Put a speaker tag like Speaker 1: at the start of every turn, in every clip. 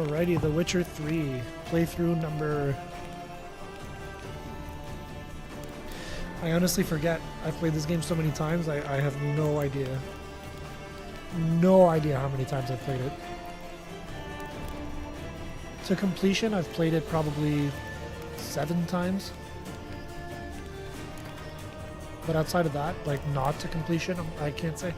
Speaker 1: Alrighty, The Witcher 3 playthrough number... I honestly forget. I've played this game so many times, I have no idea. No idea how many times I've played it. To completion, I've played it probably 7 times. But outside of that, like not to completion, I can't say.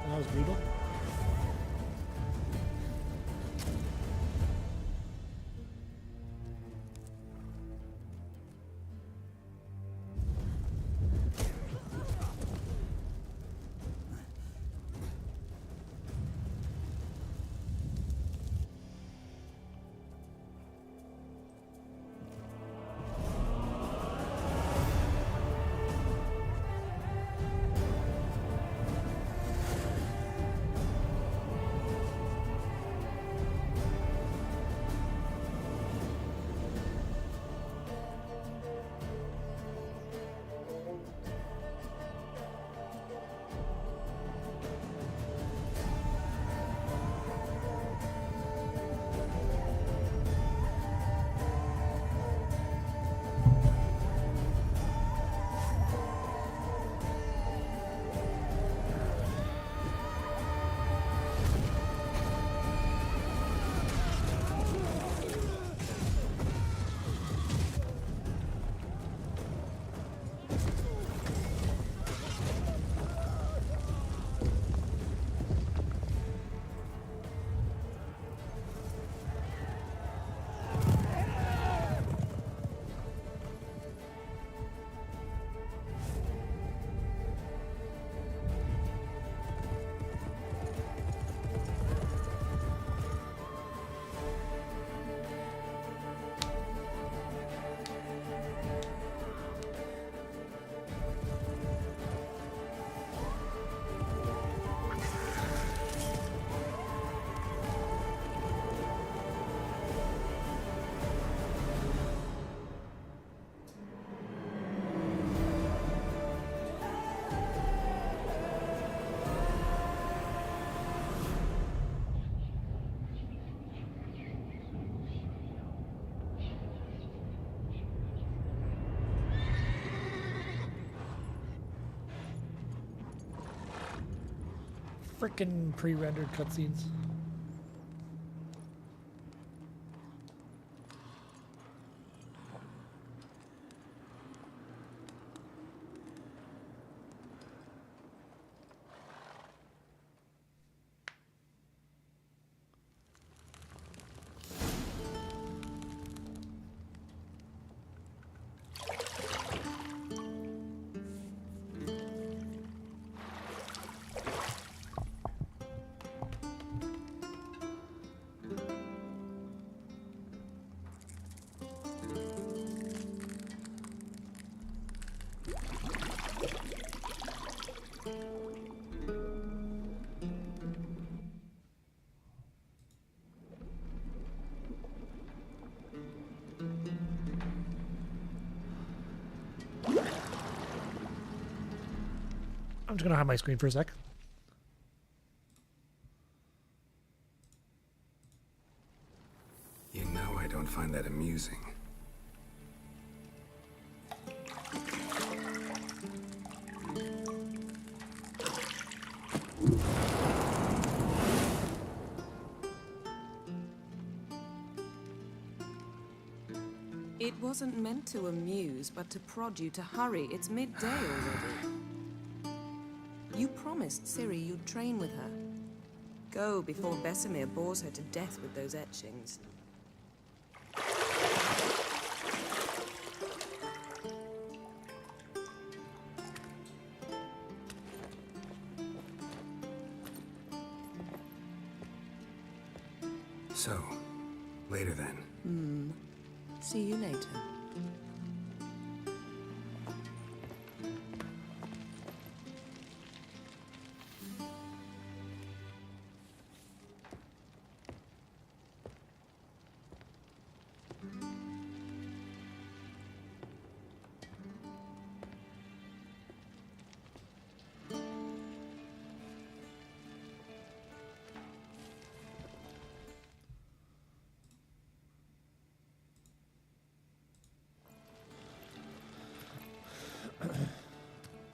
Speaker 1: That was brutal. Frickin' pre-rendered cutscenes. I'm just gonna hide my screen for a sec.
Speaker 2: You know I don't find that amusing.
Speaker 3: It wasn't meant to amuse, but to prod you to hurry. It's midday already. You promised Ciri you'd train with her. Go before Vesemir bores her to death with those etchings.
Speaker 2: So, later then.
Speaker 3: See you later.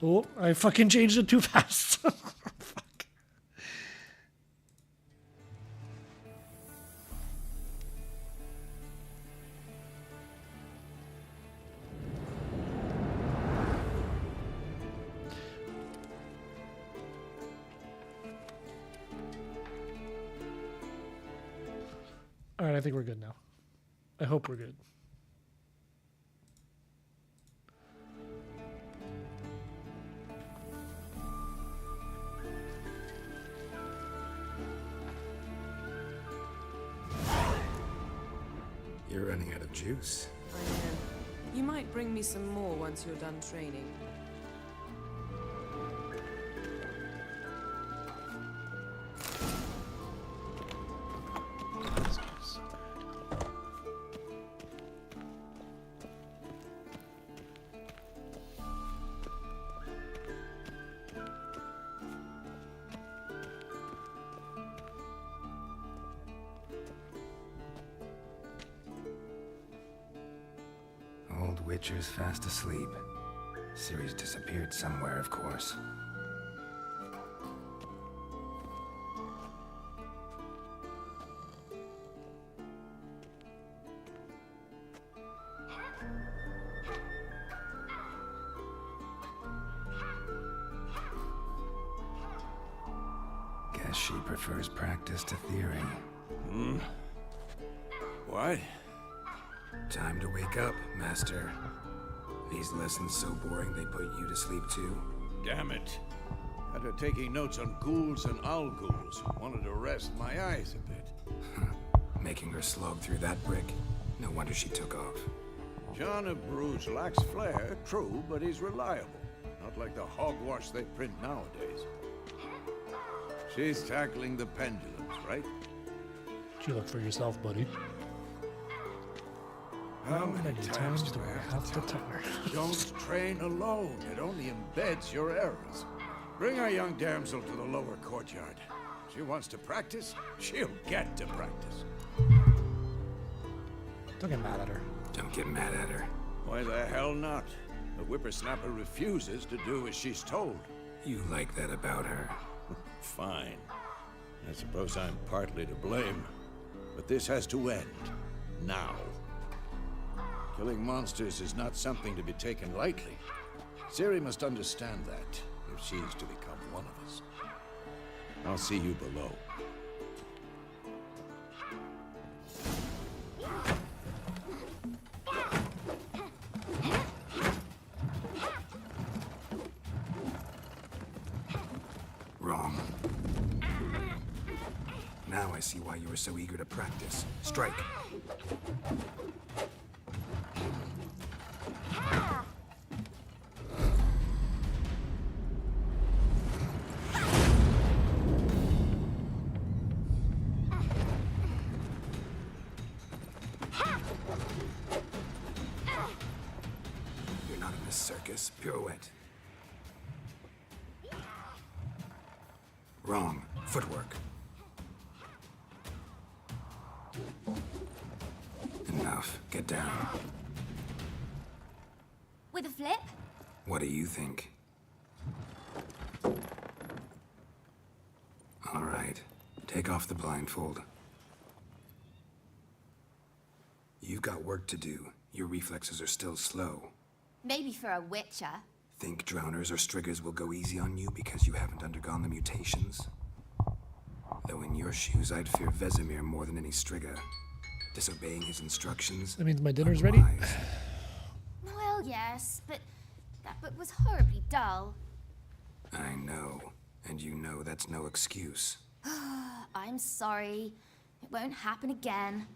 Speaker 1: Oh, I fucking changed it too fast. Fuck. All right, I think we're good now. I hope we're good.
Speaker 2: You're running out of juice.
Speaker 3: I know. You might bring me some more once you're done training.
Speaker 2: Old Witcher's fast asleep. Ciri's disappeared somewhere, of course. Guess she prefers practice to theory.
Speaker 4: What?
Speaker 2: Time to wake up, Master. These lessons so boring they put you to sleep too.
Speaker 4: Damn it. After taking notes on ghouls and owl ghouls, wanted to rest my eyes a bit.
Speaker 2: Making her slog through that brick. No wonder she took off.
Speaker 4: John of Bruges lacks flair, true, but he's reliable. Not like the hogwash they print nowadays. She's tackling the pendulums, right?
Speaker 1: You look for yourself, buddy.
Speaker 4: How many
Speaker 1: times do I have to tell her?
Speaker 4: Don't train alone. It only embeds your errors. Bring our young damsel to the lower courtyard. She wants to practice, she'll get to practice.
Speaker 1: Don't get mad at her.
Speaker 2: Don't get mad at her.
Speaker 4: Why the hell not? The whippersnapper refuses to do as she's told.
Speaker 2: You like that about her.
Speaker 4: Fine. I suppose I'm partly to blame. But this has to end. Now. Killing monsters is not something to be taken lightly. Ciri must understand that, if she is to become one of us. I'll see you below.
Speaker 2: Wrong. Now I see why you were so eager to practice. Strike. You're not in this circus. Pirouette. Wrong. Footwork. Enough. Get down.
Speaker 5: With a flip?
Speaker 2: What do you think? All right. Take off the blindfold. You've got work to do. Your reflexes are still slow.
Speaker 5: Maybe for a witcher.
Speaker 2: Think drowners or striggers will go easy on you because you haven't undergone the mutations? Though in your shoes, I'd fear Vesemir more than any strigger. Disobeying his instructions.
Speaker 1: That means my dinner's ready.
Speaker 2: unwise.
Speaker 5: Well, yes, but that book was horribly dull.
Speaker 2: I know. And you know that's no excuse.
Speaker 5: I'm sorry. It won't happen again.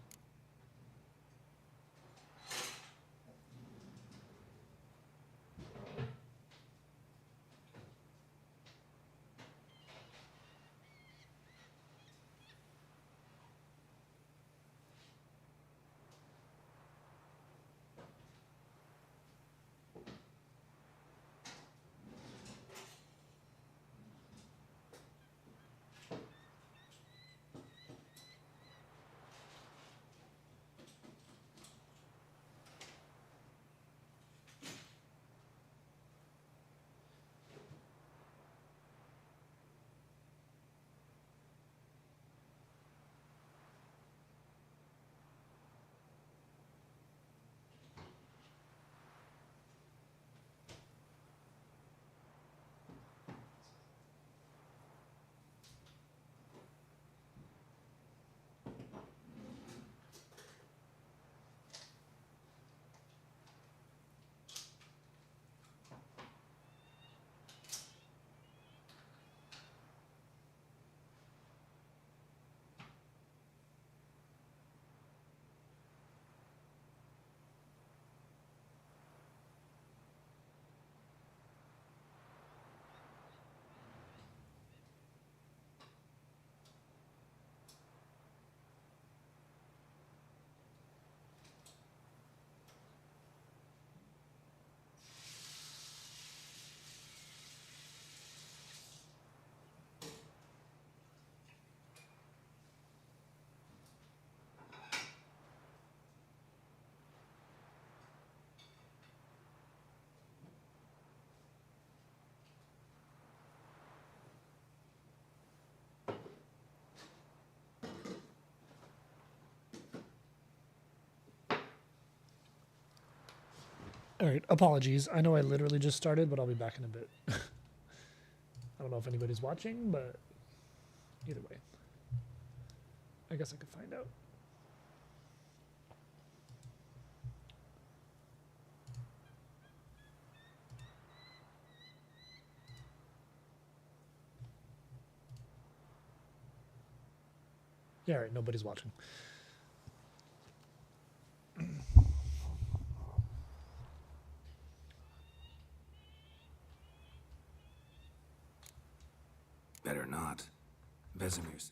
Speaker 1: All right, apologies. I know I literally just started, but I'll be back in a bit. I don't know if anybody's watching, but either way, I guess I could find out. Yeah, all right, nobody's watching.
Speaker 2: Better not. Vesemir's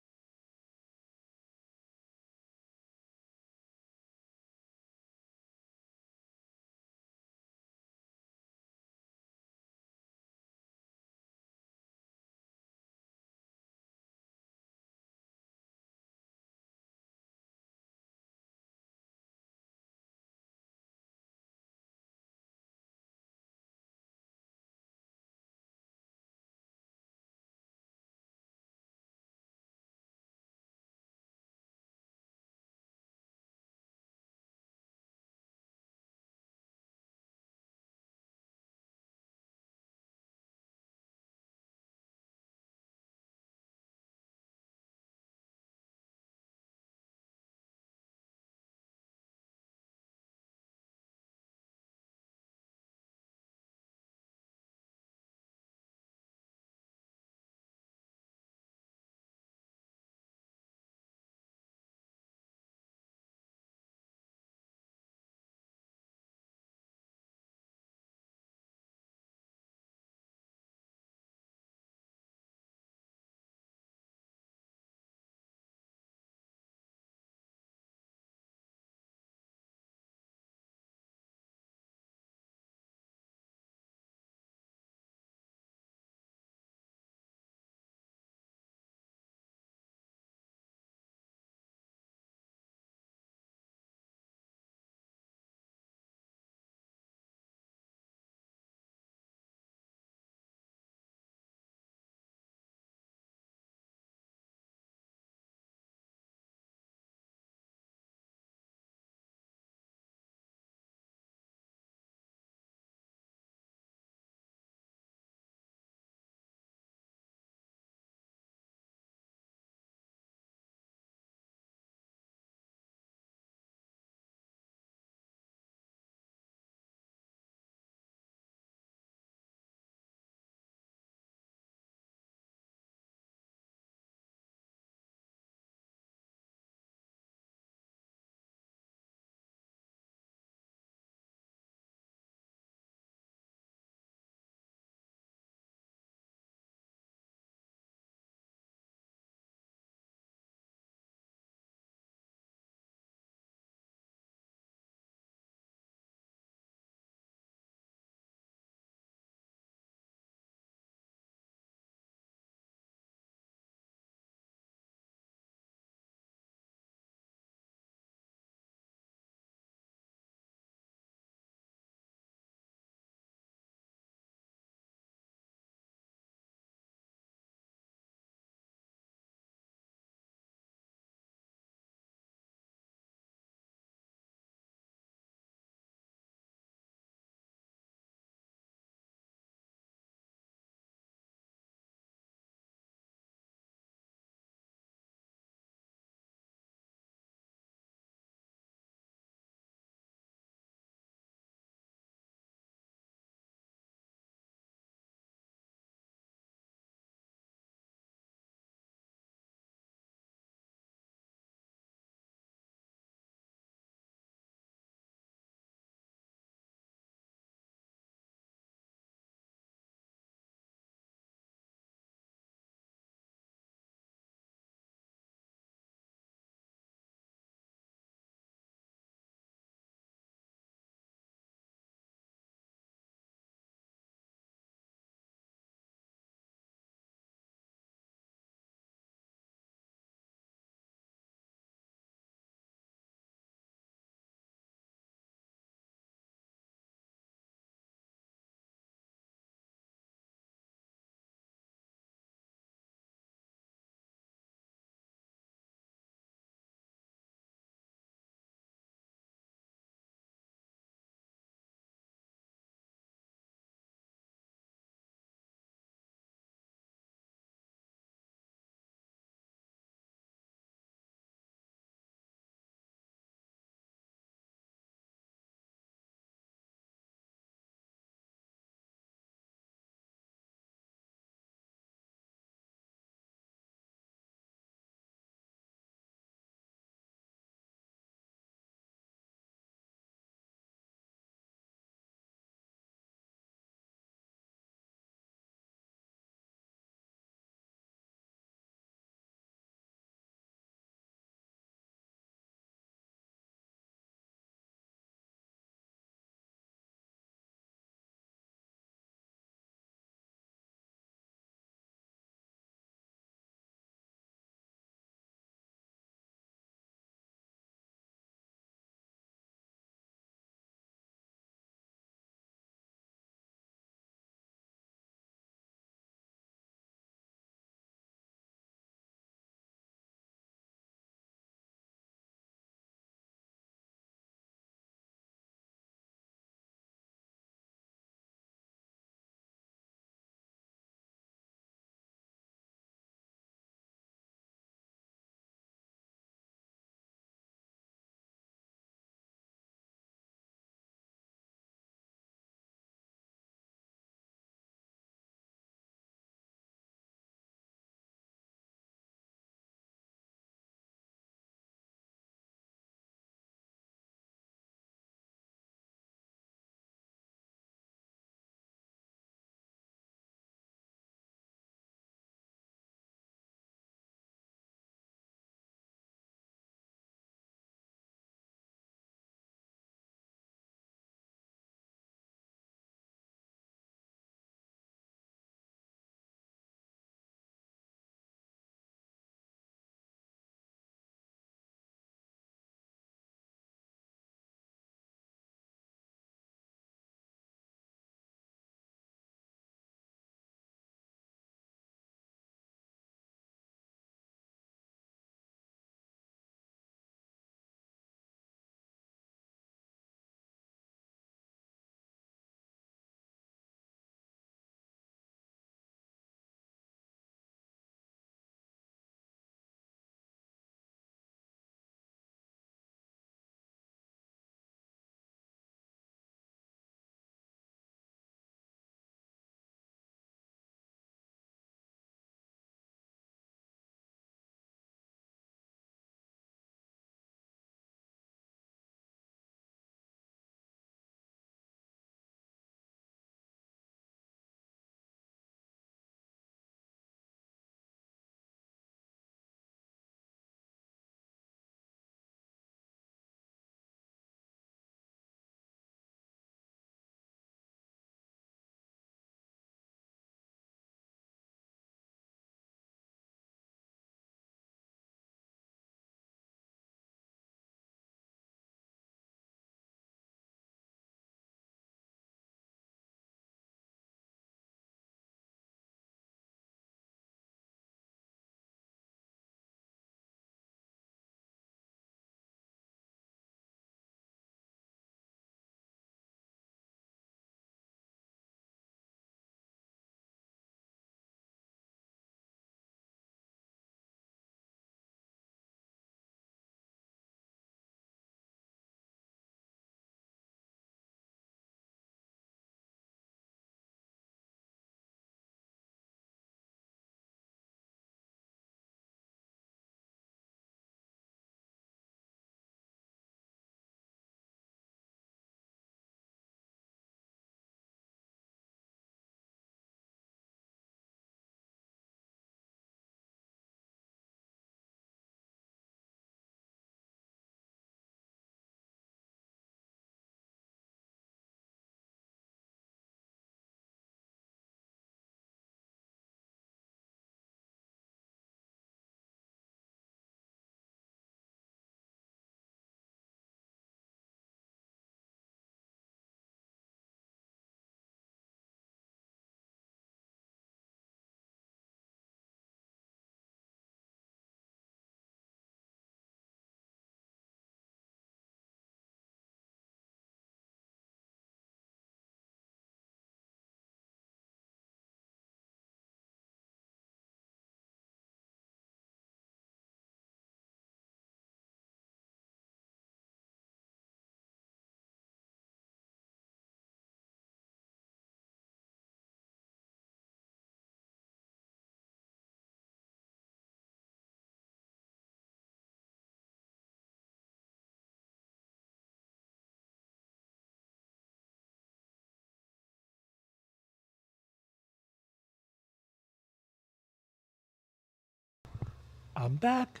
Speaker 1: I'm back.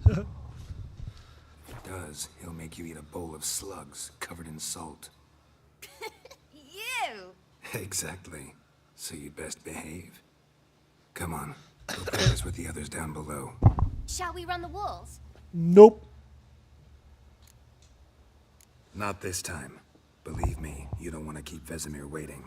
Speaker 2: If it does, he'll make you eat a bowl of slugs covered in salt.
Speaker 5: You!
Speaker 2: Exactly. So you'd best behave. Come on. We'll practice with the others down below.
Speaker 5: Shall we run the walls?
Speaker 1: Nope.
Speaker 2: Not this time. Believe me, you don't want to keep Vesemir waiting.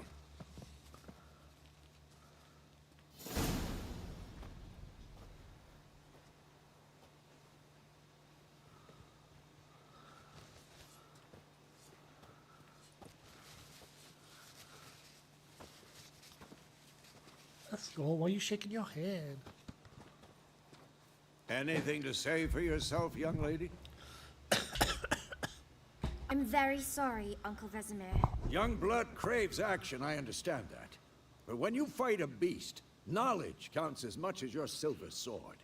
Speaker 1: Let's go. Why are you shaking your head?
Speaker 4: Anything to say for yourself, young lady?
Speaker 5: I'm very sorry, Uncle Vesemir.
Speaker 4: Young blood craves action, I understand that. But when you fight a beast, knowledge counts as much as your silver sword.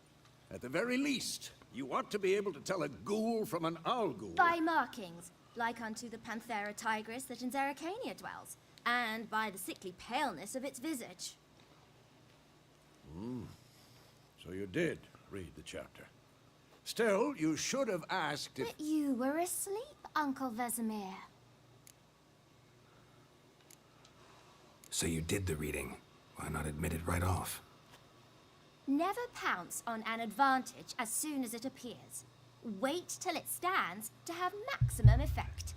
Speaker 4: At the very least, you ought to be able to tell a ghoul from an owl ghoul.
Speaker 5: By markings, like unto the Panthera tigris that in Zerrikania dwells, and by the sickly paleness of its visage.
Speaker 4: So you did read the chapter. Still, you should have asked if...
Speaker 5: But you were asleep, Uncle Vesemir.
Speaker 2: So you did the reading. Why not admit it right off?
Speaker 5: Never pounce on an advantage as soon as it appears. Wait till it stands to have maximum effect.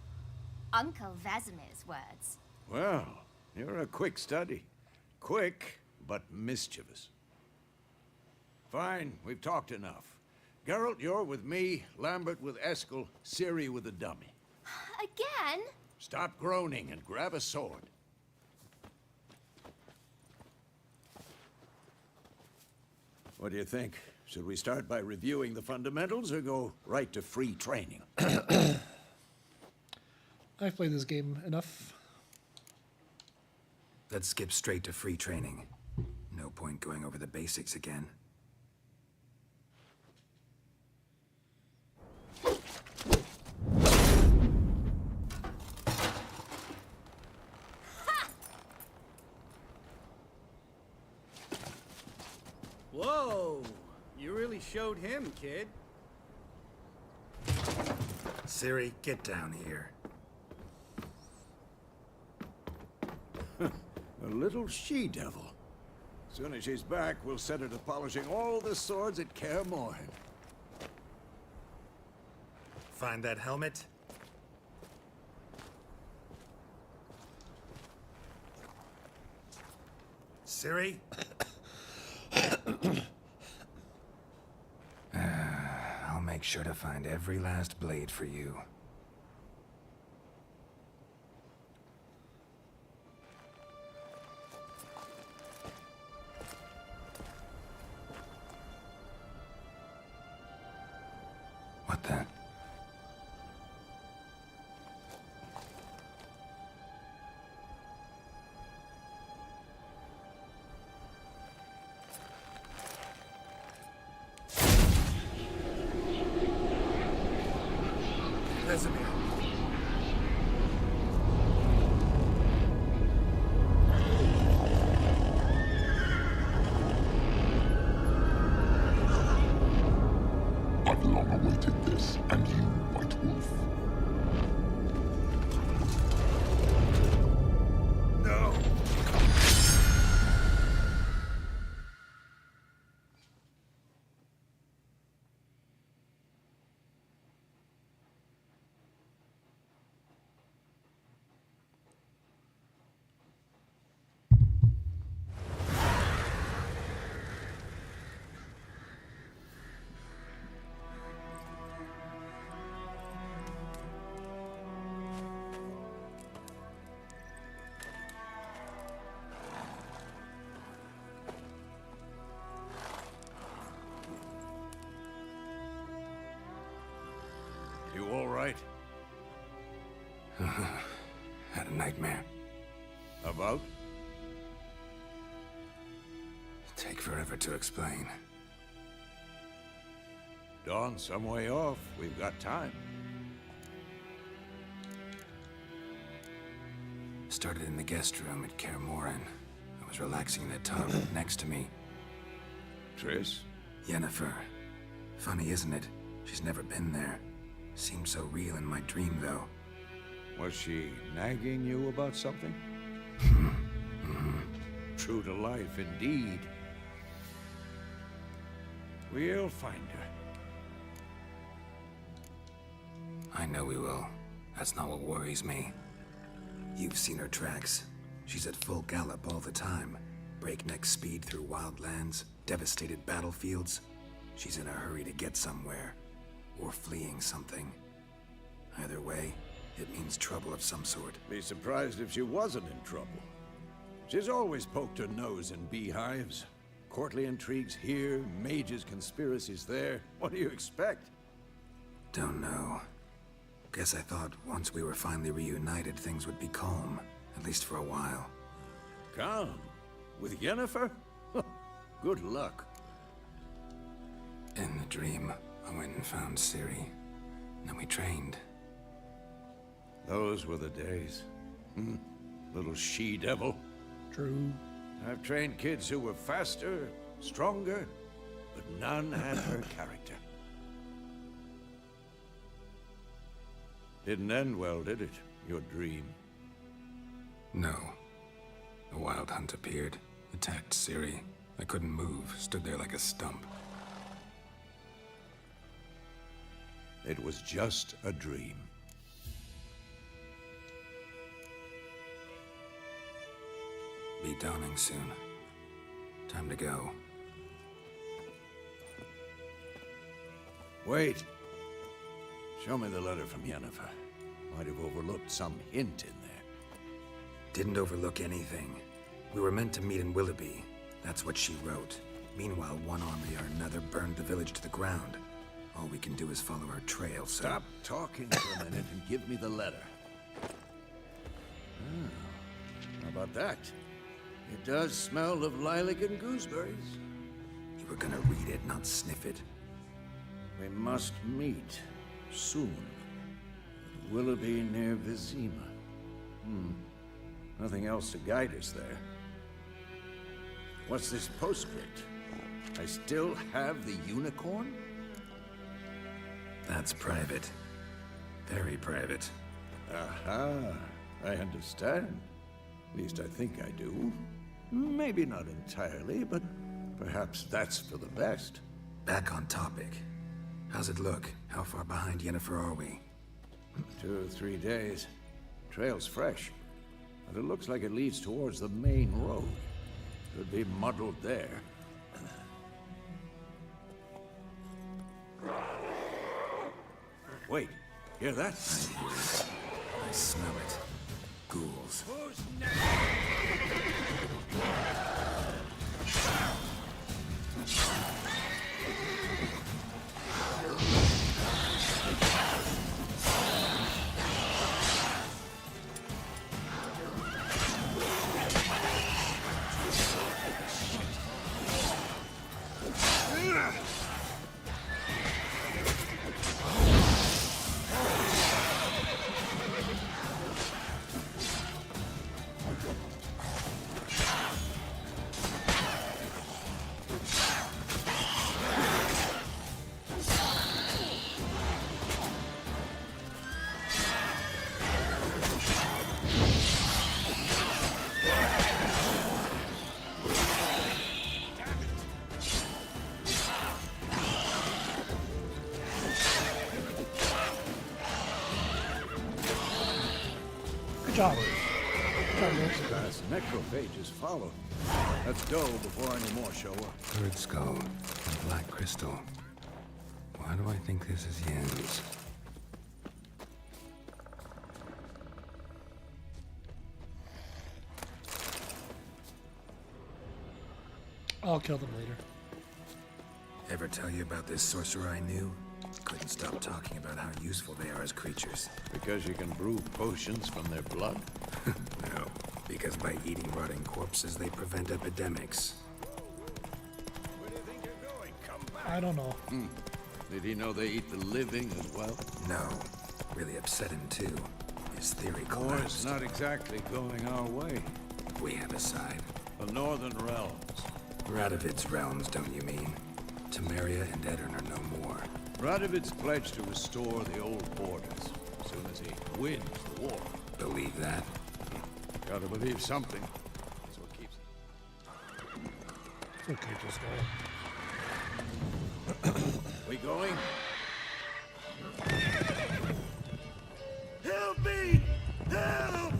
Speaker 5: Uncle Vesemir's words.
Speaker 4: Well, you're a quick study. Quick, but mischievous. Fine, we've talked enough. Geralt, you're with me, Lambert with Eskel, Ciri with the dummy.
Speaker 5: Again?
Speaker 4: Stop groaning and grab a sword. What do you think? Should we start by reviewing the fundamentals or go right to free training?
Speaker 1: I've played this game enough.
Speaker 2: Let's skip straight to free training. No point going over the basics again.
Speaker 6: Whoa! You really showed him, kid.
Speaker 2: Ciri, get down here.
Speaker 4: A little she-devil. Soon as she's back, we'll set her to polishing all the swords at Kaer Morhen.
Speaker 2: Find that helmet? Ciri? I'll make sure to find every last blade for you. What the? Vesemir.
Speaker 7: I've long awaited this, and you, White Wolf.
Speaker 2: No!
Speaker 4: You all right?
Speaker 2: Had a nightmare.
Speaker 4: About?
Speaker 2: Take forever to explain.
Speaker 4: Dawn's some way off. We've got time.
Speaker 2: Started in the guest room at Kaer Morhen. I was relaxing in the tub next to me.
Speaker 4: Triss?
Speaker 2: Yennefer. Funny, isn't it? She's never been there. Seemed so real in my dream, though.
Speaker 4: Was she nagging you about something? True to life, indeed. We'll find her.
Speaker 2: I know we will. That's not what worries me. You've seen her tracks. She's at full gallop all the time. Breakneck speed through wild lands, devastated battlefields. She's in a hurry to get somewhere. Or fleeing something. Either way, it means trouble of some sort.
Speaker 4: Be surprised if she wasn't in trouble. She's always poked her nose in beehives. Courtly intrigues here, mages' conspiracies there. What do you expect?
Speaker 2: Don't know. Guess I thought once we were finally reunited, things would be calm. At least for a while.
Speaker 4: Calm? With Yennefer? Good luck.
Speaker 2: In the dream, I went and found Ciri. Then we trained.
Speaker 4: Those were the days. Little she-devil.
Speaker 1: True.
Speaker 4: I've trained kids who were faster, stronger, but none had her character. Didn't end well, did it? Your dream?
Speaker 2: No. A wild hunt appeared, attacked Ciri. I couldn't move, stood there like a stump.
Speaker 4: It was just a dream.
Speaker 2: Be dawning soon. Time to go.
Speaker 4: Wait. Show me the letter from Yennefer. Might have overlooked some hint in there.
Speaker 2: Didn't overlook anything. We were meant to meet in Willoughby. That's what she wrote. Meanwhile, one army or another burned the village to the ground. All we can do is follow her trail, so...
Speaker 4: Stop talking for a minute and give me the letter. How about that? It does smell of lilac and gooseberries.
Speaker 2: You were gonna read it, not sniff it.
Speaker 4: We must meet. Soon. Willoughby near Vizima. Nothing else to guide us there. What's this postscript? I still have the unicorn?
Speaker 2: That's private. Very private.
Speaker 4: Aha, I understand. At least I think I do. Maybe not entirely, but perhaps that's for the best.
Speaker 2: Back on topic. How's it look? How far behind Yennefer are we?
Speaker 4: 2 or 3 days. Trail's fresh, but it looks like it leads towards the main road. Could be muddled there. Wait, hear that?
Speaker 2: I hear it. I smell it. Ghouls.
Speaker 1: Job.
Speaker 4: As necrophages follow. Let's go before any more show up.
Speaker 2: Bird skull and black crystal. Why do I think this is Yen's?
Speaker 1: I'll kill them later.
Speaker 2: Ever tell you about this sorcerer I knew? Couldn't stop talking about how useful they are as creatures.
Speaker 4: Because you can brew potions from their blood?
Speaker 2: No, because by eating rotting corpses, they prevent epidemics.
Speaker 4: Where do you think you're going? Come back!
Speaker 1: I don't know.
Speaker 4: Did he know they eat the living as well?
Speaker 2: No, really upset him too. His theory
Speaker 4: War's
Speaker 2: collapsed.
Speaker 4: not exactly going our way.
Speaker 2: We have a side.
Speaker 4: The Northern Realms.
Speaker 2: Radovid's realms, don't you mean? Temeria and Edirn are no more.
Speaker 4: Radovid's pledged to restore the old borders as soon as he wins the war.
Speaker 2: Believe that?
Speaker 4: Gotta believe something. That's what keeps...
Speaker 1: Okay, just go.
Speaker 4: We going?
Speaker 6: Help me! Help!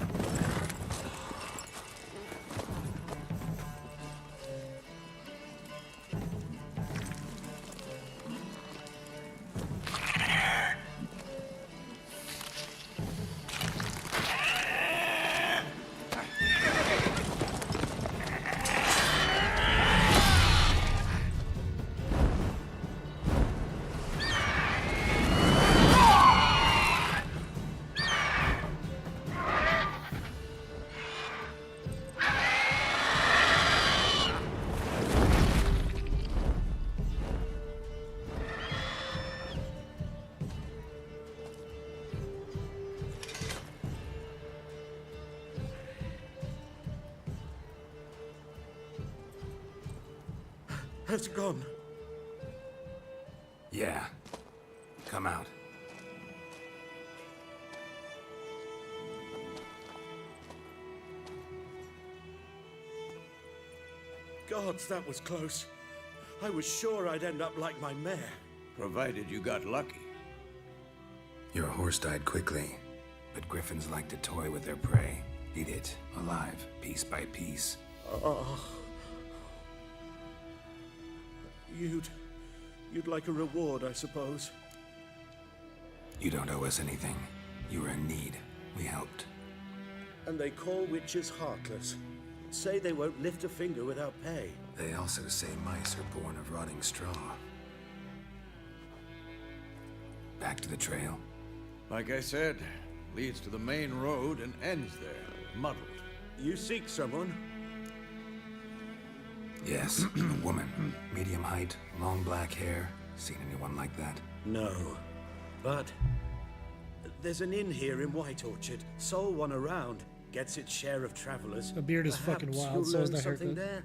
Speaker 6: Has it gone?
Speaker 2: Yeah. Come out.
Speaker 6: Gods, that was close. I was sure I'd end up like my mare.
Speaker 4: Provided you got lucky.
Speaker 2: Your horse died quickly, but griffins like to toy with their prey. Eat it, alive, piece by piece.
Speaker 6: Oh. You'd like a reward, I suppose.
Speaker 2: You don't owe us anything. You were in need. We helped.
Speaker 6: And they call witches heartless. Say they won't lift a finger without pay.
Speaker 2: They also say mice are born of rotting straw. Back to the trail.
Speaker 4: Like I said, leads to the main road and ends there, muddled.
Speaker 6: You seek someone?
Speaker 2: Yes, a woman. Medium height, long black hair. Seen anyone like that?
Speaker 6: No. But there's an inn here in White Orchard. Sole one around. Gets its share of travelers.
Speaker 1: The beard is fucking
Speaker 6: Perhaps
Speaker 1: wild,
Speaker 6: you'll
Speaker 1: so is
Speaker 6: learn
Speaker 1: the
Speaker 6: something
Speaker 1: haircut.
Speaker 6: there.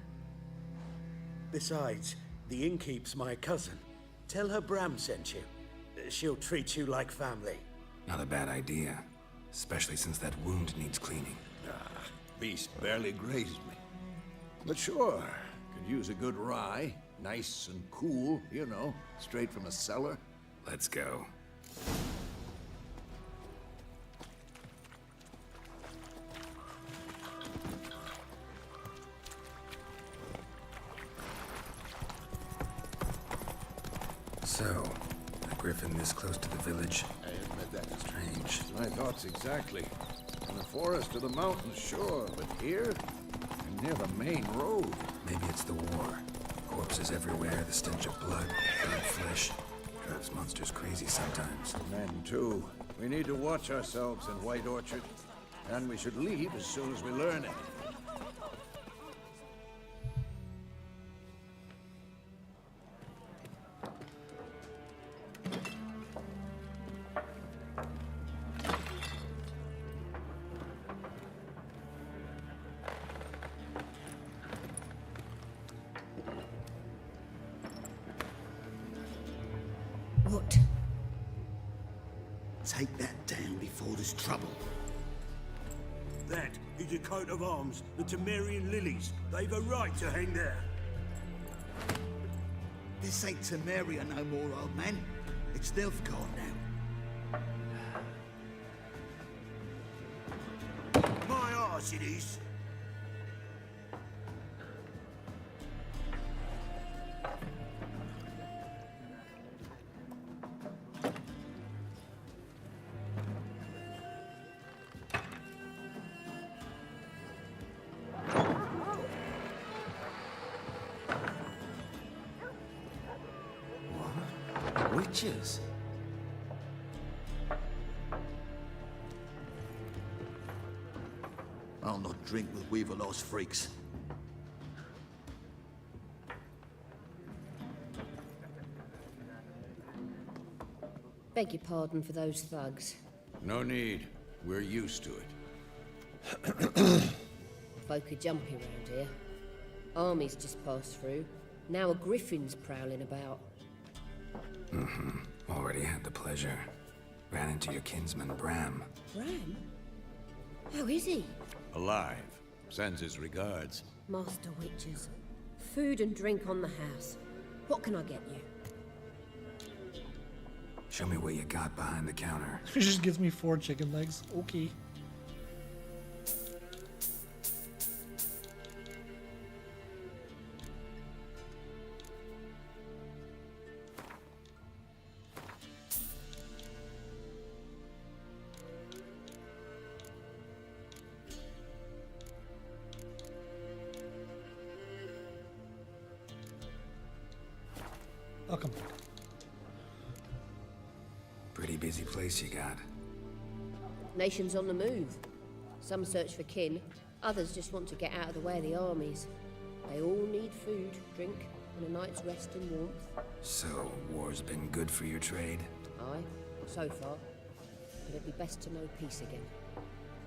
Speaker 6: Besides, the innkeep's my cousin. Tell her Bram sent you. She'll treat you like family.
Speaker 2: Not a bad idea. Especially since that wound needs cleaning.
Speaker 4: Beast barely grazed me. But sure, could use a good rye. Nice and cool, you know, straight from a cellar.
Speaker 2: Let's go. So, a griffin this close to the village?
Speaker 4: I admit that.
Speaker 2: Strange.
Speaker 4: My thoughts exactly. In the forest or the mountains, sure, but here? And near the main road.
Speaker 2: Maybe it's the war. Corpses everywhere, the stench of blood, burnt flesh. Drives monsters crazy sometimes.
Speaker 4: Men, too. We need to watch ourselves in White Orchard. And we should leave as soon as we learn it.
Speaker 3: What?
Speaker 8: Take that down before there's trouble.
Speaker 6: That is a coat of arms, the Temerian lilies. They've a right to hang there.
Speaker 8: This ain't Temeria no more, old man. It's Nilfgaard now.
Speaker 6: My arse it is.
Speaker 8: Witches? I'll not drink with Weaverlost freaks.
Speaker 3: Beg your pardon for those thugs.
Speaker 4: No need. We're used to it.
Speaker 3: Folk are jumpy round here. Armies just passed through.
Speaker 9: Now a griffin's prowling about.
Speaker 2: Already had the pleasure. Ran into your kinsman, Bram.
Speaker 9: Bram? How is he?
Speaker 4: Alive. Sends his regards.
Speaker 9: Master Witches. Food and drink on the house. What can I get you?
Speaker 2: Show me what you got behind the counter.
Speaker 1: He just gives me 4 chicken legs. Okay. I'll come back.
Speaker 2: Pretty busy place you got.
Speaker 9: Nations on the move. Some search for kin, others just want to get out of the way of the armies. They all need food, drink, and a night's rest and warmth.
Speaker 2: So, war's been good for your trade?
Speaker 9: Aye, so far. But it'd be best to know peace again.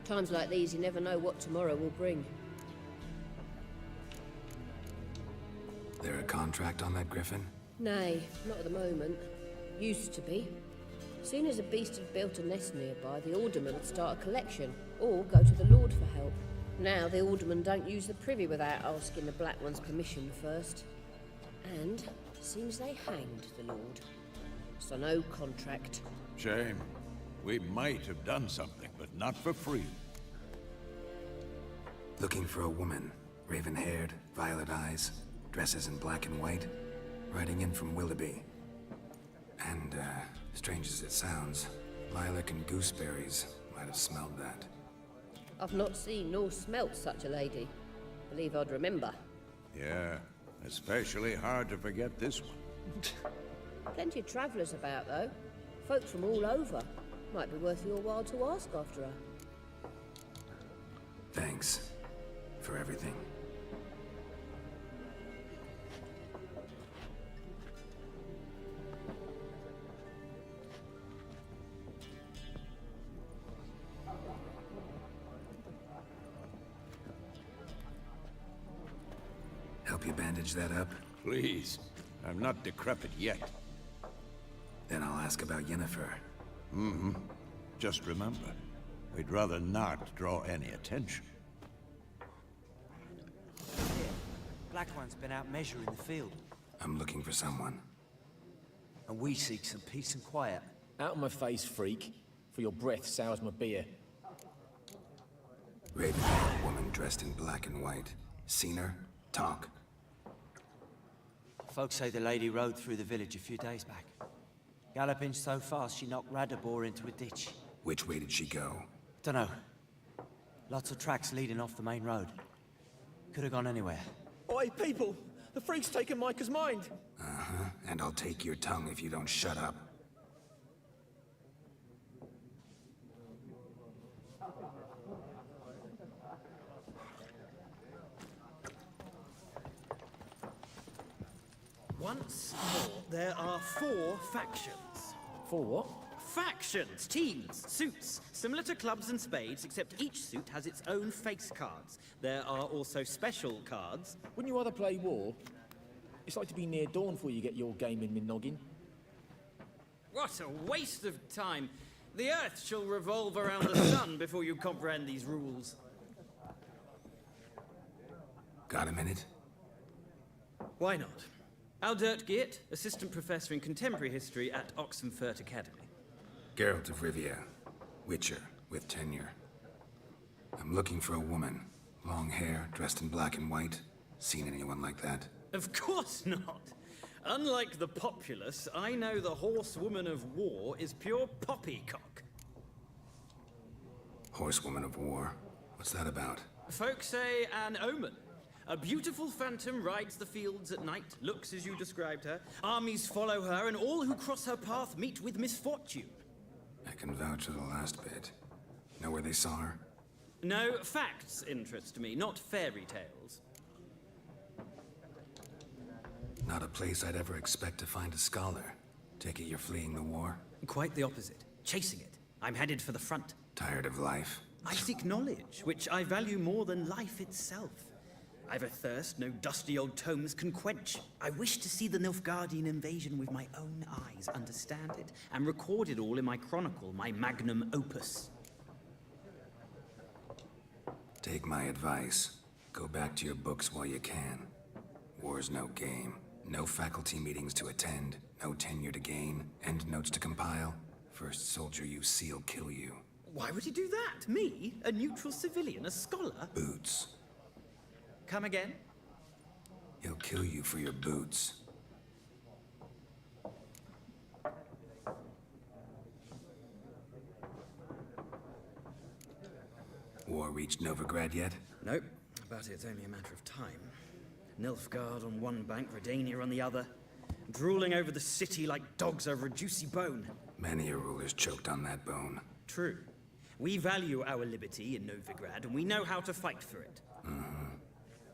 Speaker 9: Times like these, you never know what tomorrow will bring.
Speaker 2: There a contract on that griffin?
Speaker 9: Nay, not at the moment. Used to be. Soon as a beast had built a nest nearby, the alderman would start a collection, or go to the Lord for help. Now the aldermen don't use the privy without asking the Black One's permission first. And seems they hanged the Lord. So no contract.
Speaker 4: Shame. We might have done something, but not for free.
Speaker 2: Looking for a woman. Raven-haired, violet eyes, dresses in black and white. Riding in from Willoughby. And, strange as it sounds, lilac and gooseberries might have smelled that.
Speaker 9: I've not seen nor smelt such a lady. Believe I'd remember.
Speaker 4: Yeah, especially hard to forget this one.
Speaker 9: Plenty of travellers about, though. Folk from all over. Might be worth your while to ask after her.
Speaker 2: Thanks for everything. Help you bandage that up?
Speaker 4: Please. I'm not decrepit yet.
Speaker 2: Then I'll ask about Yennefer.
Speaker 4: Just remember, we'd rather not draw any attention.
Speaker 10: Black One's been out measuring the field,
Speaker 2: I'm looking for someone.
Speaker 10: and we seek some peace and quiet.
Speaker 11: Out of my face, freak. For your breath sours my beer.
Speaker 2: Raven-haired woman dressed in black and white. Seen her? Talk.
Speaker 10: Folks say the lady rode through the village a few days back. Galloping so fast she knocked Radabor into a ditch.
Speaker 2: Which way did she go?
Speaker 10: Dunno. Lots of tracks leading off the main road. Could have gone anywhere.
Speaker 11: Oi, people! The freak's taken Micah's mind!
Speaker 2: Uh-huh. And I'll take your tongue if you don't shut up.
Speaker 12: Once more, there are 4 factions.
Speaker 11: 4 what?
Speaker 12: Factions, teams, suits, similar to clubs and spades, except each suit has its own face cards. There are also special cards.
Speaker 11: Wouldn't you rather play war? It's like to be near dawn before you get your game in my noggin.
Speaker 12: What a waste of time. The Earth shall revolve around the sun before you comprehend these rules.
Speaker 2: Got a minute?
Speaker 12: Why not? Aldert Geert, Assistant Professor in Contemporary History at Oxenfurt Academy.
Speaker 2: Geralt of Rivia. Witcher, with tenure. I'm looking for a woman. Long hair, dressed in black and white. Seen anyone like that?
Speaker 12: Of course not. Unlike the populace, I know the horsewoman of war is pure poppycock.
Speaker 2: Horsewoman of war? What's that about?
Speaker 12: Folk say an omen. A beautiful phantom rides the fields at night, looks as you described her. Armies follow her, and all who cross her path meet with misfortune.
Speaker 2: I can vouch for the last bit. Know where they saw her?
Speaker 12: No, facts interest me, not fairy tales.
Speaker 2: Not a place I'd ever expect to find a scholar. Take it you're fleeing the war?
Speaker 12: Quite the opposite. Chasing it. I'm headed for the front.
Speaker 2: Tired of life?
Speaker 12: I seek knowledge, which I value more than life itself. I've a thirst no dusty old tomes can quench. I wish to see the Nilfgaardian invasion with my own eyes, understand it, and record it all in my chronicle, my magnum opus.
Speaker 2: Take my advice. Go back to your books while you can. War's no game. No faculty meetings to attend, no tenure to gain, endnotes to compile. First soldier you see will kill you.
Speaker 12: Why would he do that? Me? A neutral civilian? A scholar?
Speaker 2: Boots.
Speaker 12: Come again?
Speaker 2: He'll kill you for your boots. War reached Novigrad yet?
Speaker 12: Nope, but it's only a matter of time. Nilfgaard on one bank, Redania on the other, drooling over the city like dogs over a juicy bone.
Speaker 2: Many a ruler's choked on that bone.
Speaker 12: True. We value our liberty in Novigrad, and we know how to fight for it.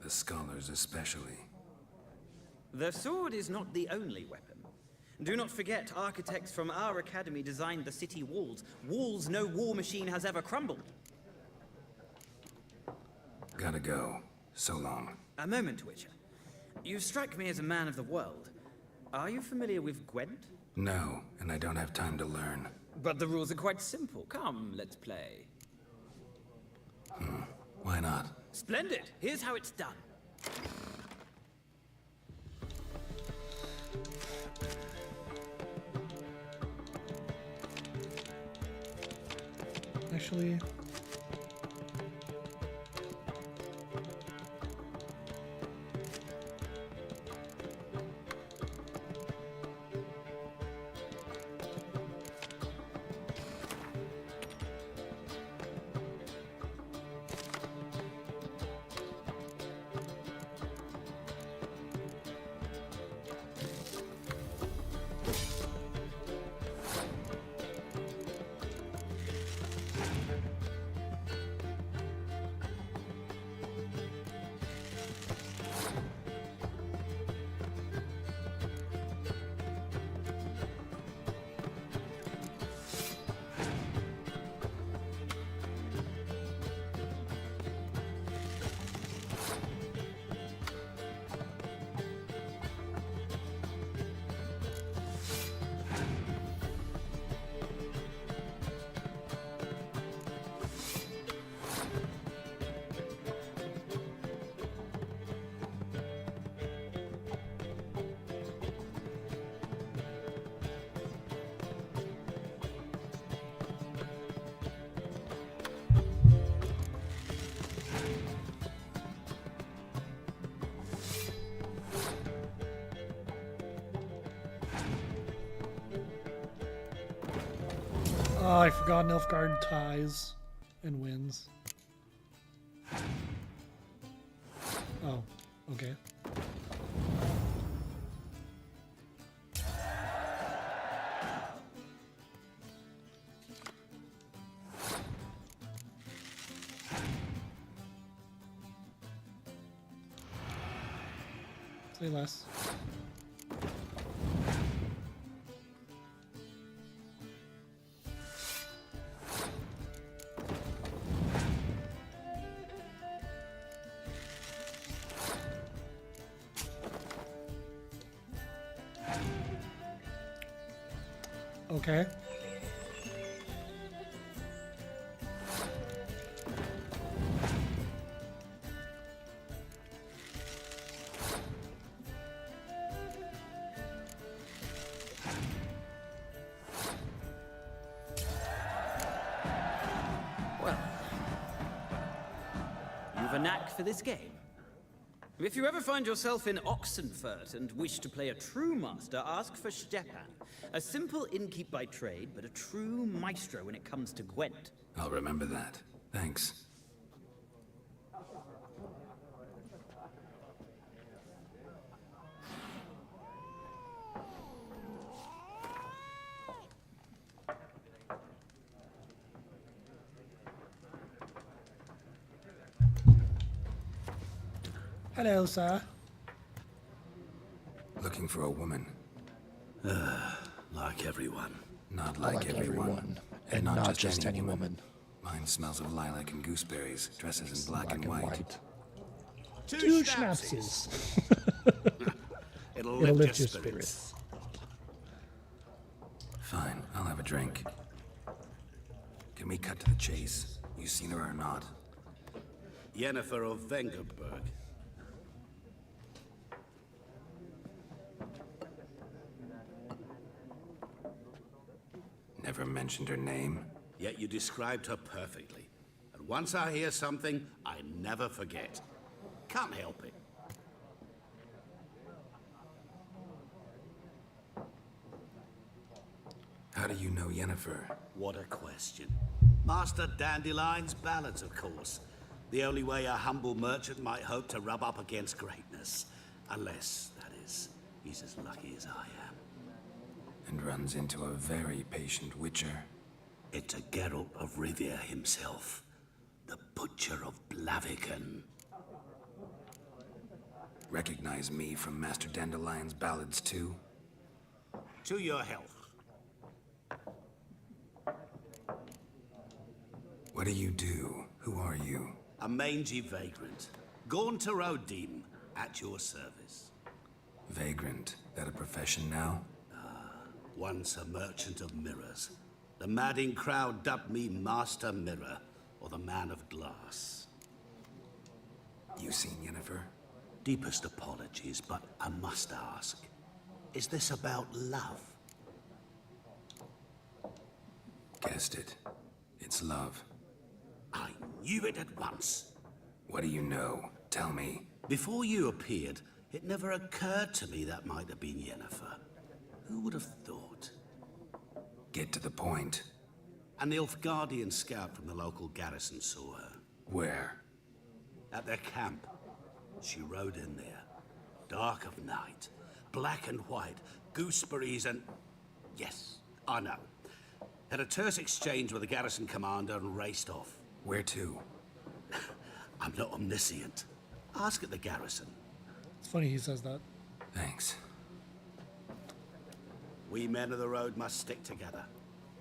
Speaker 2: The scholars especially.
Speaker 12: The sword is not the only weapon. Do not forget, architects from our academy designed the city walls. Walls no war machine has ever crumbled.
Speaker 2: Gotta go. So long.
Speaker 12: A moment, Witcher. You strike me as a man of the world. Are you familiar with Gwent?
Speaker 2: No, and I don't have time to learn.
Speaker 12: But the rules are quite simple. Come, let's play.
Speaker 2: Why not?
Speaker 12: Splendid. Here's how it's done.
Speaker 1: Actually, oh, I forgot Nilfgaard ties and wins. Oh, okay. Say less. Okay.
Speaker 12: Well, you've a knack for this game. If you ever find yourself in Oxenfurt and wish to play a true master, ask for Stepan. A simple innkeep by trade, but a true maestro when it comes to Gwent.
Speaker 2: I'll remember that. Thanks.
Speaker 1: Hello, sir.
Speaker 2: Looking for a woman.
Speaker 6: Like everyone.
Speaker 2: Not like everyone.
Speaker 13: And not just any woman.
Speaker 2: Mine smells of lilac and gooseberries, dresses in black and white.
Speaker 1: 2 schnapsies.
Speaker 6: It'll
Speaker 1: It'll
Speaker 6: lift
Speaker 1: lift
Speaker 6: your
Speaker 1: your spirits.
Speaker 2: Fine, I'll have a drink. Can we cut to the chase? You seen her or not?
Speaker 6: Yennefer of Vengerberg.
Speaker 2: Never mentioned her name.
Speaker 6: Yet you described her perfectly. And once I hear something, I never forget. Can't help it.
Speaker 2: How do you know Yennefer?
Speaker 6: What a question. Master Dandelion's ballads, of course. The only way a humble merchant might hope to rub up against greatness. Unless, that is, he's as lucky as I am.
Speaker 2: And runs into a very patient witcher.
Speaker 6: It's a Geralt of Rivia himself. The Butcher of Blaviken.
Speaker 2: Recognize me from Master Dandelion's ballads too?
Speaker 6: To your health.
Speaker 2: What do you do? Who are you?
Speaker 6: A mangy vagrant. Gaunter O'Dim, at your service.
Speaker 2: Vagrant. That a profession now?
Speaker 6: Once a merchant of mirrors. The madding crowd dubbed me Master Mirror, or the Man of Glass.
Speaker 2: You seen Yennefer?
Speaker 6: Deepest apologies, but I must ask. Is this about love?
Speaker 2: Guessed it. It's love.
Speaker 6: I knew it at once.
Speaker 2: What do you know? Tell me.
Speaker 6: Before you appeared, it never occurred to me that might have been Yennefer. Who would have thought?
Speaker 2: Get to the point.
Speaker 6: A Nilfgaardian scout from the local garrison saw her.
Speaker 2: Where?
Speaker 6: At their camp. She rode in there. Dark of night. Black and white. Gooseberries and... Yes, I know. Had a terse exchange with the garrison commander and raced off.
Speaker 2: Where to?
Speaker 6: I'm not omniscient. Ask at the garrison.
Speaker 1: It's funny he says that.
Speaker 2: Thanks.
Speaker 6: We men of the road must stick together.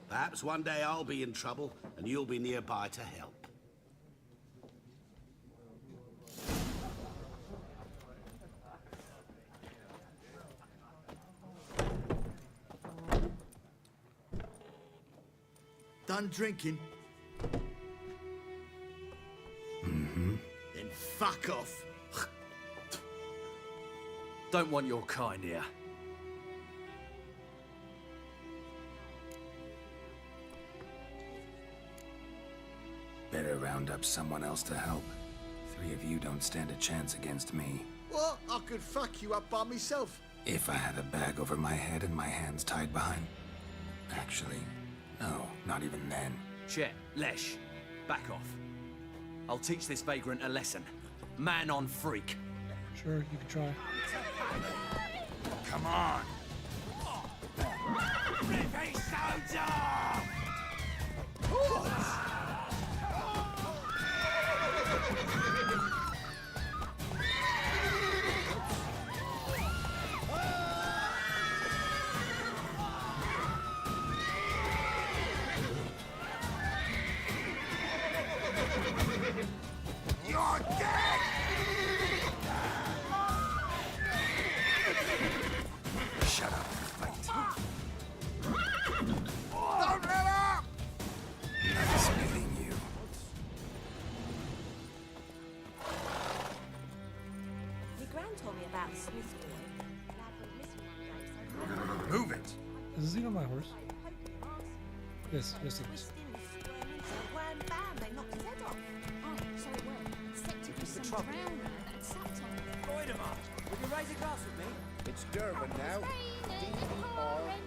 Speaker 6: Perhaps one day I'll be in trouble, and you'll be nearby to help.
Speaker 8: Done drinking?
Speaker 2: Mm-hmm.
Speaker 8: Then fuck off.
Speaker 13: Don't want your kind here.
Speaker 2: Better round up someone else to help. 3 of you don't stand a chance against me.
Speaker 8: What? I could fuck you up by myself.
Speaker 2: If I had a bag over my head and my hands tied behind... Actually, no, not even then.
Speaker 13: Chet, Lesh, back off. I'll teach this vagrant a lesson. Man on freak.
Speaker 1: Sure, you can try.
Speaker 4: Come on! Rippy soldier!
Speaker 8: You're dead!
Speaker 2: Shut up and fight.
Speaker 8: Don't let up!
Speaker 2: Nice meeting you.
Speaker 3: Your gran told me about Smith Boy.
Speaker 2: Move it!
Speaker 1: Is this even my horse? Yes, yes it is.
Speaker 10: Would you raise a glass with me?
Speaker 6: It's Durban now. D-E-R-V-O-N.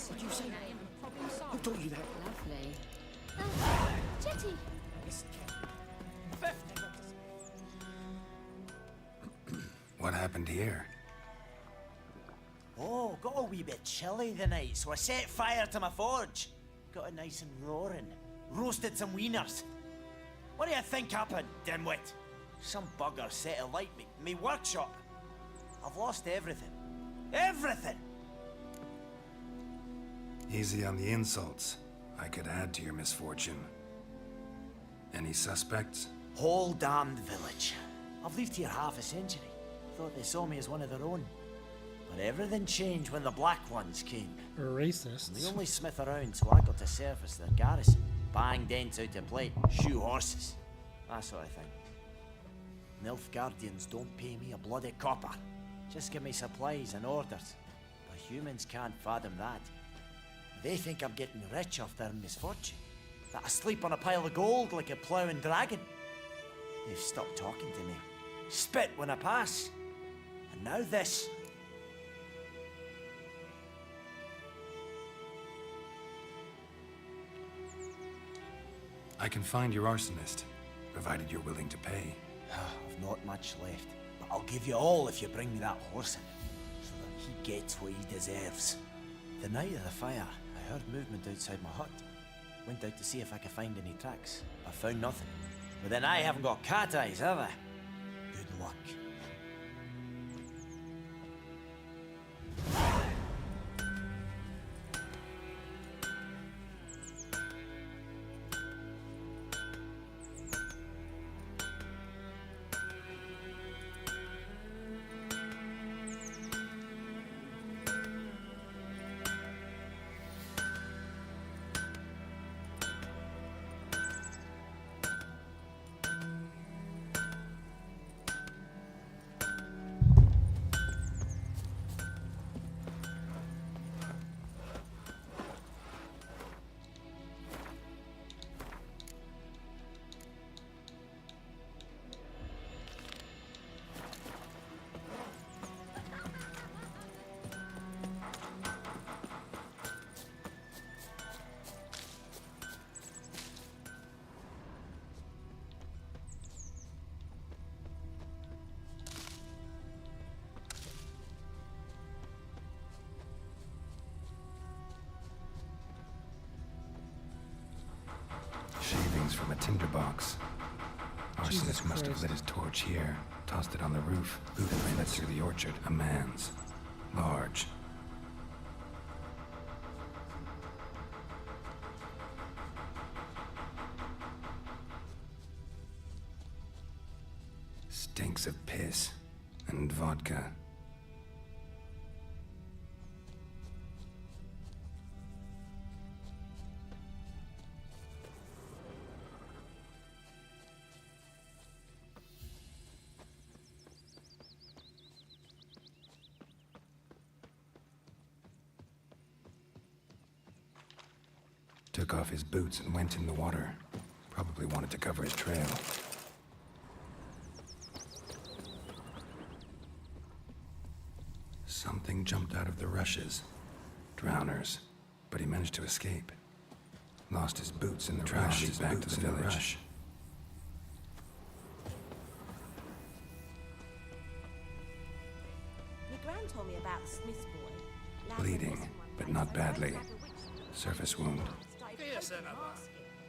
Speaker 11: Did you say that? Who told you that?
Speaker 9: Lovely.
Speaker 5: Jetty!
Speaker 2: What happened here?
Speaker 10: Oh, got a wee bit chilly the night, so I set fire to my forge. Got it nice and roaring. Roasted some wieners. What do you think happened, dimwit? Some bugger set alight me workshop. I've lost everything. Everything!
Speaker 2: Easy on the insults. I could add to your misfortune. Any suspects?
Speaker 10: Whole damned village. I've lived here half a century. Thought they saw me as one of their own. But everything changed when the Black Ones came.
Speaker 1: Racists.
Speaker 10: I'm the only smith around, so I got to service their garrison. Bang dents out of plate, shoe horses. That sort of thing. Nilfgaardians don't pay me a bloody copper. Just give me supplies and orders. But humans can't fathom that. They think I'm getting rich off their misfortune. That I sleep on a pile of gold like a ploughing dragon. They've stopped talking to me. Spit when I pass. And now this.
Speaker 2: I can find your arsonist, provided you're willing to pay.
Speaker 10: I've not much left, but I'll give you all if you bring me that horse in, so that he gets what he deserves. The night of the fire, I heard movement outside my hut. Went out to see if I could find any tracks. I found nothing. But then I haven't got cat eyes, have I? Good luck.
Speaker 2: Shavings from a tinderbox. Arsonist must have lit his torch here, tossed it on the roof, boot fled through the orchard. A man's. Large. Stinks of piss and vodka. Took off his boots and went in the water. Probably wanted to cover his trail. Something jumped out of the rushes. Drowners. But he managed to escape. Lost his boots in the rush. He's back to the village.
Speaker 14: My gran told me about the Smith's boy.
Speaker 2: Bleeding, but not badly. Surface wound.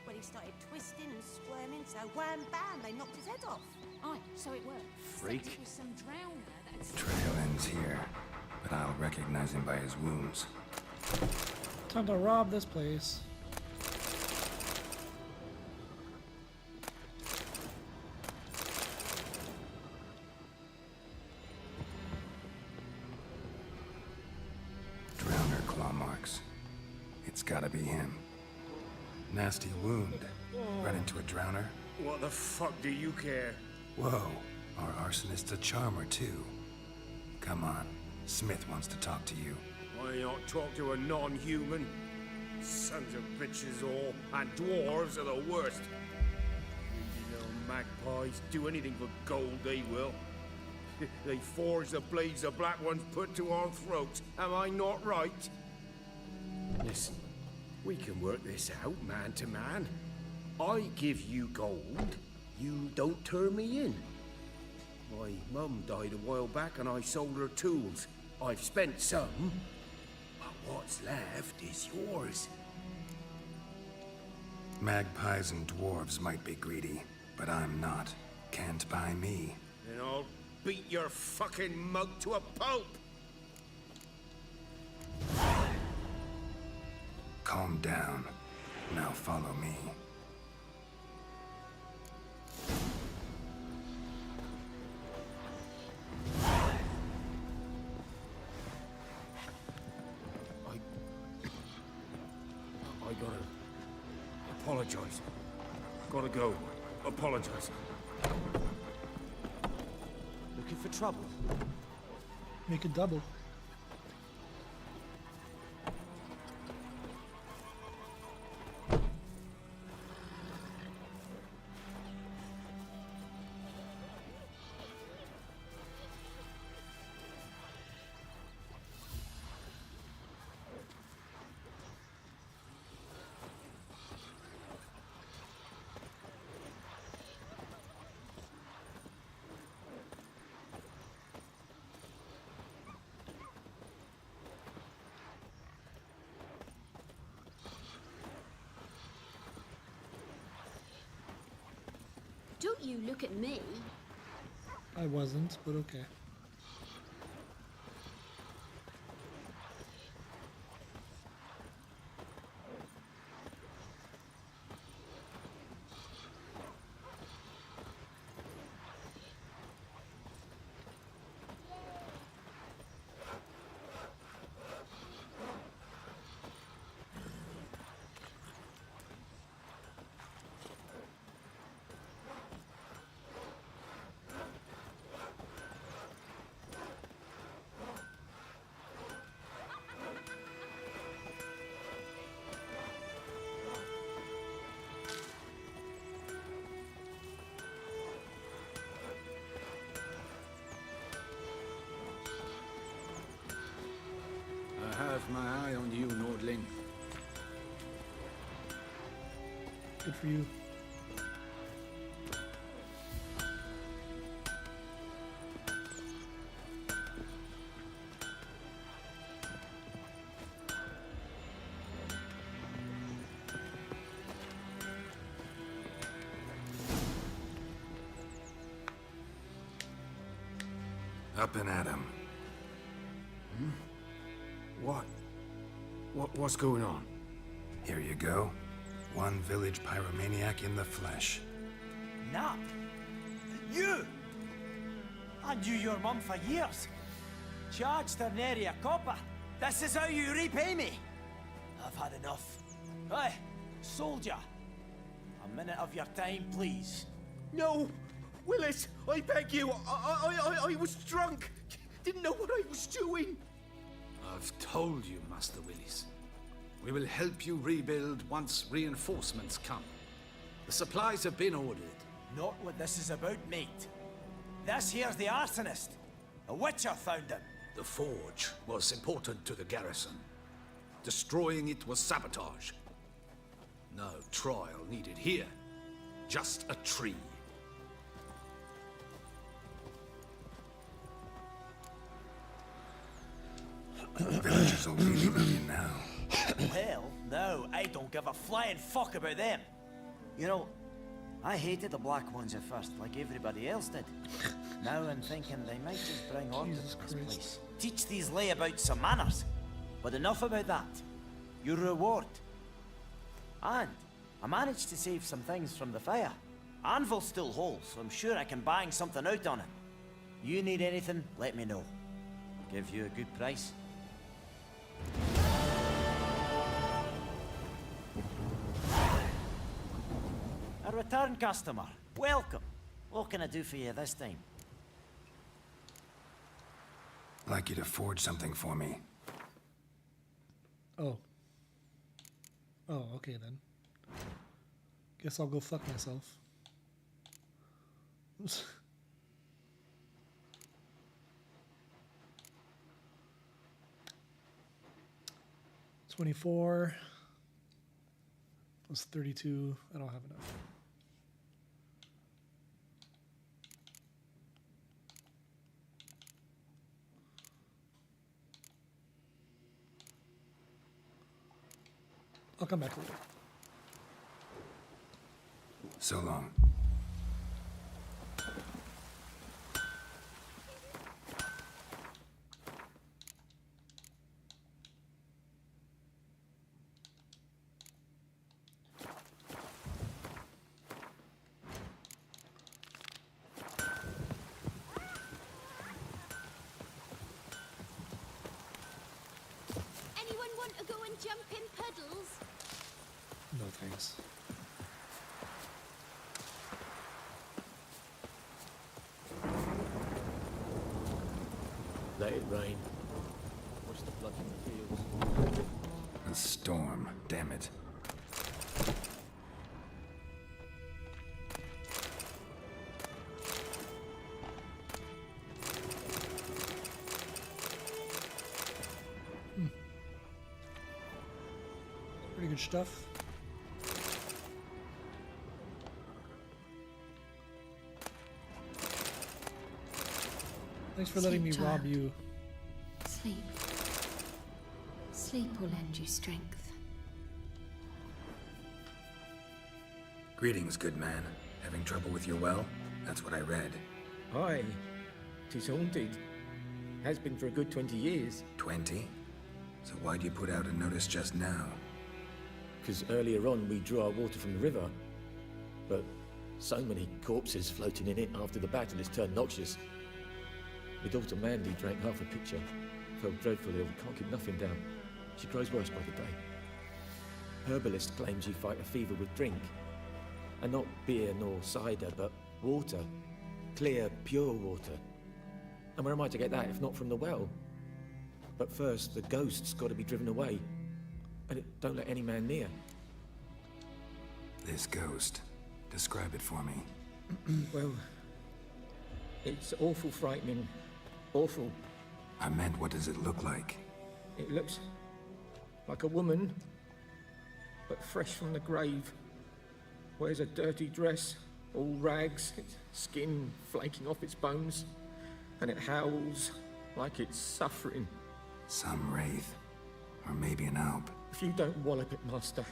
Speaker 14: When he started twisting and squirming, so wham bam, they knocked his head off.
Speaker 15: Aye, so it worked.
Speaker 2: Freak.
Speaker 15: Was some drowner that's...
Speaker 2: Trail ends here, but I'll recognize him by his wounds.
Speaker 1: Time to rob this place.
Speaker 2: Drowner claw marks. It's gotta be him. Nasty wound. Run into a drowner.
Speaker 16: What the fuck do you care?
Speaker 2: Whoa, our arsonist's a charmer too. Come on, Smith wants to talk to you.
Speaker 16: Why not talk to a non-human? Sons of bitches all, and dwarves are the worst. Greedy little magpies do anything for gold, they will. They forge the blades the Black Ones put to our throats. Am I not right? Listen, we can work this out man to man. I give you gold, you don't turn me in. My mum died a while back and I sold her tools. I've spent some, but what's left is yours.
Speaker 2: Magpies and dwarves might be greedy, but I'm not. Can't buy me.
Speaker 16: Then I'll beat your fucking mug to a pulp!
Speaker 2: Calm down. Now follow me.
Speaker 16: I gotta apologize. Gotta go. Apologize.
Speaker 10: Looking for trouble?
Speaker 1: Make it double.
Speaker 15: Don't you look at me.
Speaker 1: I wasn't, but okay.
Speaker 16: I have my eye on you, Nordling.
Speaker 1: Good for you.
Speaker 2: Up and at 'em.
Speaker 16: What's going on?
Speaker 2: Here you go. One village pyromaniac in the flesh.
Speaker 10: Nap? You? I knew your mum for years. Charged her nary a copper. This is how you repay me. I've had enough. Hey, soldier. A minute of your time, please.
Speaker 16: No! Willis, I beg you. I was drunk. Didn't know what I was doing.
Speaker 6: I've told you, Master Willis. We will help you rebuild once reinforcements come. The supplies have been ordered.
Speaker 10: Not what this is about, mate. This here's the arsonist. A witcher found him.
Speaker 6: The forge was important to the garrison. Destroying it was sabotage. No trial needed here. Just a tree.
Speaker 2: The villagers will really love you now.
Speaker 10: Well, no, I don't give a flying fuck about them. You know, I hated the Black Ones at first, like everybody else did. Now I'm thinking they might just bring order to this place. Teach these layabouts some manners. But enough about that. Your reward. And I managed to save some things from the fire. Anvil still holds, so I'm sure I can bang something out on it. You need anything, let me know. Give you a good price. A return customer. Welcome. What can I do for you this time?
Speaker 2: I'd like you to forge something for me.
Speaker 1: Oh. Oh, okay then. Guess I'll go fuck myself. 24 plus 32. I don't have enough. I'll come back later.
Speaker 2: So long.
Speaker 15: want to go and jump in puddles?
Speaker 1: No thanks.
Speaker 11: Let it rain. Watch the blood in the fields.
Speaker 2: A storm, damn it.
Speaker 1: Pretty good stuff. Thanks for letting me
Speaker 17: Sleep,
Speaker 1: rob
Speaker 17: child.
Speaker 1: you.
Speaker 17: Sleep. Sleep will lend you strength.
Speaker 2: Greetings, good man. Having trouble with your well? That's what I read.
Speaker 11: Aye. 'Tis haunted. Has been for a good 20 years.
Speaker 2: 20? So why'd you put out a notice just now?
Speaker 11: Because earlier on we drew our water from the river. But so many corpses floating in it after the battle has turned noxious. My daughter Mandy drank half a pitcher. Felt dreadfully ill, can't keep nothing down. She grows worse by the day. Herbalist claims you fight a fever with drink. And not beer nor cider, but water. Clear, pure water. And where am I to get that if not from the well? But first, the ghost's got to be driven away. And it don't let any man near.
Speaker 2: This ghost. Describe it for me.
Speaker 11: Well, it's awful frightening. Awful.
Speaker 2: I meant, what does it look like?
Speaker 11: It looks like a woman, but fresh from the grave. Wears a dirty dress, all rags, its skin flaking off its bones, and it howls like it's suffering.
Speaker 2: Some wraith. Or maybe an alp.
Speaker 11: If you don't wallop it, Master,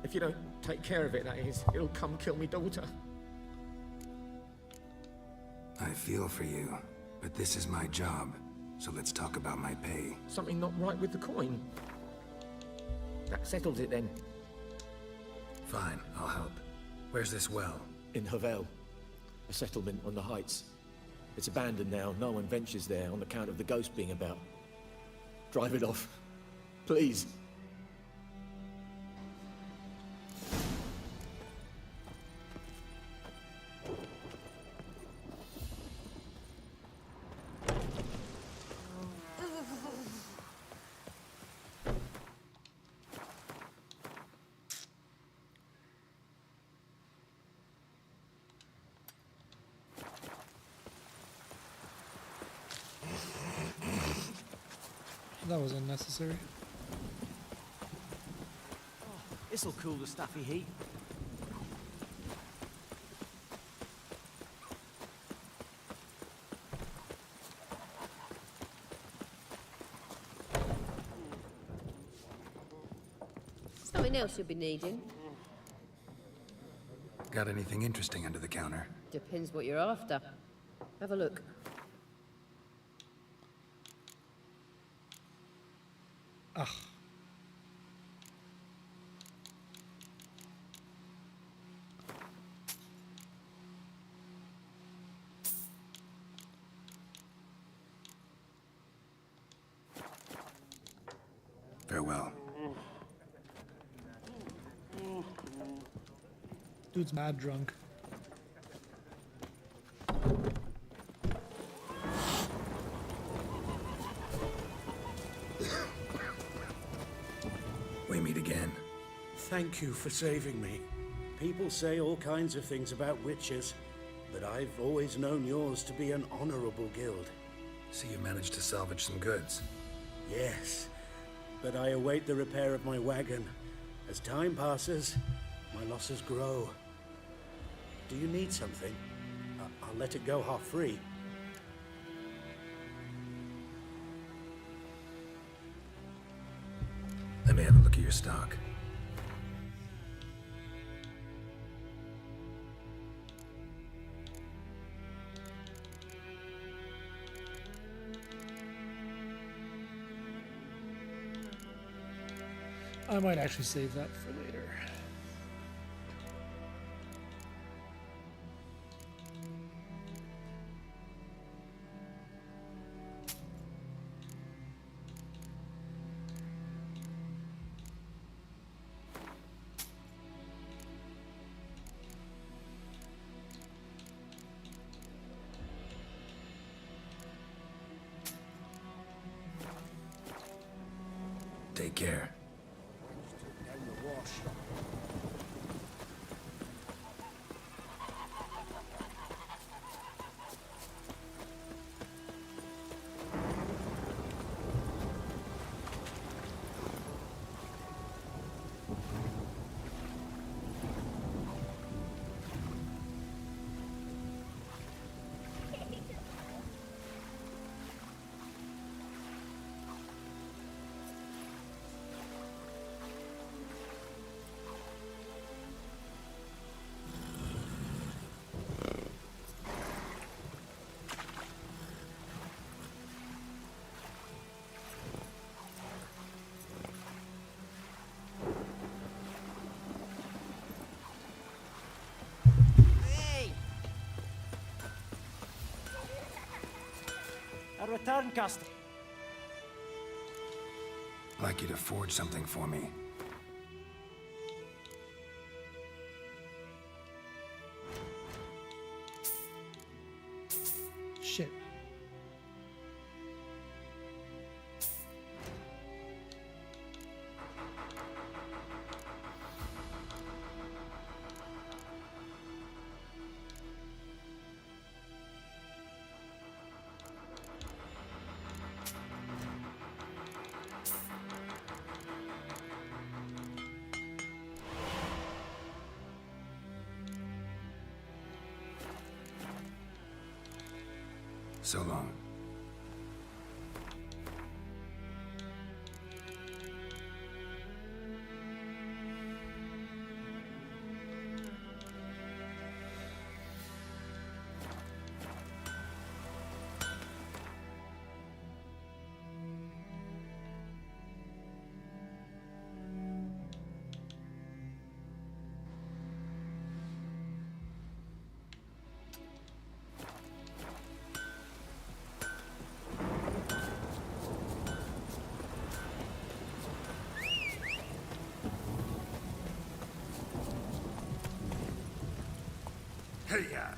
Speaker 11: if you don't take care of it, that is, it'll come kill me daughter.
Speaker 2: I feel for you, but this is my job, so let's talk about my pay.
Speaker 11: Something not right with the coin. That settles it then.
Speaker 2: Fine, I'll help. Where's this well?
Speaker 11: In Havel, a settlement on the heights. It's abandoned now, no one ventures there on account of the ghost being about. Drive it off, please.
Speaker 1: That was unnecessary.
Speaker 10: This'll cool the stuffy heat.
Speaker 9: Something else you'll be needing.
Speaker 2: Got anything interesting under the counter?
Speaker 9: Depends what you're after. Have a look.
Speaker 1: Ah.
Speaker 2: Farewell.
Speaker 1: Dude's mad drunk.
Speaker 2: We meet again.
Speaker 6: Thank you for saving me. People say all kinds of things about witches, but I've always known yours to be an honorable guild.
Speaker 2: So you managed to salvage some goods?
Speaker 6: Yes, but I await the repair of my wagon. As time passes, my losses grow. Do you need something? I'll let it go half-free.
Speaker 2: Let me have a look at your stock.
Speaker 1: I might actually save that for later.
Speaker 2: Take care.
Speaker 16: Down the wash.
Speaker 10: A return customer.
Speaker 2: I'd like you to forge something for me.
Speaker 1: Shit.
Speaker 2: So long.
Speaker 16: Hey-ya!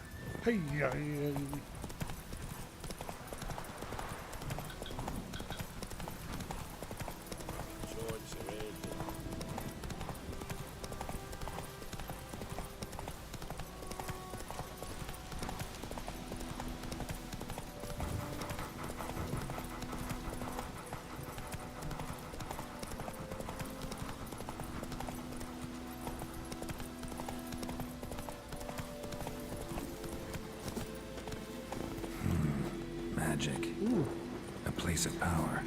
Speaker 1: Hey-ya!
Speaker 2: Magic. A place of power.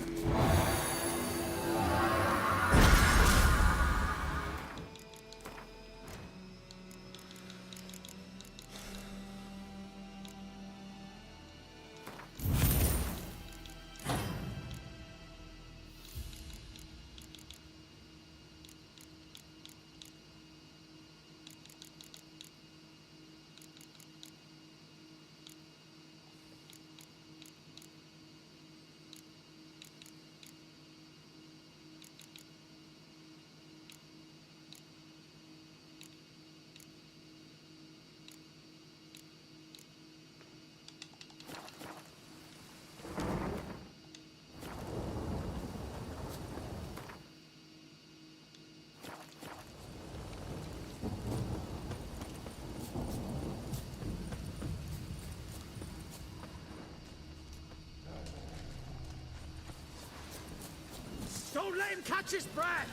Speaker 16: Don't let him catch his breath!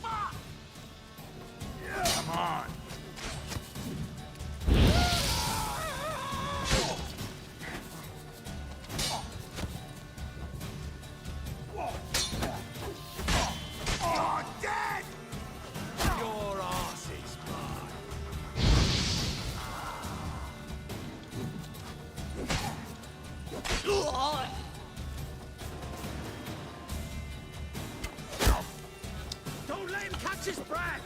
Speaker 16: Fuck! Come on! Oh, dead! Your ass is mine. Don't let him catch his breath!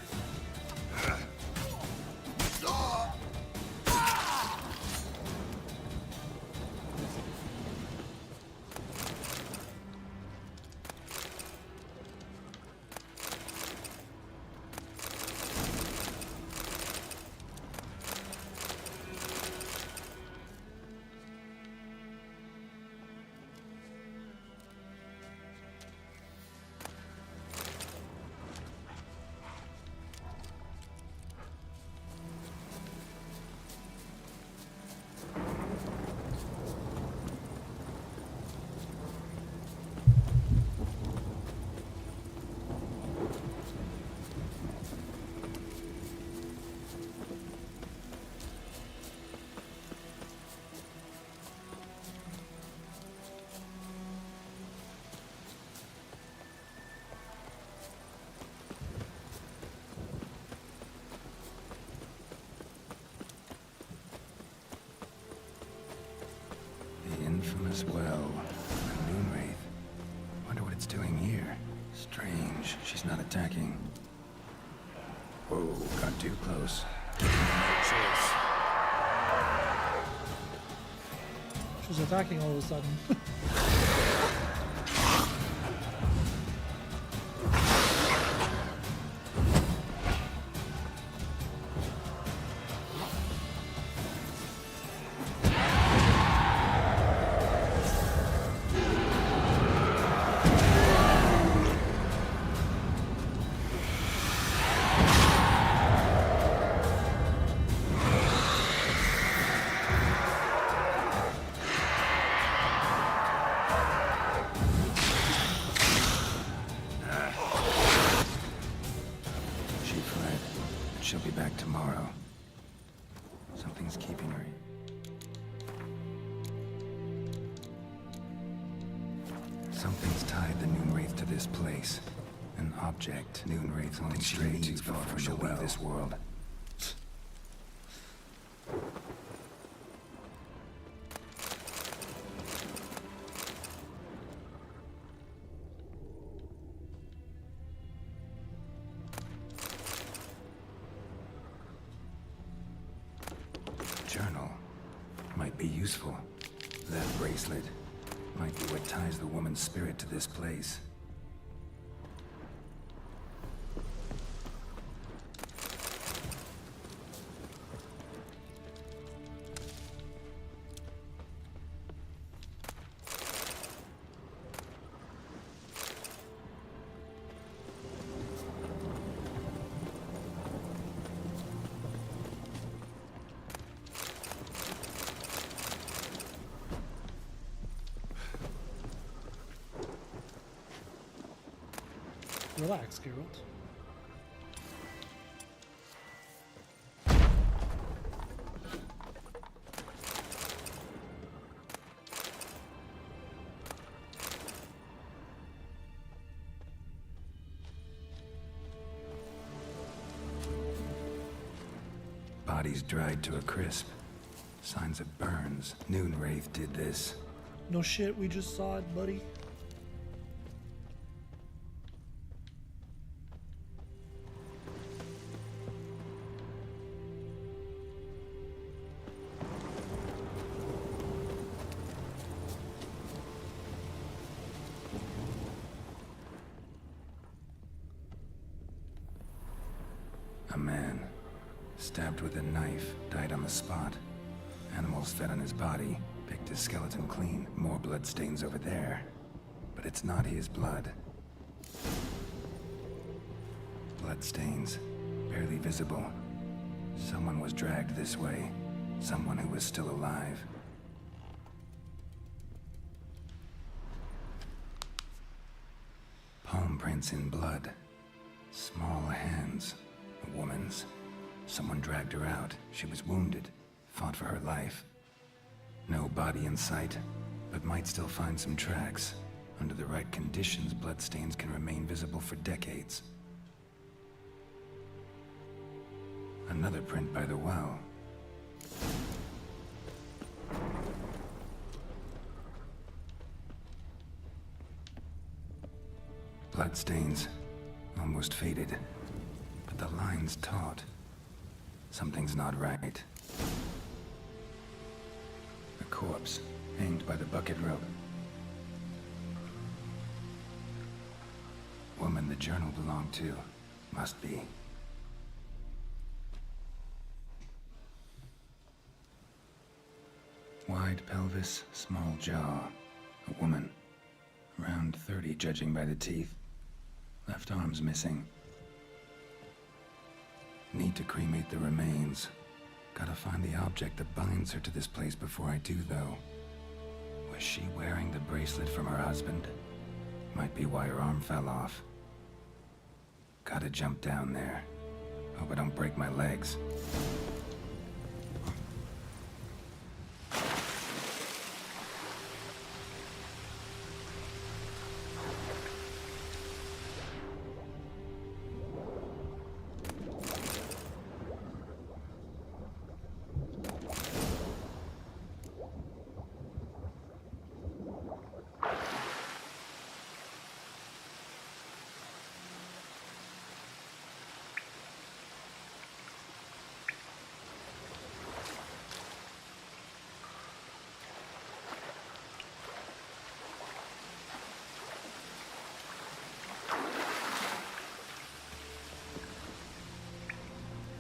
Speaker 2: Mara's well. A Moonwraith. Wonder what it's doing here. Strange. She's not attacking. Whoa, got too close.
Speaker 1: She's attacking all of a sudden.
Speaker 2: She'll be back tomorrow. Something's keeping her. Something's tied the Noonwraith to this place. An object. Noonwraith only strayed too far from she'll leave this world. Journal might be useful. That bracelet might be what ties the woman's spirit to this place.
Speaker 1: Relax, Geralt.
Speaker 2: Bodies dried to a crisp. Signs of burns. Noonwraith did this.
Speaker 1: No shit, we just saw it, buddy.
Speaker 2: A man, stabbed with a knife, died on the spot. Animals fed on his body, picked his skeleton clean. More bloodstains over there. But it's not his blood. Bloodstains, barely visible. Someone was dragged this way. Someone who was still alive. Palm prints in blood. Small hands. A woman's. Someone dragged her out. She was wounded. Fought for her life. No body in sight, but might still find some tracks. Under the right conditions, bloodstains can remain visible for decades. Another print by the well. Bloodstains, almost faded. But the line's taut. Something's not right. A corpse, hanged by the bucket rope. Woman the journal belonged to. Must be. Wide pelvis, small jaw. A woman. Around 30, judging by the teeth. Left arm's missing. Need to cremate the remains. Gotta find the object that binds her to this place before I do, though. Was she wearing the bracelet from her husband? Might be why her arm fell off. Gotta jump down there. Hope I don't break my legs.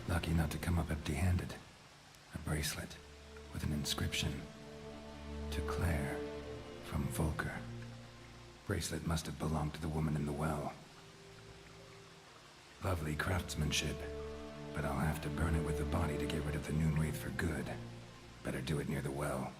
Speaker 2: Lucky not to come up empty-handed. A bracelet with an inscription. To Claire, from Volker. Bracelet must have belonged to the woman in the well. Lovely craftsmanship, but I'll have to burn it with the body to get rid of the Noonwraith for good. Better do it near the well.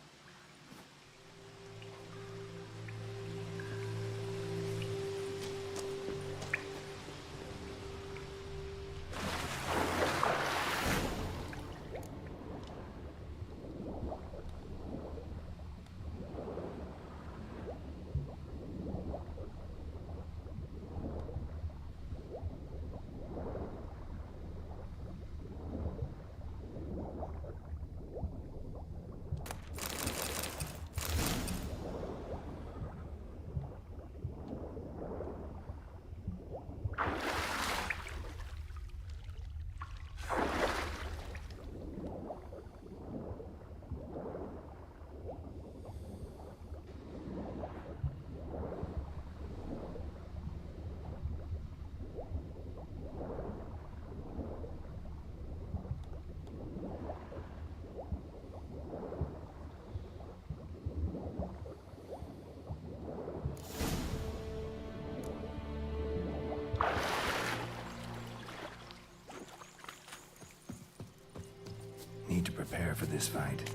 Speaker 2: Need to prepare for this fight.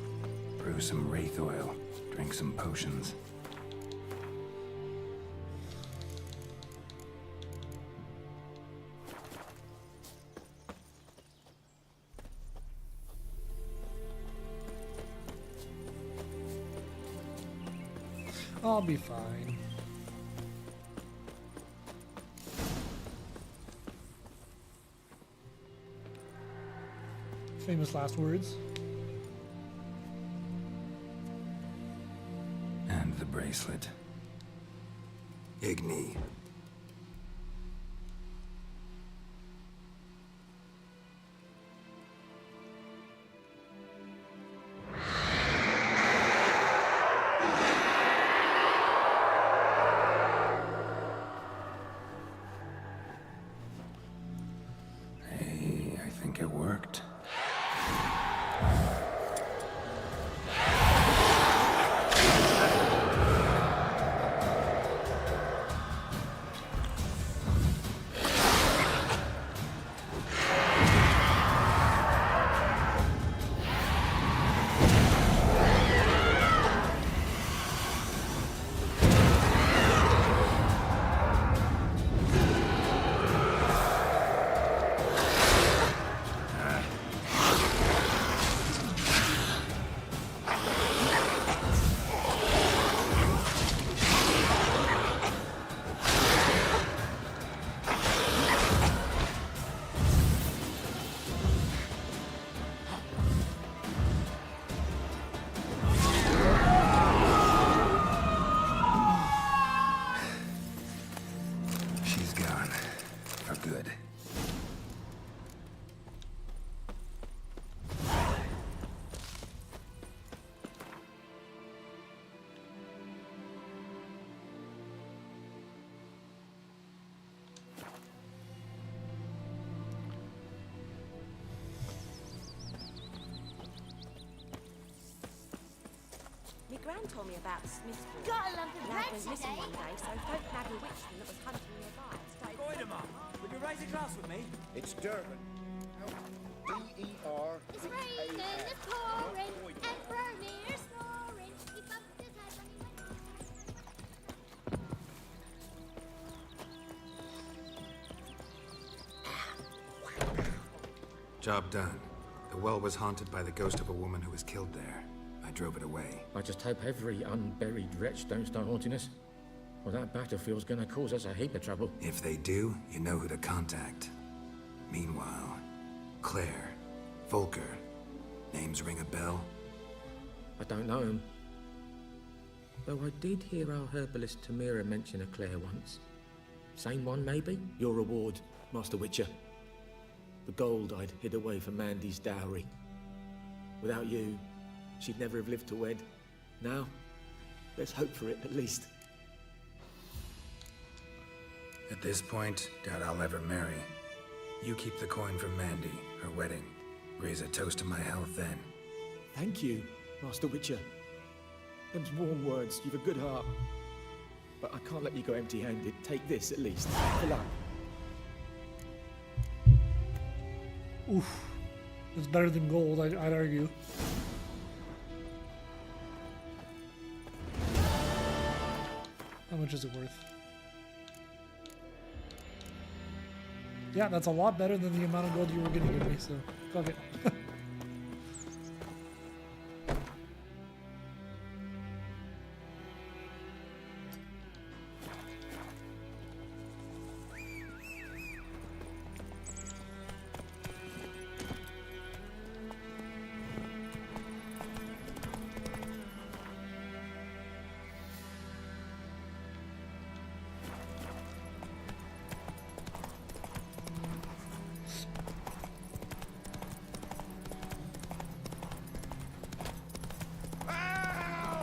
Speaker 2: Brew some wraith oil, drink some potions.
Speaker 1: I'll be fine. Famous last words.
Speaker 2: And the bracelet. Igni. Hey, I think it worked. She's gone. For good.
Speaker 14: My gran told me about the Smiths.
Speaker 5: Gotta love the
Speaker 14: Lad
Speaker 5: bread
Speaker 14: went missing
Speaker 5: today.
Speaker 14: one day, so folk nabbed a witchman that was hunting nearby.
Speaker 13: Goidemar, would you raise a glass with me?
Speaker 16: It's Durban. D-E-R.
Speaker 5: It's raining, it's pouring, and Vermeer's snoring. He bumped his head when he went.
Speaker 2: Job done. The well was haunted by the ghost of a woman who was killed there. I drove it away.
Speaker 11: I just hope every unburied wretch don't start haunting us. Well, that battlefield's gonna cause us a heap of trouble.
Speaker 2: If they do, you know who to contact. Meanwhile, Claire, Volker. Names ring a bell?
Speaker 11: I don't know him. Though I did hear our herbalist Tamira mention a Claire once. Same one, maybe? Your reward, Master Witcher. The gold I'd hid away for Mandy's dowry. Without you, she'd never have lived to wed. Now, let's hope for it, at least.
Speaker 2: At this point, doubt I'll ever marry. You keep the coin for Mandy, her wedding. Raise a toast to my health then.
Speaker 11: Thank you, Master Witcher. Them's warm words. You've a good heart. But I can't let you go empty-handed. Take this, at least. For luck.
Speaker 1: Oof. It's better than gold, I'd argue. How much is it worth? Yeah, that's a lot better than the amount of gold you were gonna give me, so fuck it.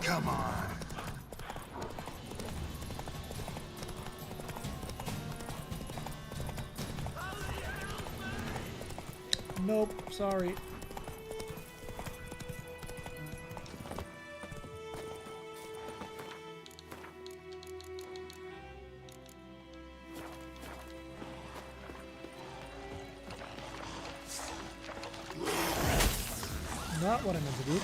Speaker 2: Come on.
Speaker 1: Nope, sorry. Not what I meant to do.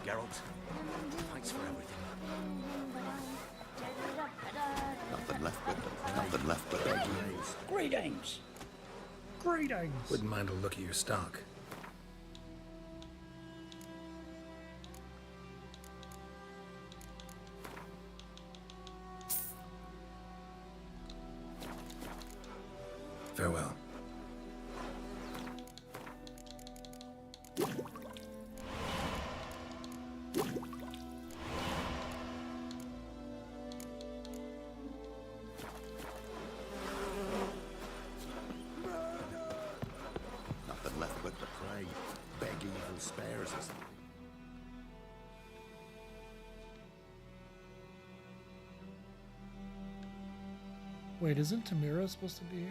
Speaker 6: Geralt, thanks for everything.
Speaker 7: Nothing left but our graves.
Speaker 1: Greetings! Greetings!
Speaker 2: Wouldn't mind a look at your stock. Farewell.
Speaker 7: Nothing left but to pray. Beg evil spares us.
Speaker 1: Wait, isn't Tamira supposed to be here?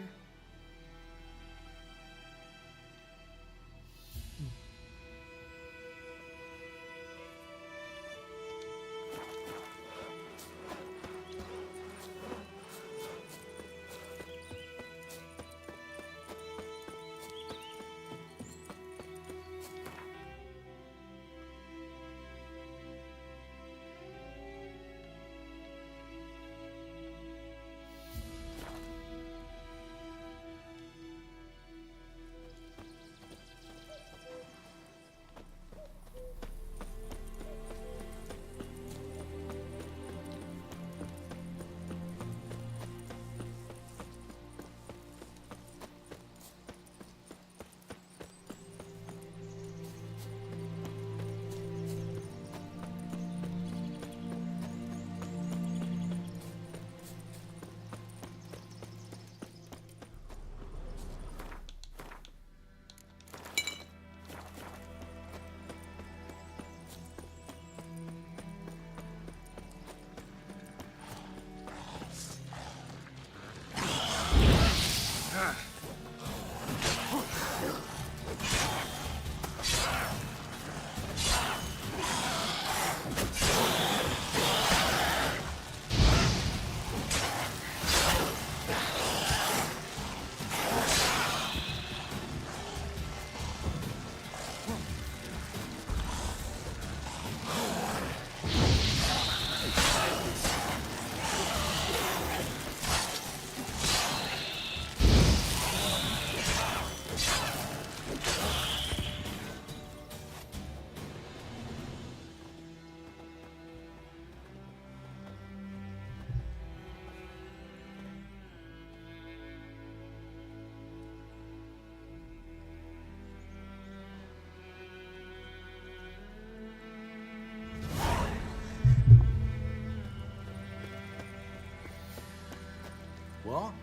Speaker 13: What?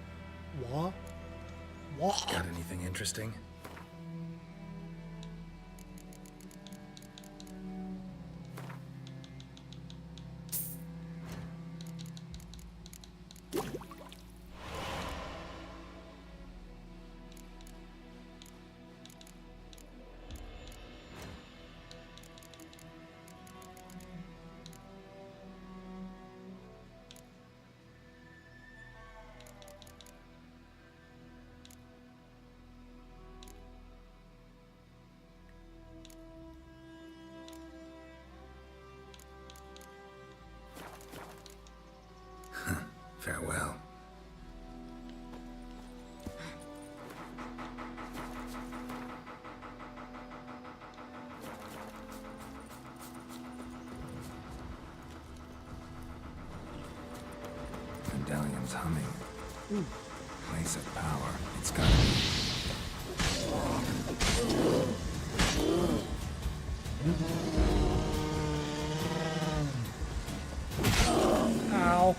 Speaker 1: What? What?
Speaker 2: Got anything interesting? Farewell. Medallion's humming. Place of power. It's gotta
Speaker 1: be. Ow.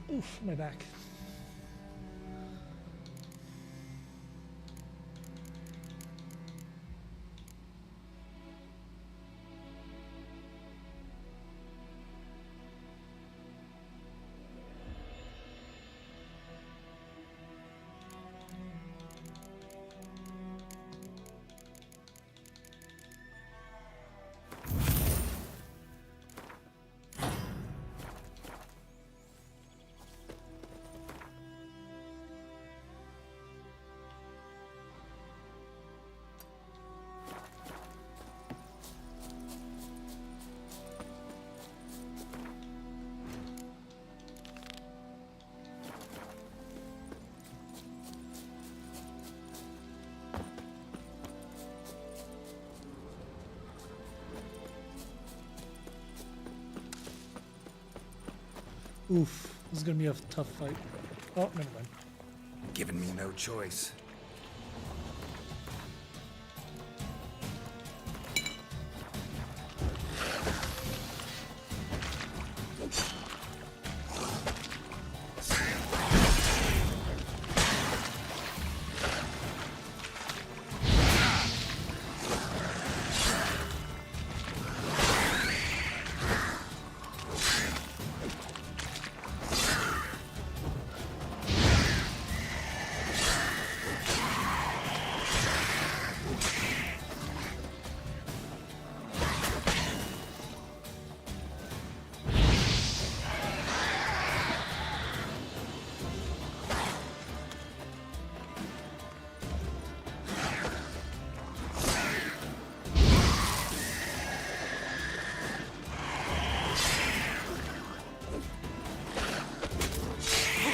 Speaker 1: Oof, my back. Oof, this is gonna be a tough fight. Oh, never mind.
Speaker 2: Giving me no choice.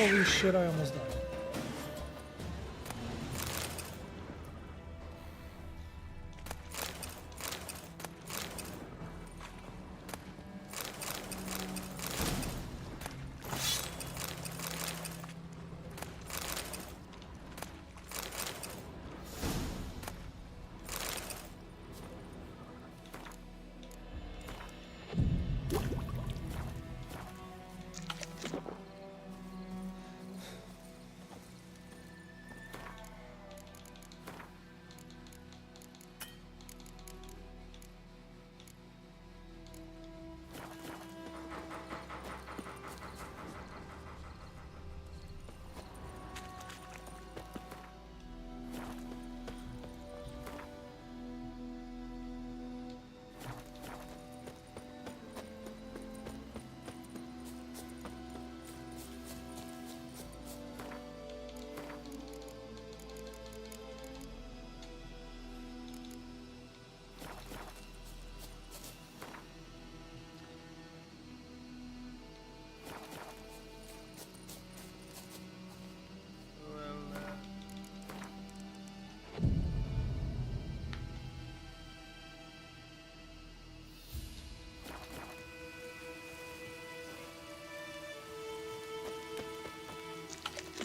Speaker 1: Holy shit, I almost died.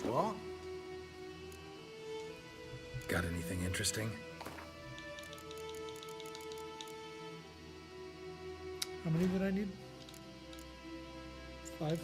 Speaker 2: What? Got anything interesting?
Speaker 1: How many did I need? 5.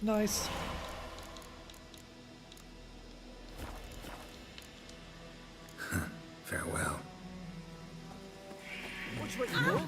Speaker 1: Nice.
Speaker 2: Farewell.
Speaker 10: Which way you walk?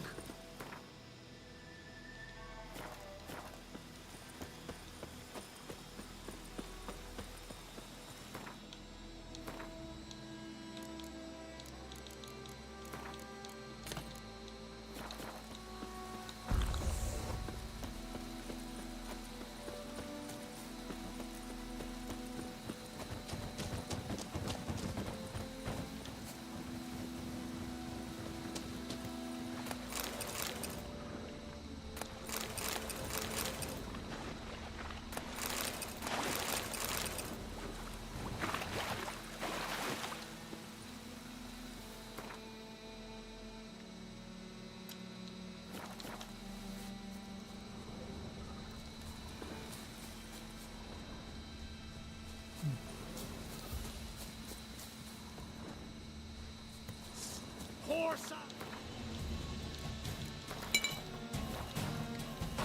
Speaker 16: Horse up!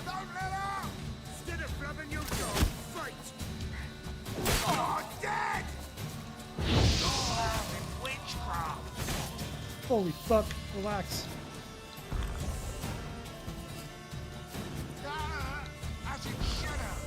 Speaker 16: Don't let up! Instead of flubbing you go, fight! Oh, dead! Oh, witchcraft!
Speaker 1: Holy fuck, relax.
Speaker 16: As it should have!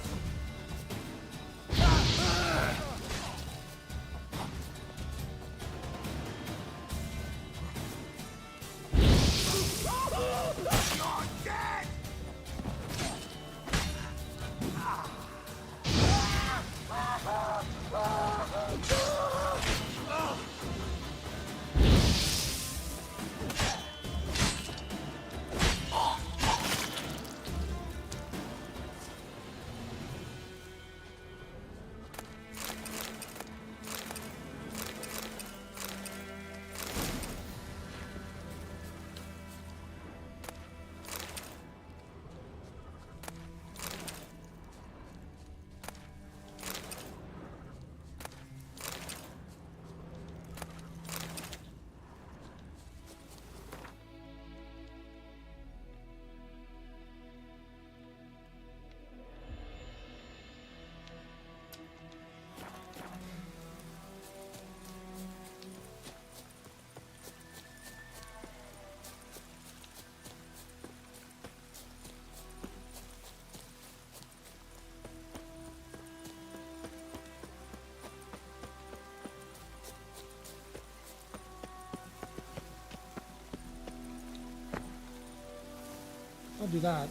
Speaker 1: I'll do that.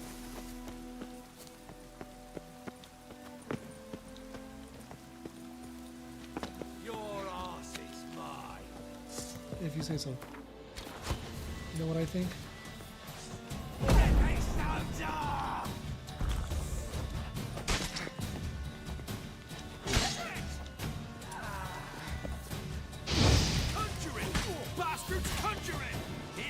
Speaker 16: Your arse is mine.
Speaker 1: If you say so. You know what I think?
Speaker 16: Conjuring! Bastards conjuring! Here!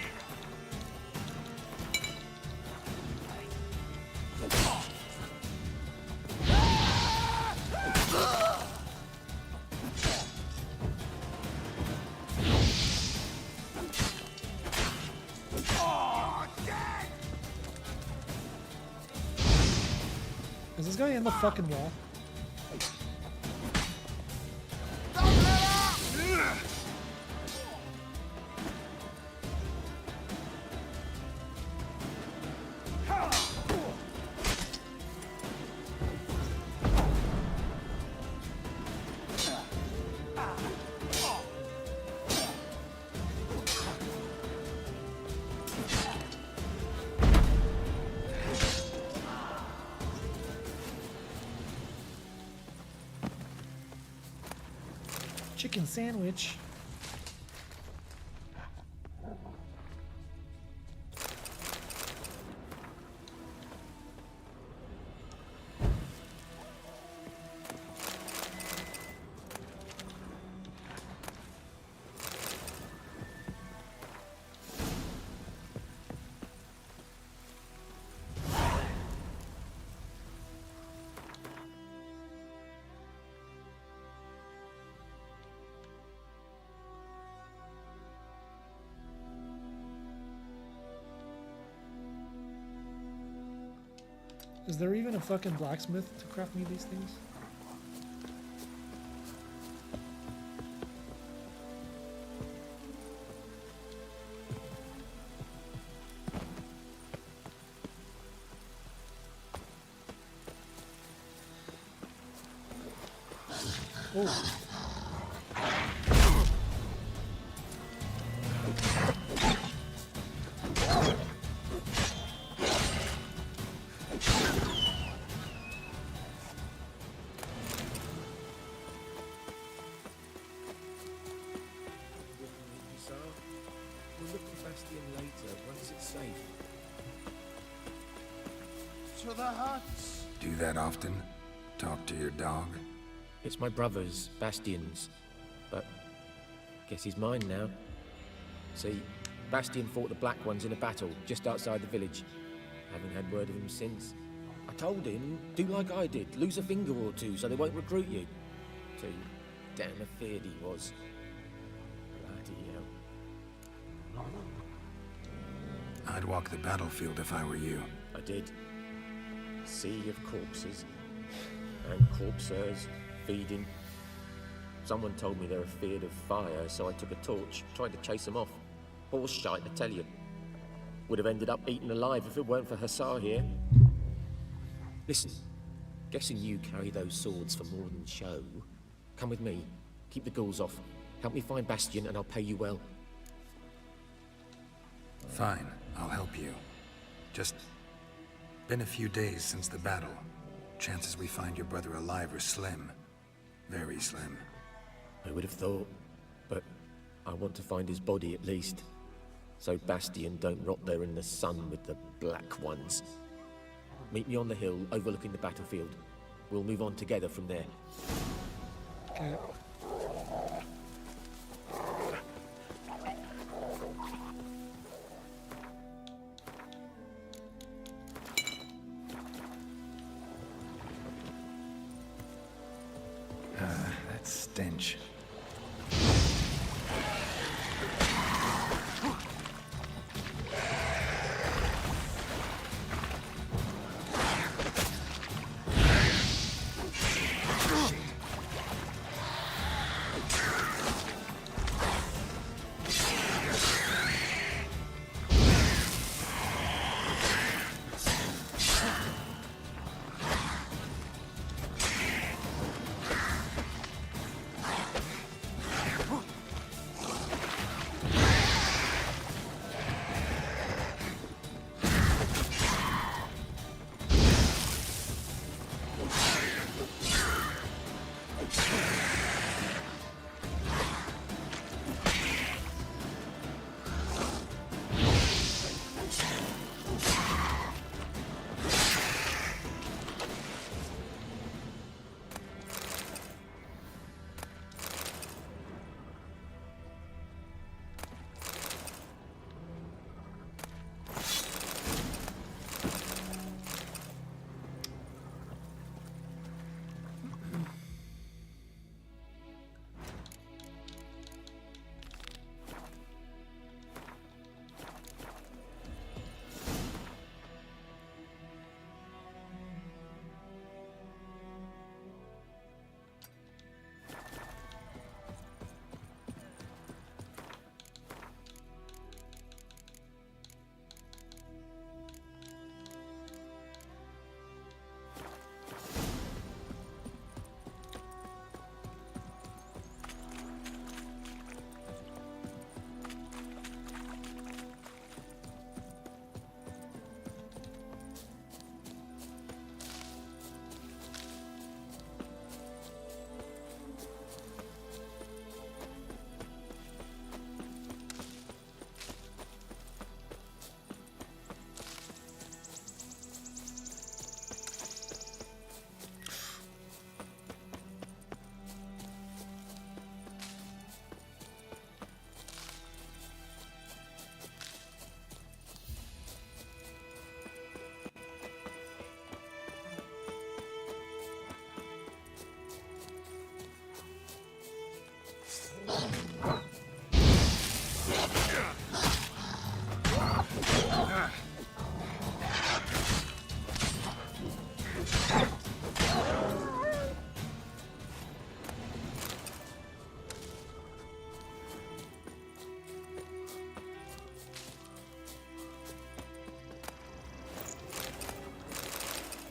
Speaker 1: Is this guy in the fucking wall? Chicken sandwich. Is there even a fucking blacksmith to craft me these things? Oh.
Speaker 11: We'll look for Bastion later, once it's safe.
Speaker 16: To the huts!
Speaker 2: Do that often? Talk to your dog?
Speaker 11: It's my brother's, Bastion's. But guess he's mine now. See, Bastion fought the Black Ones in a battle just outside the village. Haven't had word of him since. I told him, do like I did, lose a finger or two so they won't recruit you. Too damn afeard he was. Bloody hell.
Speaker 2: I'd walk the battlefield if I were you.
Speaker 11: I did. Sea of corpses. And corpsers, feeding. Someone told me they're afeard of fire, so I took a torch, tried to chase them off. Horse shite, I tell you. Would have ended up eaten alive if it weren't for Hussar here. Listen, guessing you carry those swords for more than show. Come with me, keep the ghouls off. Help me find Bastion and I'll pay you well.
Speaker 2: Fine, I'll help you. Just been a few days since the battle. Chances we find your brother alive are slim. Very slim.
Speaker 11: I would have thought, but I want to find his body at least. So Bastion don't rot there in the sun with the Black Ones. Meet me on the hill overlooking the battlefield. We'll move on together from there.
Speaker 1: Okay.
Speaker 2: That stench.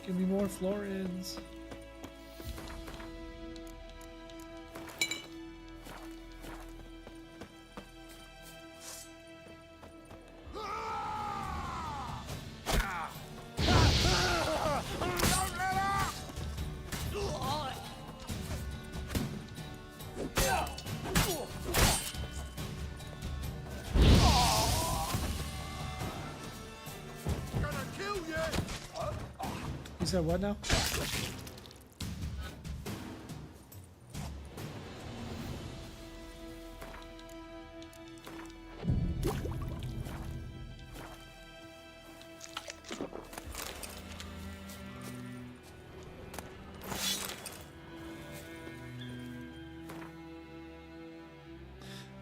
Speaker 1: Give me more florins. You said what now?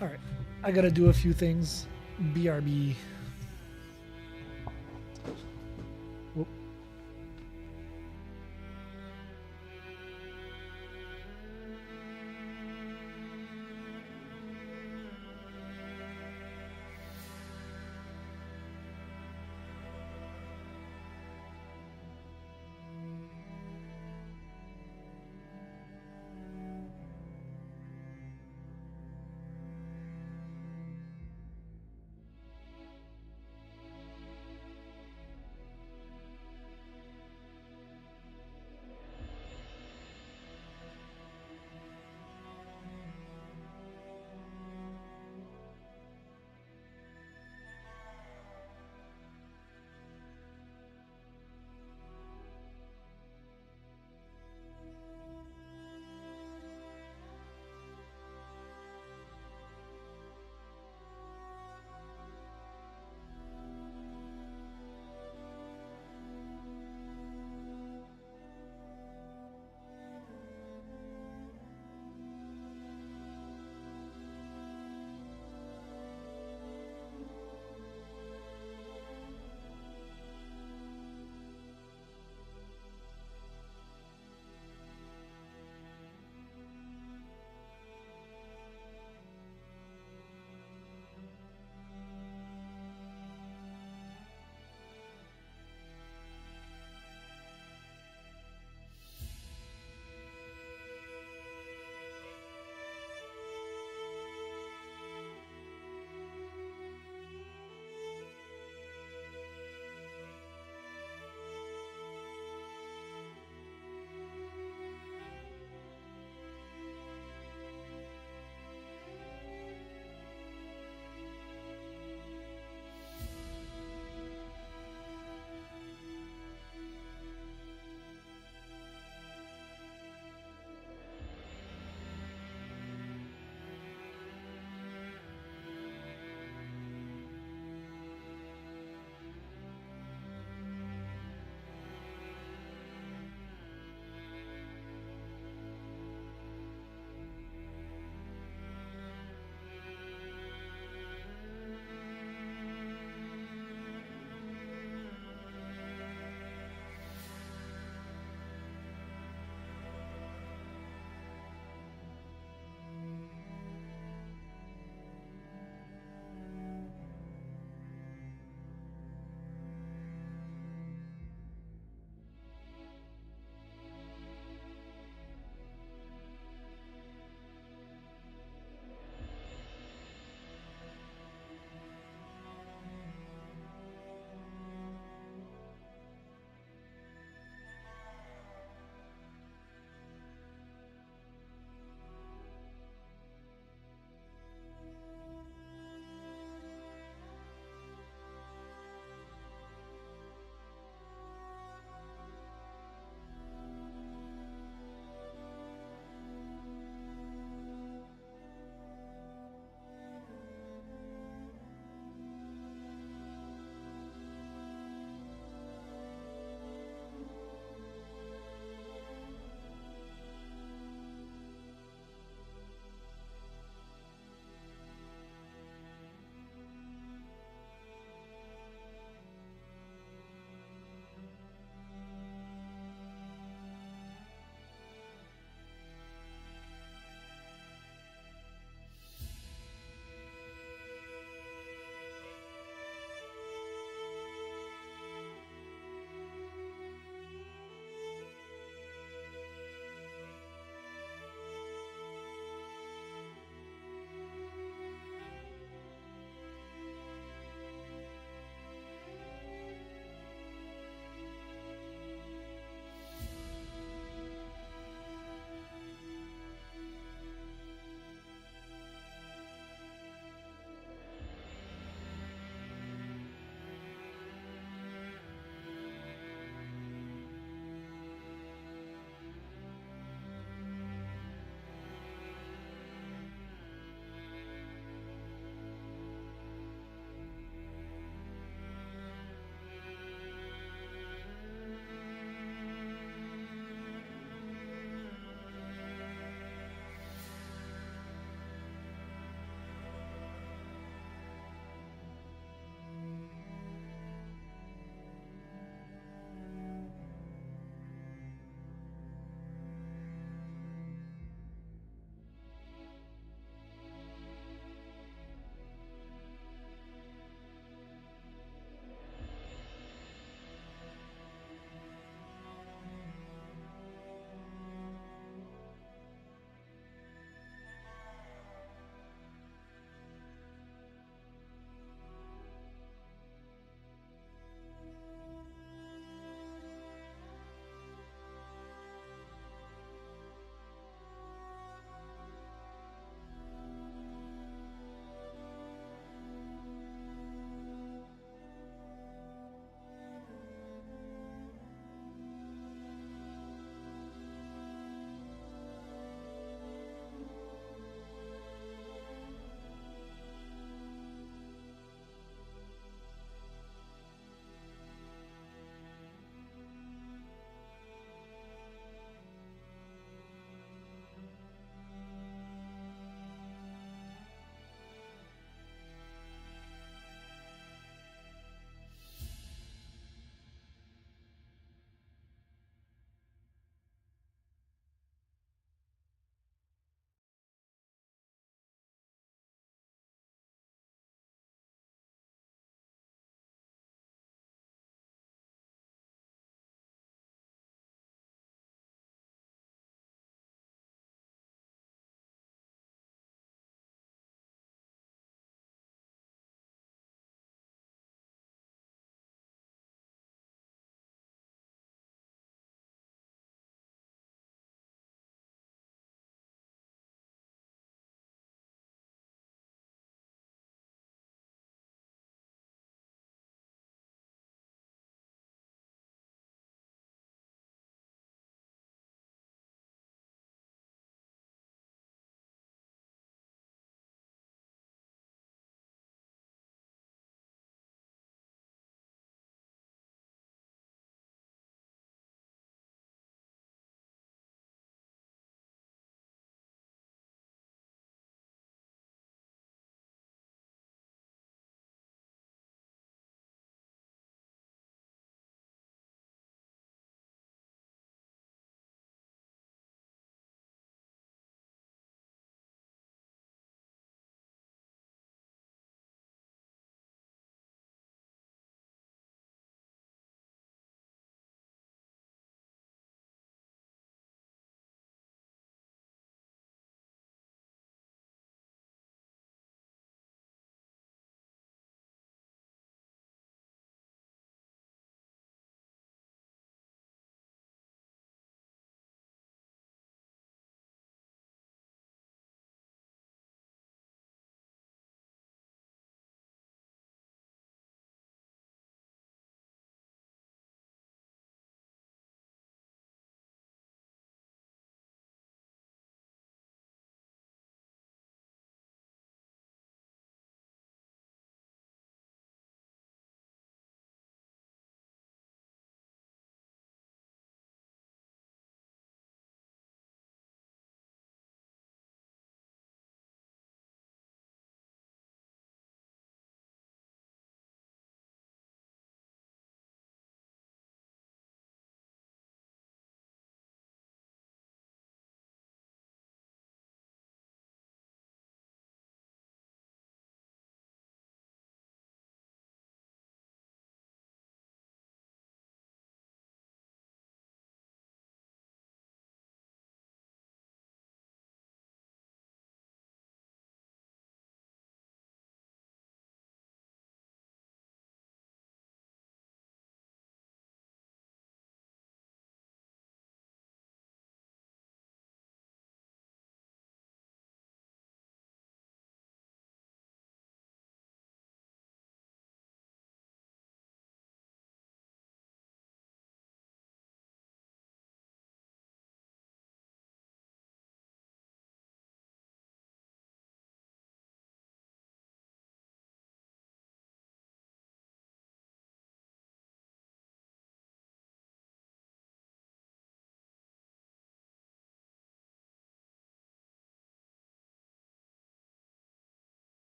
Speaker 1: All right, I gotta do a few things. BRB. Whoop.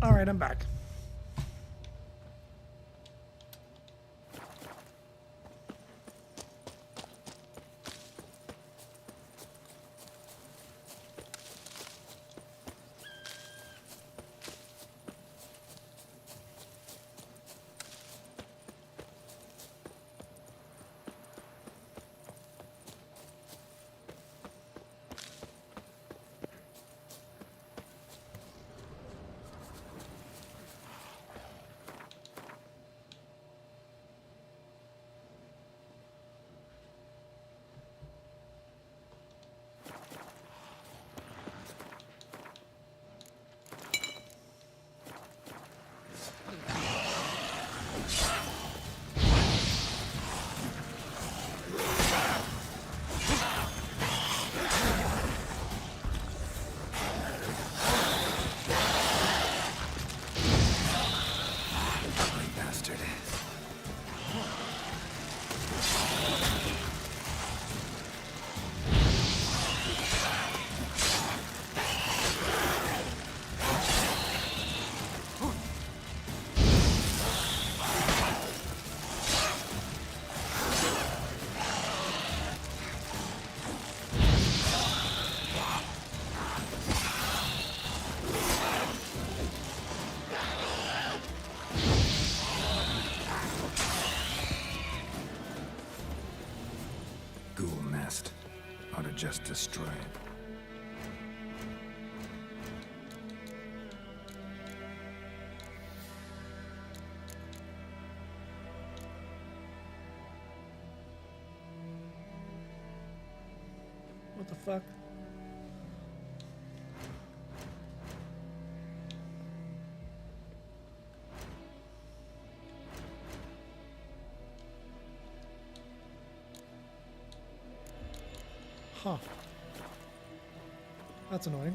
Speaker 1: All right, I'm back.
Speaker 2: Just destroy it.
Speaker 1: What the fuck? Huh. That's annoying.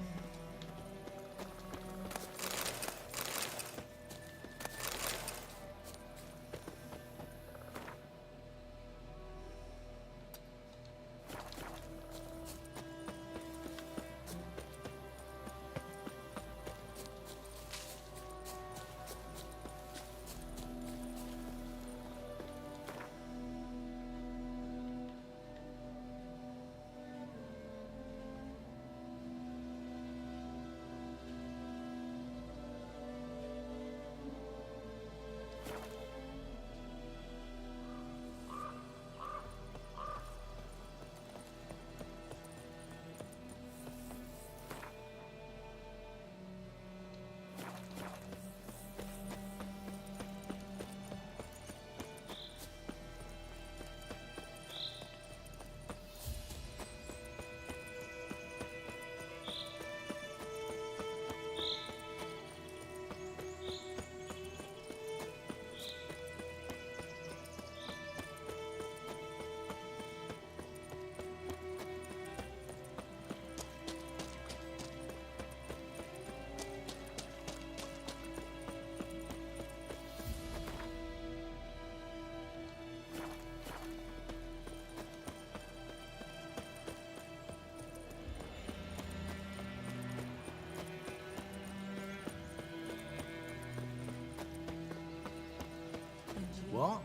Speaker 10: What?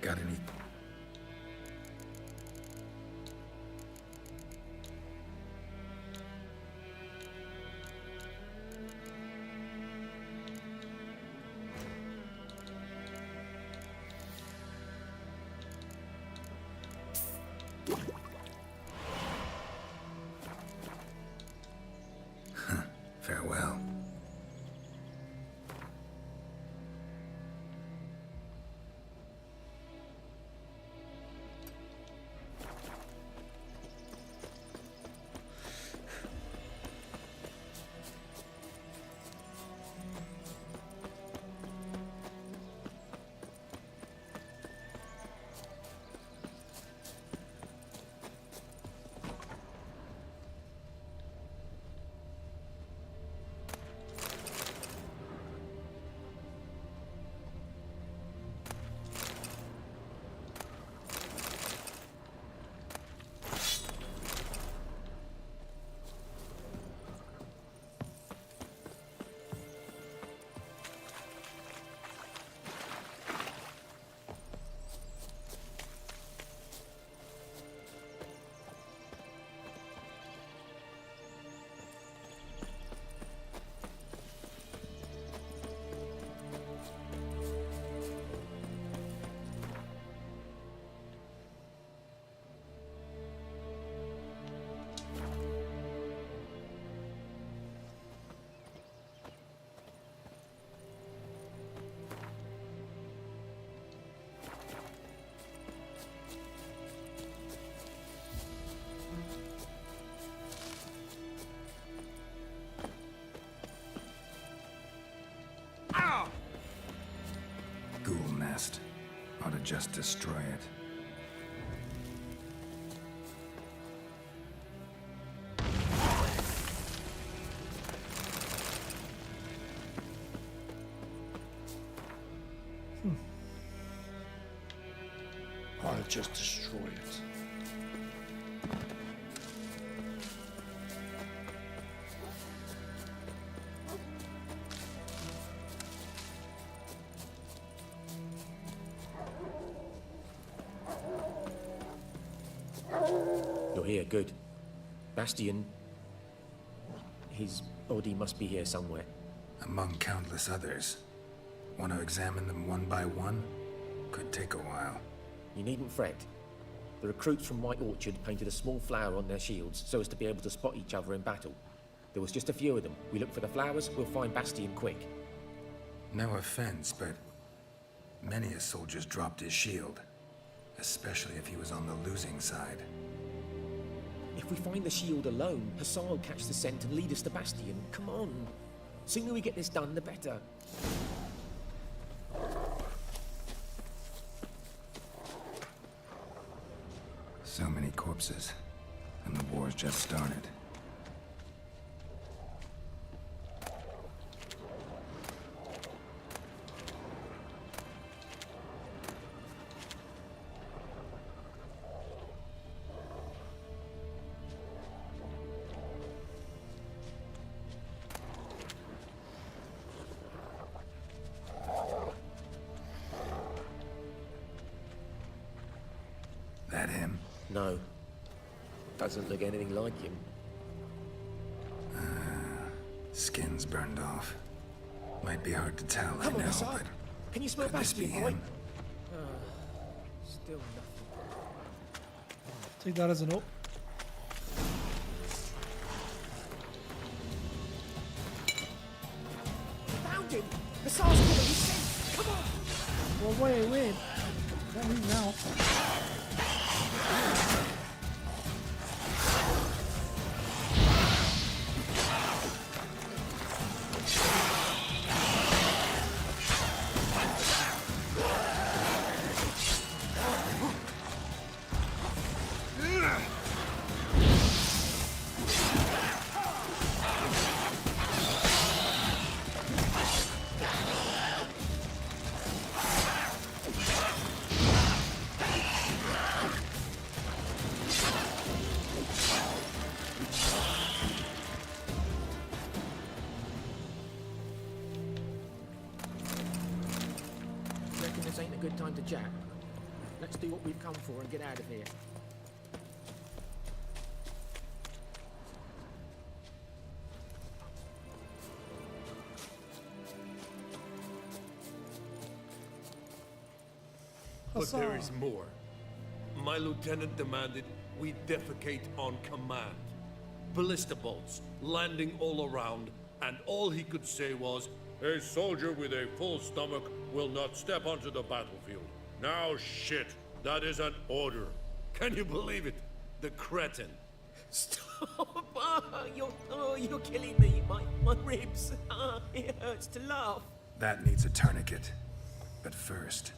Speaker 2: Got any? Farewell. just destroy it.
Speaker 16: I'll just destroy it.
Speaker 11: You're here, good. Bastion... His body must be here somewhere.
Speaker 2: Among countless others. Want to examine them one by one? Could take a while.
Speaker 11: You needn't fret. The recruits from White Orchard painted a small flower on their shields so as to be able to spot each other in battle. There was just a few of them. We look for the flowers, we'll find Bastion quick.
Speaker 2: No offense, but many a soldier's dropped his shield. Especially if he was on the losing side.
Speaker 11: If we find the shield alone, Hassan will catch the scent and lead us to Bastion. Come on. Sooner we get this done, the better.
Speaker 2: So many corpses, and the war's just started. That him?
Speaker 11: No. Doesn't look anything like him.
Speaker 2: Skin's burned off. Might be hard to tell,
Speaker 11: Come on,
Speaker 2: I know,
Speaker 11: Hassan.
Speaker 2: but
Speaker 11: Can you smell
Speaker 2: could this be
Speaker 11: Bastion, boy?
Speaker 2: him?
Speaker 11: Still nothing.
Speaker 1: Take that as a note.
Speaker 11: Found him! Hassan's got his scent! Come on!
Speaker 1: Well, wait. Can't leave now.
Speaker 11: Reckon this ain't a good time to chat. Let's do what we've come for and get out of here.
Speaker 16: But there is more. My lieutenant demanded we defecate on command. Ballista bolts, landing all around, and all he could say was, "A soldier with a full stomach will not step onto the battlefield." Now shit, that is an order. Can you believe it? The cretin.
Speaker 11: Stop! You're killing me. My ribs. It hurts to laugh.
Speaker 2: That needs a tourniquet. But first,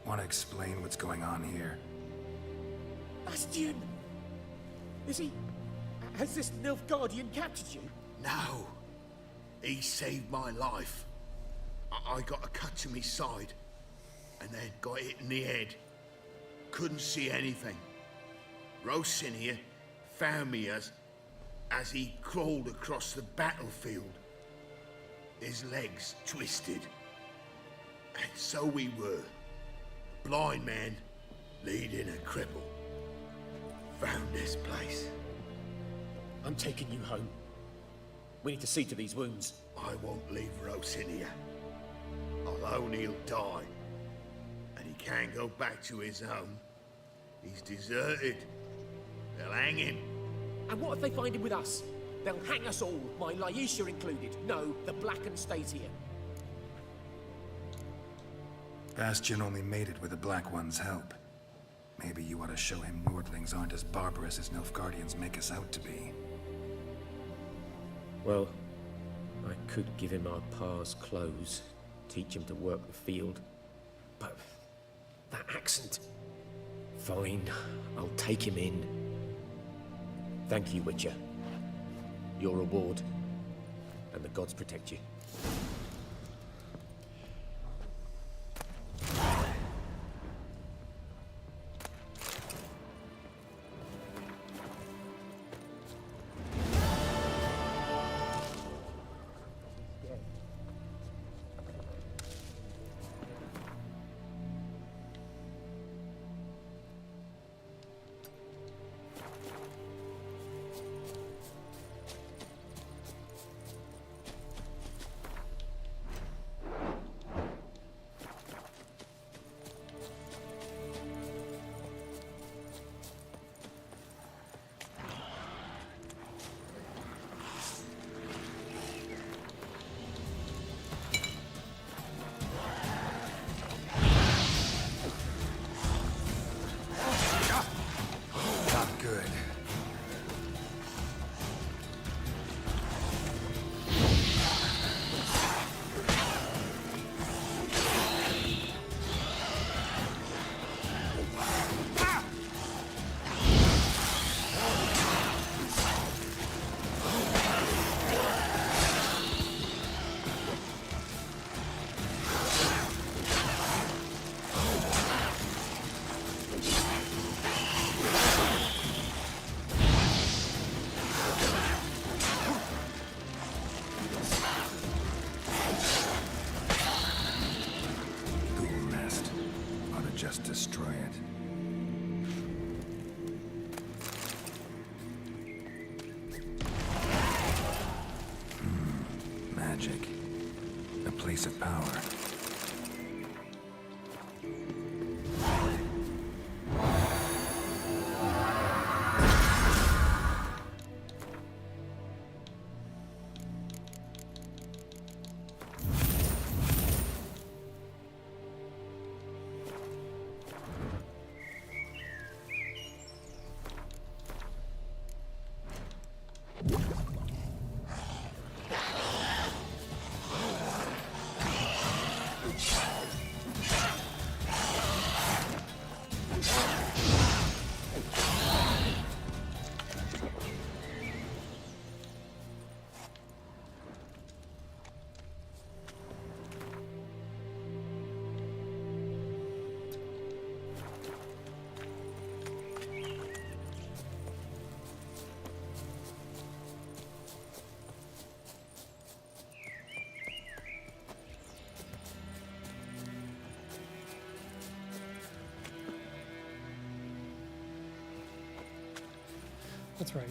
Speaker 2: want to explain what's going on here?
Speaker 11: Bastion! Is he... Has this Nilfgaardian captured you?
Speaker 8: No. He saved my life. I got a cut to my side, and then got hit in the head. Couldn't see anything. Rosinia found me as he crawled across the battlefield. His legs twisted. And so we were. Blind man leading a cripple. Found this place.
Speaker 11: I'm taking you home. We need to see to these wounds.
Speaker 8: I won't leave Rosinia. Alone he'll die. And he can't go back to his home. He's deserted. They'll hang him.
Speaker 11: And what if they find him with us? They'll hang us all, my Laisha included. No, the Blacken stays here.
Speaker 2: Bastion only made it with the Black One's help. Maybe you ought to show him Nordlings aren't as barbarous as Nilfgaardians make us out to be.
Speaker 11: Well, I could give him our pa's clothes, teach him to work the field. But That accent. Fine, I'll take him in. Thank you, Witcher. Your reward. And the gods protect you.
Speaker 2: Just destroy it. Magic. A place of power.
Speaker 1: That's right.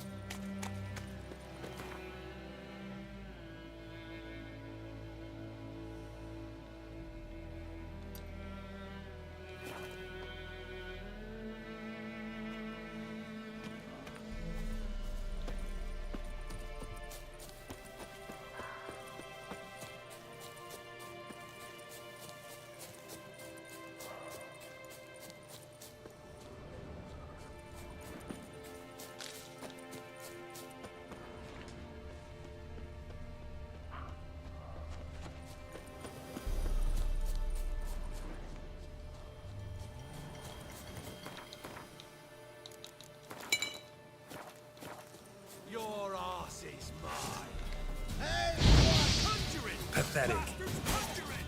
Speaker 16: Your arse is mine. Hey, you are conjuring!
Speaker 2: Pathetic.
Speaker 16: Bastards conjuring!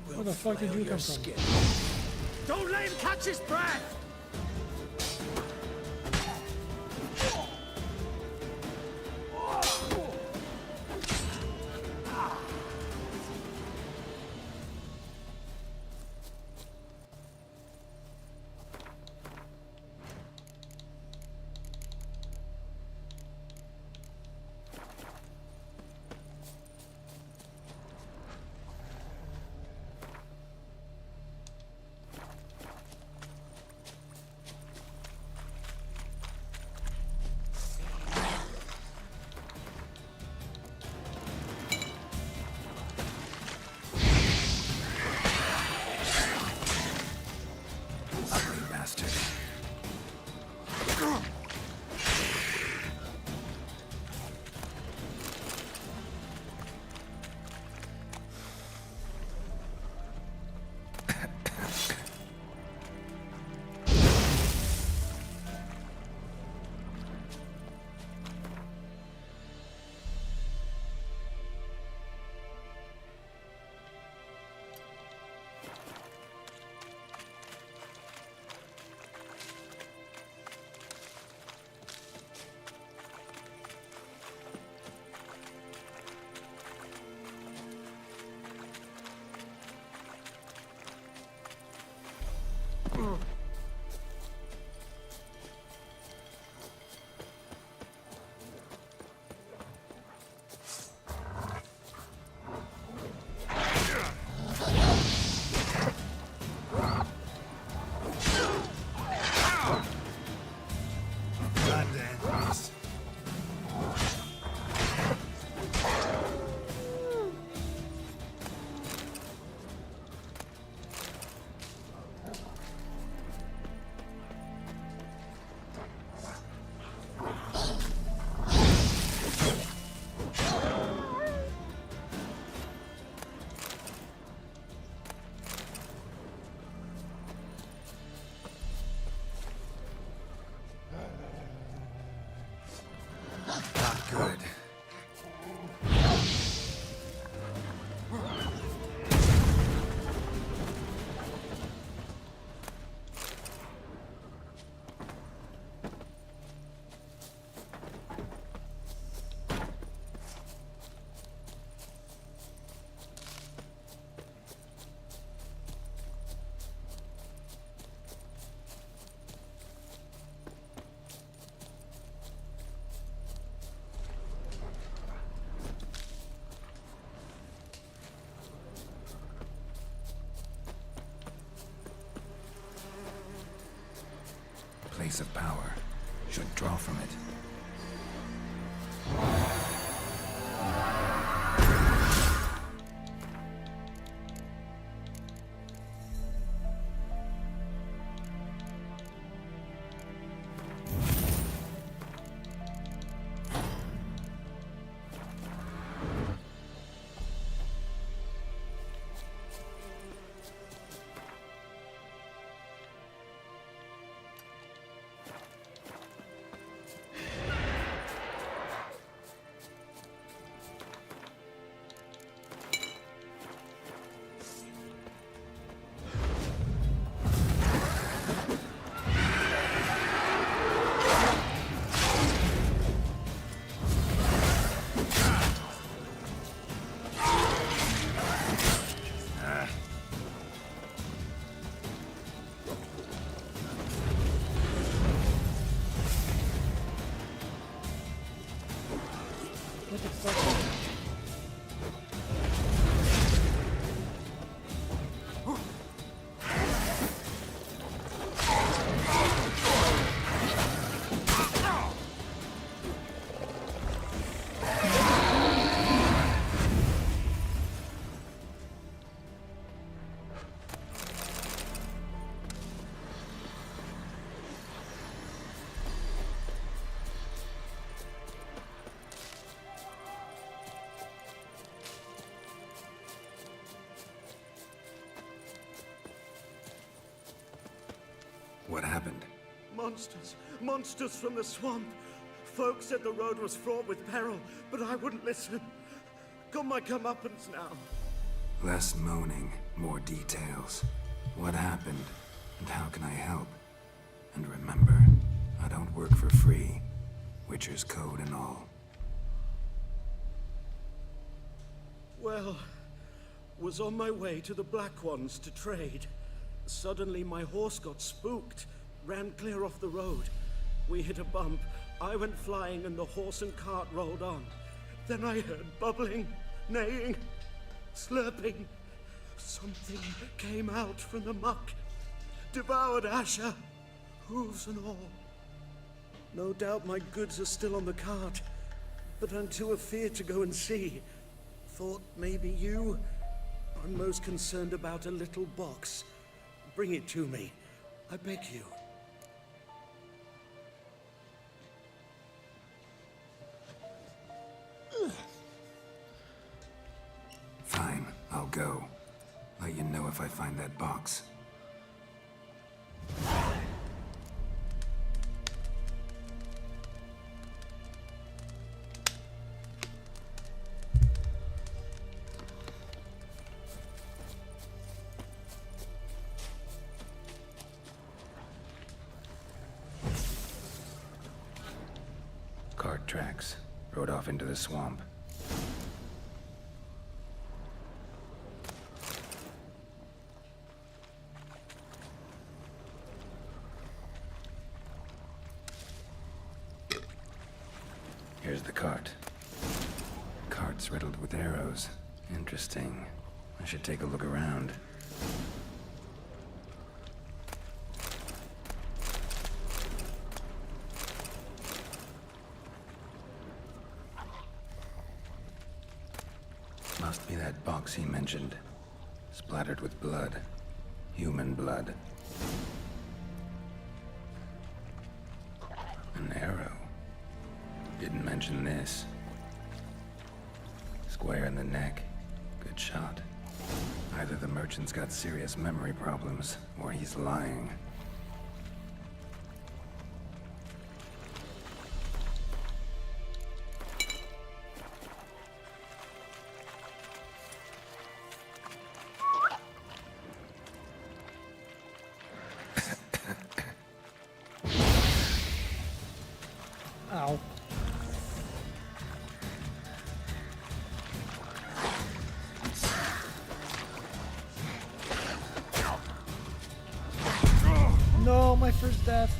Speaker 1: Where the fuck did you come from?
Speaker 16: Don't let him catch his breath!
Speaker 2: place of power. Should draw from it. What happened?
Speaker 16: Monsters. Monsters from the swamp. Folks said the road was fraught with peril, but I wouldn't listen. Got my comeuppance now.
Speaker 2: Less moaning, more details. What happened, and how can I help? And remember, I don't work for free. Witcher's code and all.
Speaker 16: Well, was on my way to the Black Ones to trade. Suddenly my horse got spooked, ran clear off the road. We hit a bump, I went flying and the horse and cart rolled on. Then I heard bubbling, neighing, slurping. Something came out from the muck, devoured Asher, hooves and all. No doubt my goods are still on the cart, but I'm too afeard to go and see. Thought maybe you. I'm most concerned about a little box. Bring it to me, I beg you.
Speaker 2: Fine, I'll go. Let you know if I find that box. Cart tracks. Rode off into the swamp. Here's the cart. Cart's riddled with arrows. Interesting. I should take a look around. Must be that box he mentioned. Splattered with blood. Human blood. An arrow. Didn't mention this. Square in the neck. Good shot. Either the merchant's got serious memory problems, or he's lying.
Speaker 1: Ow. No, my first death.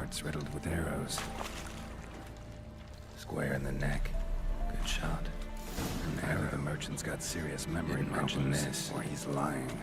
Speaker 2: parts riddled with arrows. Square in the neck. Good shot. And either the merchant's got serious memory problems, or he's lying.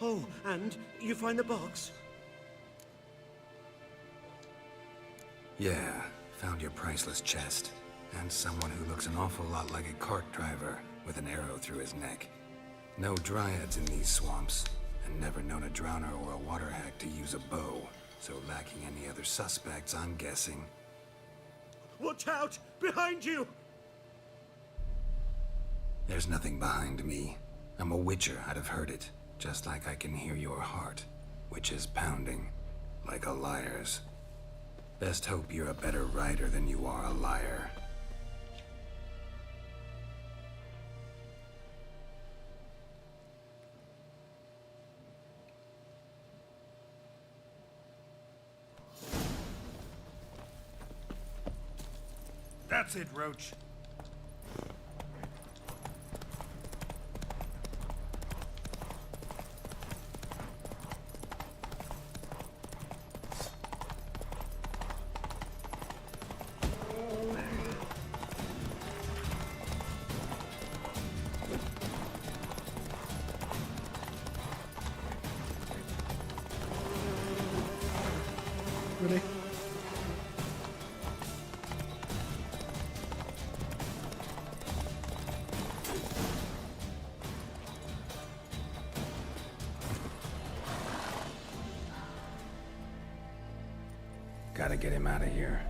Speaker 18: Oh, and you find the box?
Speaker 2: Yeah, found your priceless chest. And someone who looks an awful lot like a cart driver, with an arrow through his neck. No dryads in these swamps, and never known a drowner or a water hack to use a bow. So lacking any other suspects, I'm guessing.
Speaker 18: Watch out! Behind you!
Speaker 2: There's nothing behind me. I'm a witcher, I'd have heard it. Just like I can hear your heart, which is pounding, like a liar's. Best hope you're a better writer than you are a liar.
Speaker 16: That's it, Roach.
Speaker 1: Really?
Speaker 2: Gotta get him out of here.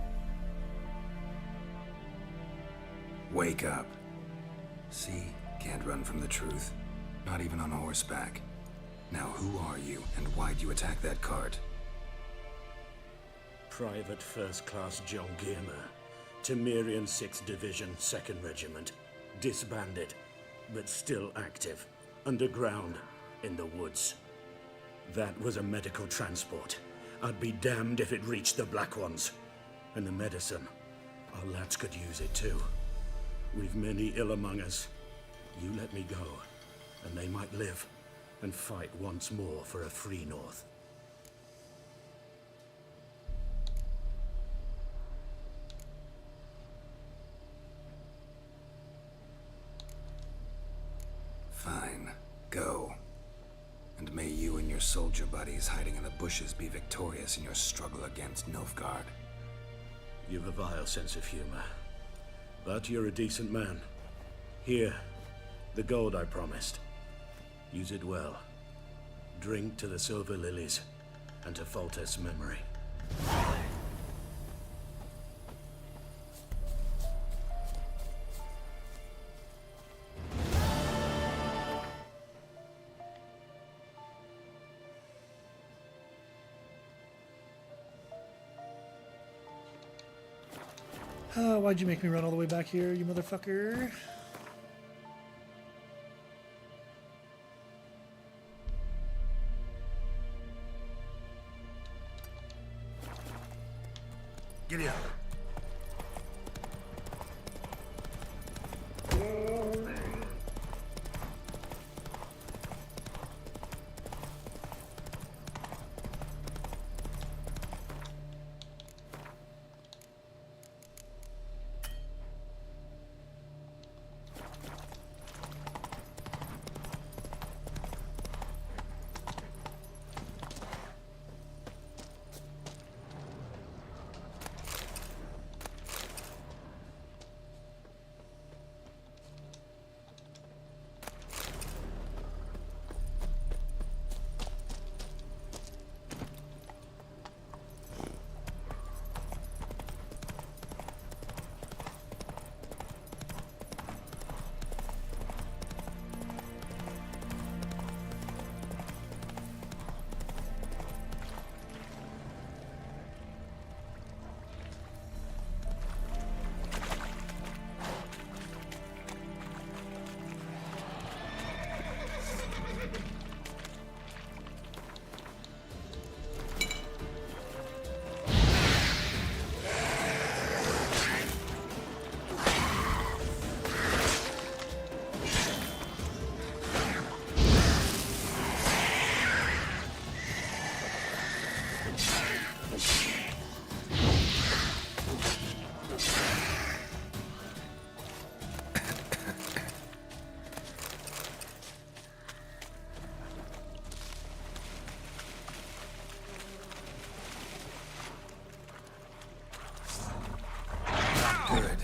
Speaker 2: Wake up. See? Can't run from the truth. Not even on horseback. Now who are you, and why'd you attack that cart?
Speaker 18: Private First Class John Giermer, Temerian 6th Division, 2nd Regiment. Disbanded, but still active. Underground, in the woods. That was a medical transport. I'd be damned if it reached the Black Ones. And the medicine, our lads could use it too. We've many ill among us. You let me go, and they might live, and fight once more for a free North.
Speaker 2: Fine. Go. And may you and your soldier buddies hiding in the bushes be victorious in your struggle against Nilfgaard.
Speaker 18: You've a vile sense of humor. But you're a decent man. Here, the gold I promised. Use it well. Drink to the Silver Lilies, and to Foltest's memory.
Speaker 1: Why'd you make me run all the way back here, you motherfucker?
Speaker 16: Giddy up.
Speaker 2: Good.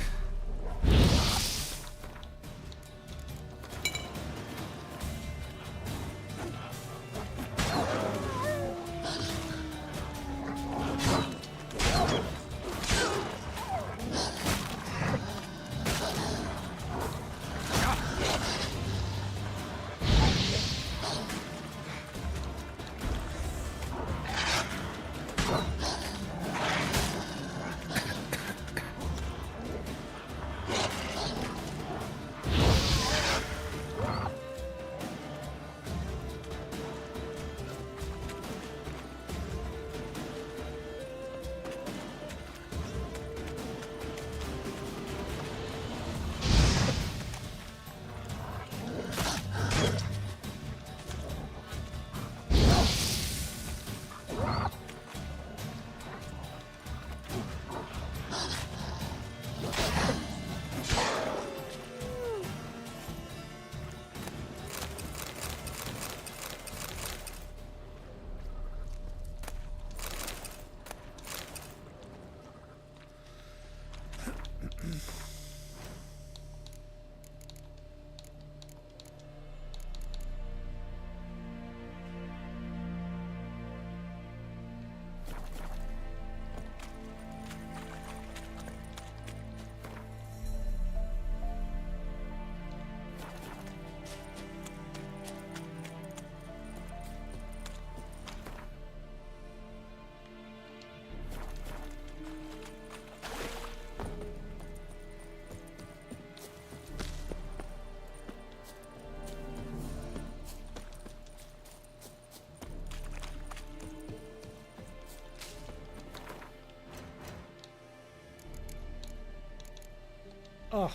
Speaker 1: Oh.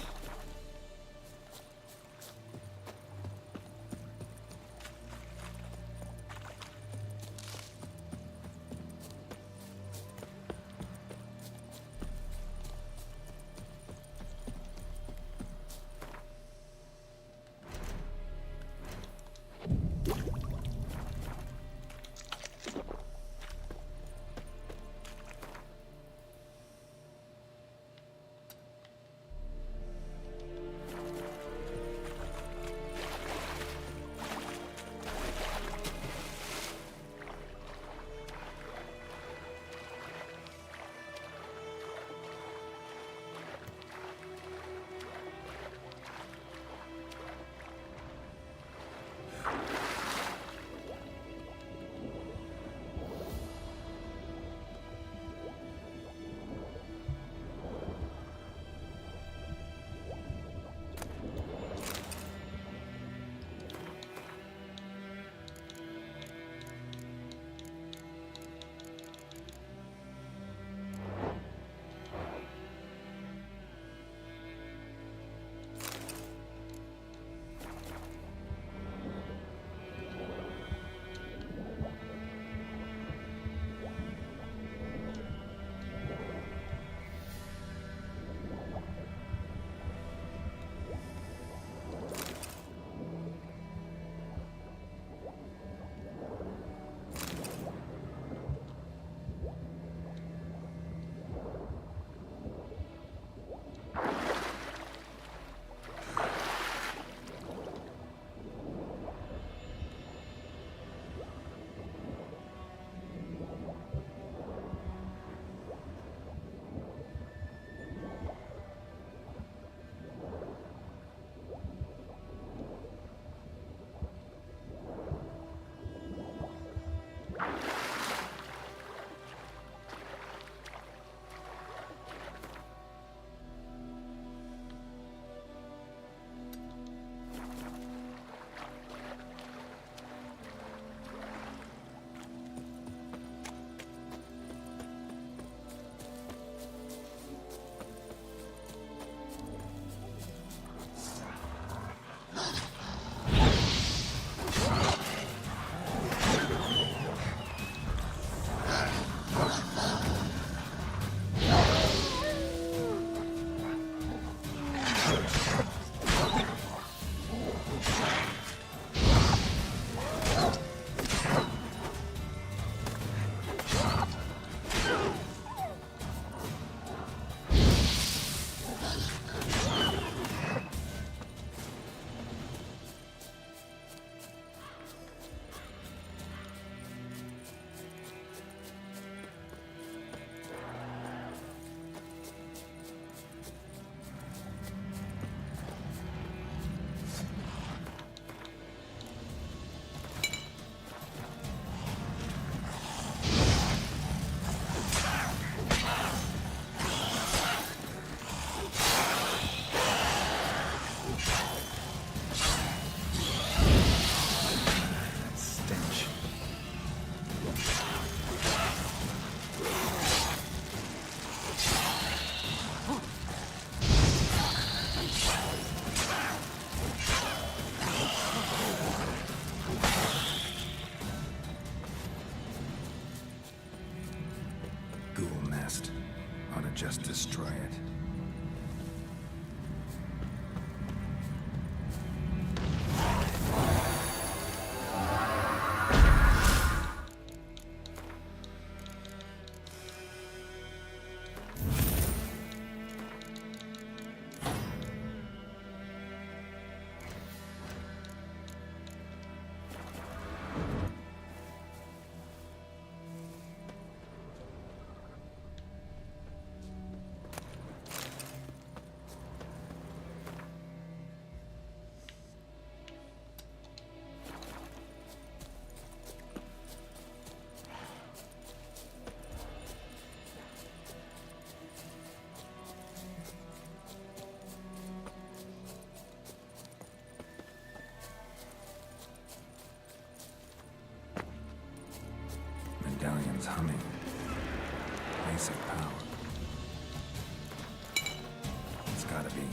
Speaker 2: gotta be.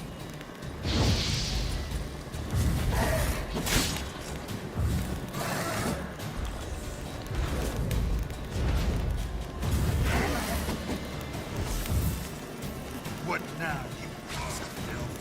Speaker 8: What now, you piece of filth?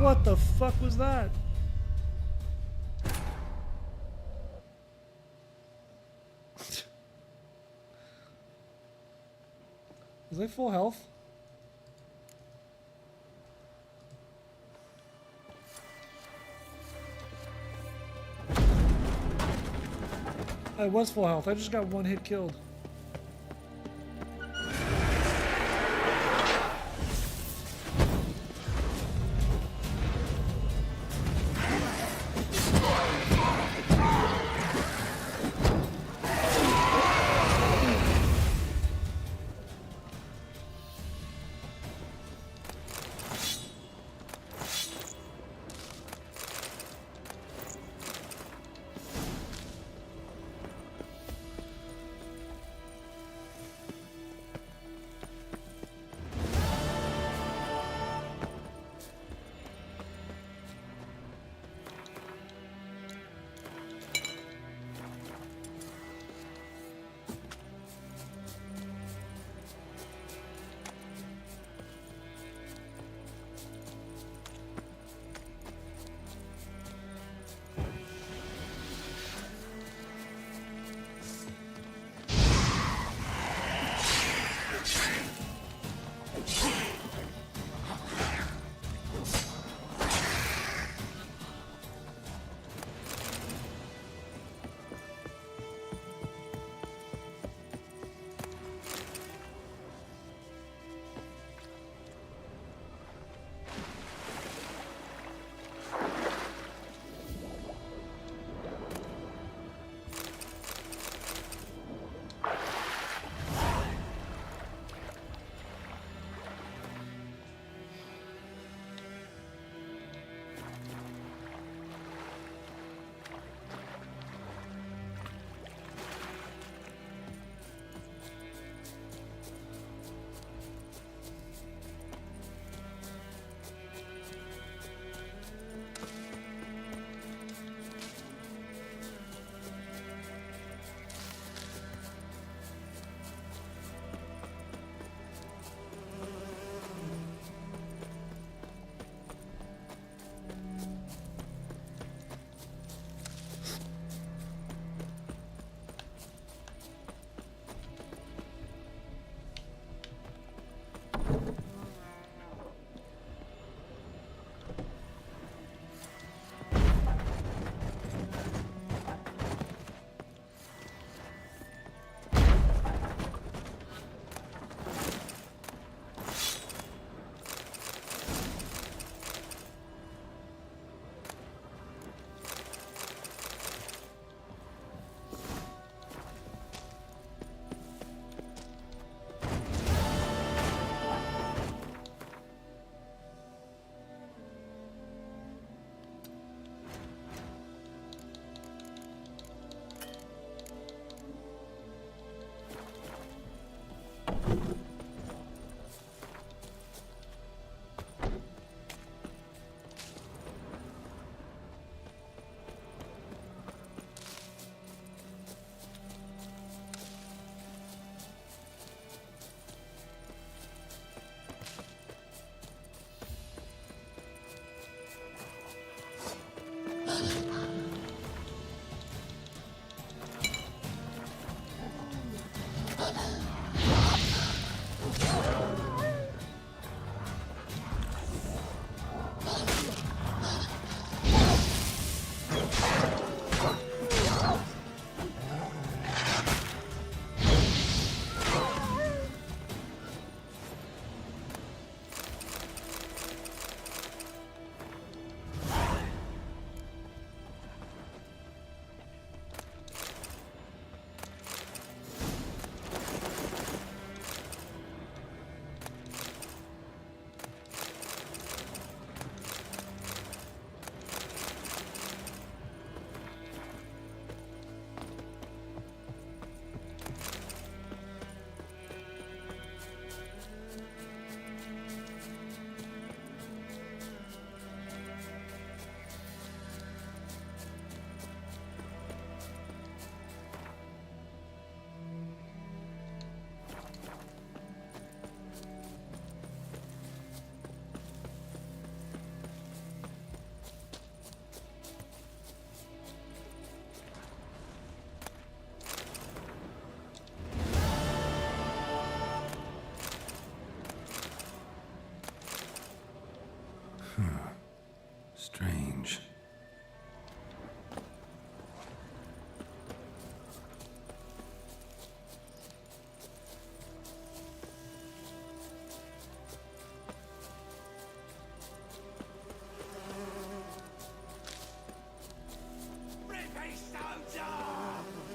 Speaker 1: What the fuck was that? Is they full health? I was full health. I just got one hit killed.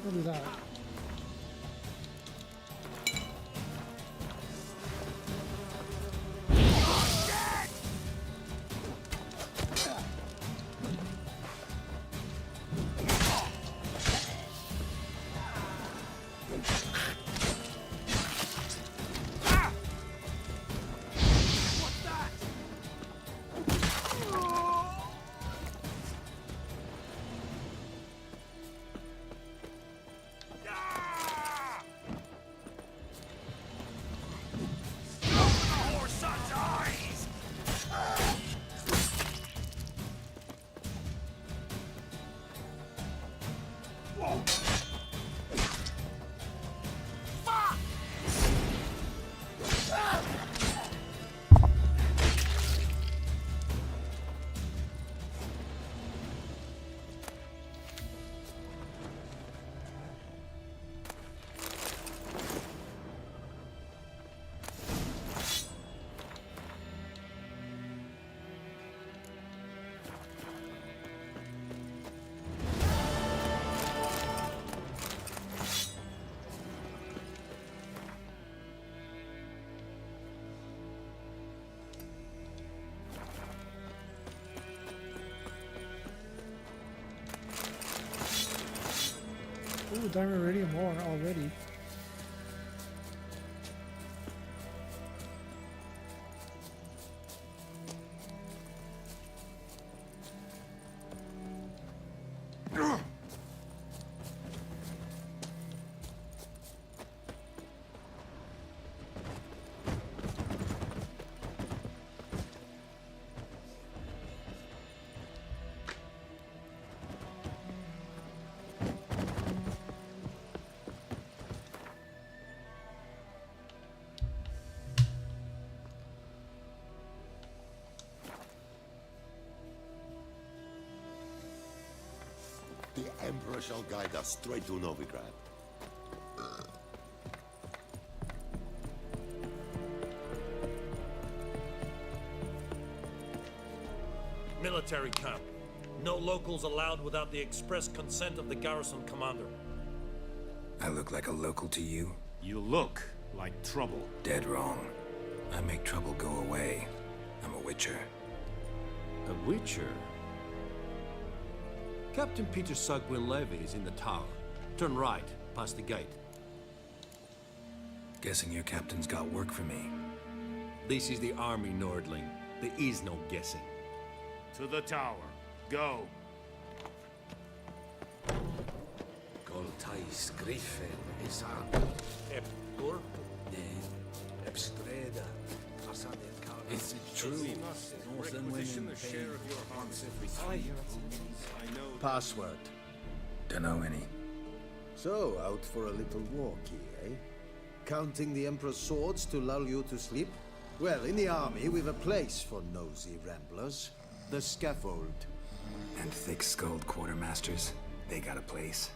Speaker 1: We'll do that. Ooh, diamond iridium ore already.
Speaker 19: The Emperor shall guide us straight to Novigrad.
Speaker 20: Military camp. No locals allowed without the express consent of the garrison commander.
Speaker 2: I look like a local to you?
Speaker 21: You look like trouble.
Speaker 2: Dead wrong. I make trouble go away. I'm a witcher.
Speaker 13: A witcher? Captain Peter Sugwin Levy is in the tower. Turn right, past the gate.
Speaker 2: Guessing your captain's got work for me.
Speaker 13: This is the army, Nordling. There is no guessing.
Speaker 21: To the tower. Go.
Speaker 6: Goltais Griffin is on.
Speaker 13: Epur?
Speaker 6: Ebstreda.
Speaker 2: Is it true? Northern women pay once every 3 years.
Speaker 22: Password.
Speaker 2: Dunno any.
Speaker 22: So, out for a little walkie, eh? Counting the Emperor's swords to lull you to sleep? Well, in the army, we've a place for nosy ramblers. The scaffold.
Speaker 2: And thick-skulled quartermasters, they got a place.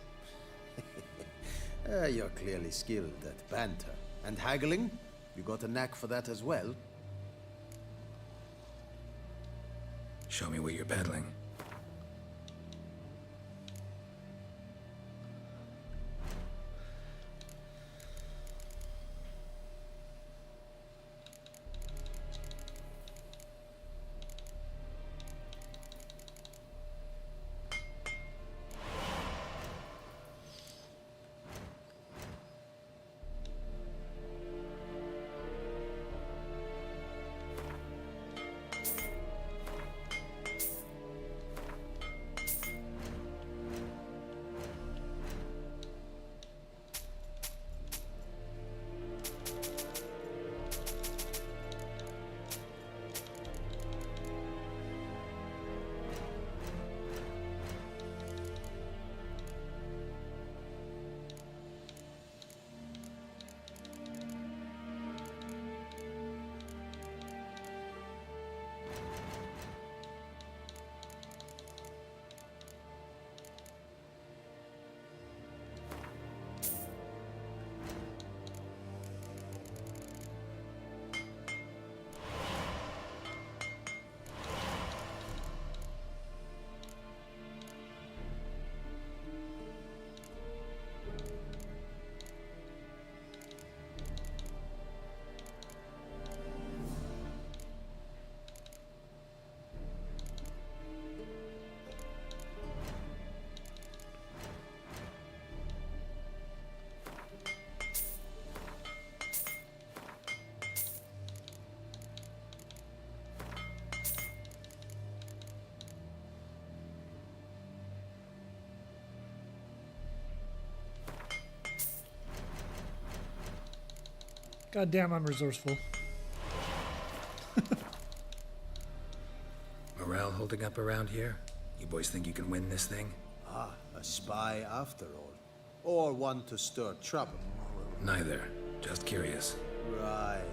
Speaker 22: You're clearly skilled at banter. And haggling? You got a knack for that as well?
Speaker 2: Show me what you're peddling.
Speaker 1: God damn, I'm resourceful.
Speaker 2: Morale holding up around here? You boys think you can win this thing?
Speaker 22: Ah, a spy after all. Or one to stir trouble.
Speaker 2: Neither. Just curious.
Speaker 22: Right.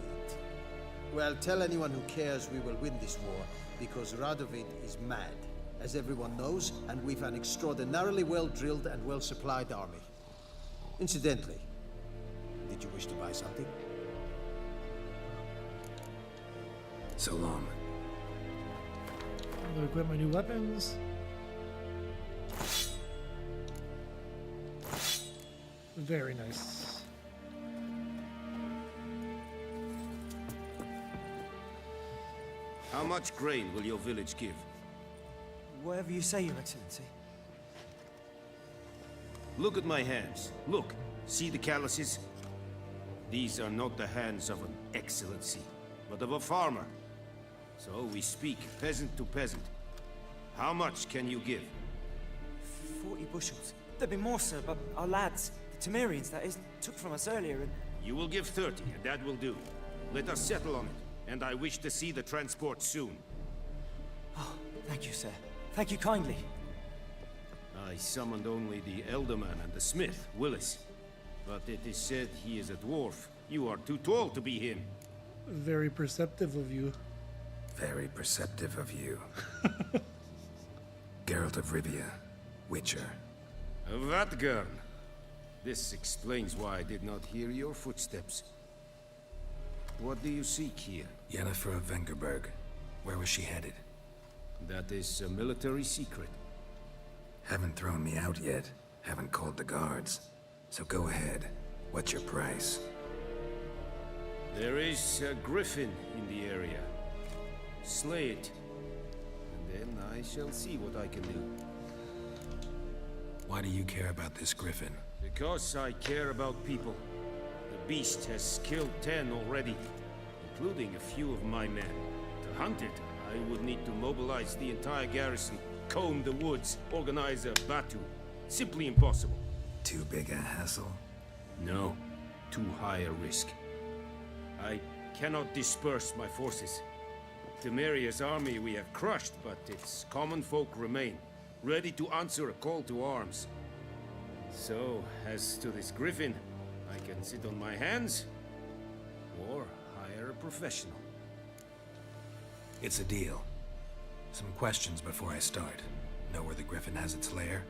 Speaker 22: Well, tell anyone who cares we will win this war, because Radovid is mad, as everyone knows, and we've an extraordinarily well-drilled and well-supplied army. Incidentally, did you wish to buy something?
Speaker 2: So long.
Speaker 1: I'm gonna equip my new weapons. Very nice.
Speaker 21: How much grain will your village give?
Speaker 13: Whatever you say, Your Excellency.
Speaker 21: Look at my hands. Look. See the calluses? These are not the hands of an excellency, but of a farmer. So we speak peasant to peasant. How much can you give?
Speaker 13: 40 bushels. There'd be more, sir, but our lads, the Temerians, that is, took from us earlier and...
Speaker 21: You will give 30, and that will do. Let us settle on it, and I wish to see the transport soon.
Speaker 13: Oh, thank you, sir. Thank you kindly.
Speaker 21: I summoned only the Elderman and the smith, Willis. But it is said he is a dwarf. You are too tall to be him.
Speaker 1: Very perceptive of you.
Speaker 2: Very perceptive of you. Geralt of Rivia, Witcher.
Speaker 21: Vatgern. This explains why I did not hear your footsteps. What do you seek here?
Speaker 2: Yennefer of Vengerberg. Where was she headed?
Speaker 21: That is a military secret.
Speaker 2: Haven't thrown me out yet. Haven't called the guards. So go ahead. What's your price?
Speaker 21: There is a griffin in the area. Slay it. And then I shall see what I can do.
Speaker 2: Why do you care about this griffin?
Speaker 21: Because I care about people. The beast has killed 10 already, including a few of my men. To hunt it, I would need to mobilize the entire garrison, comb the woods, organize a batu. Simply impossible.
Speaker 2: Too big a hassle?
Speaker 21: No, too high a risk. I cannot disperse my forces. Temeria's army we have crushed, but its common folk remain, ready to answer a call to arms. So, as to this griffin, I can sit on my hands, or hire a professional.
Speaker 2: It's a deal. Some questions before I start. Know where the griffin has its lair?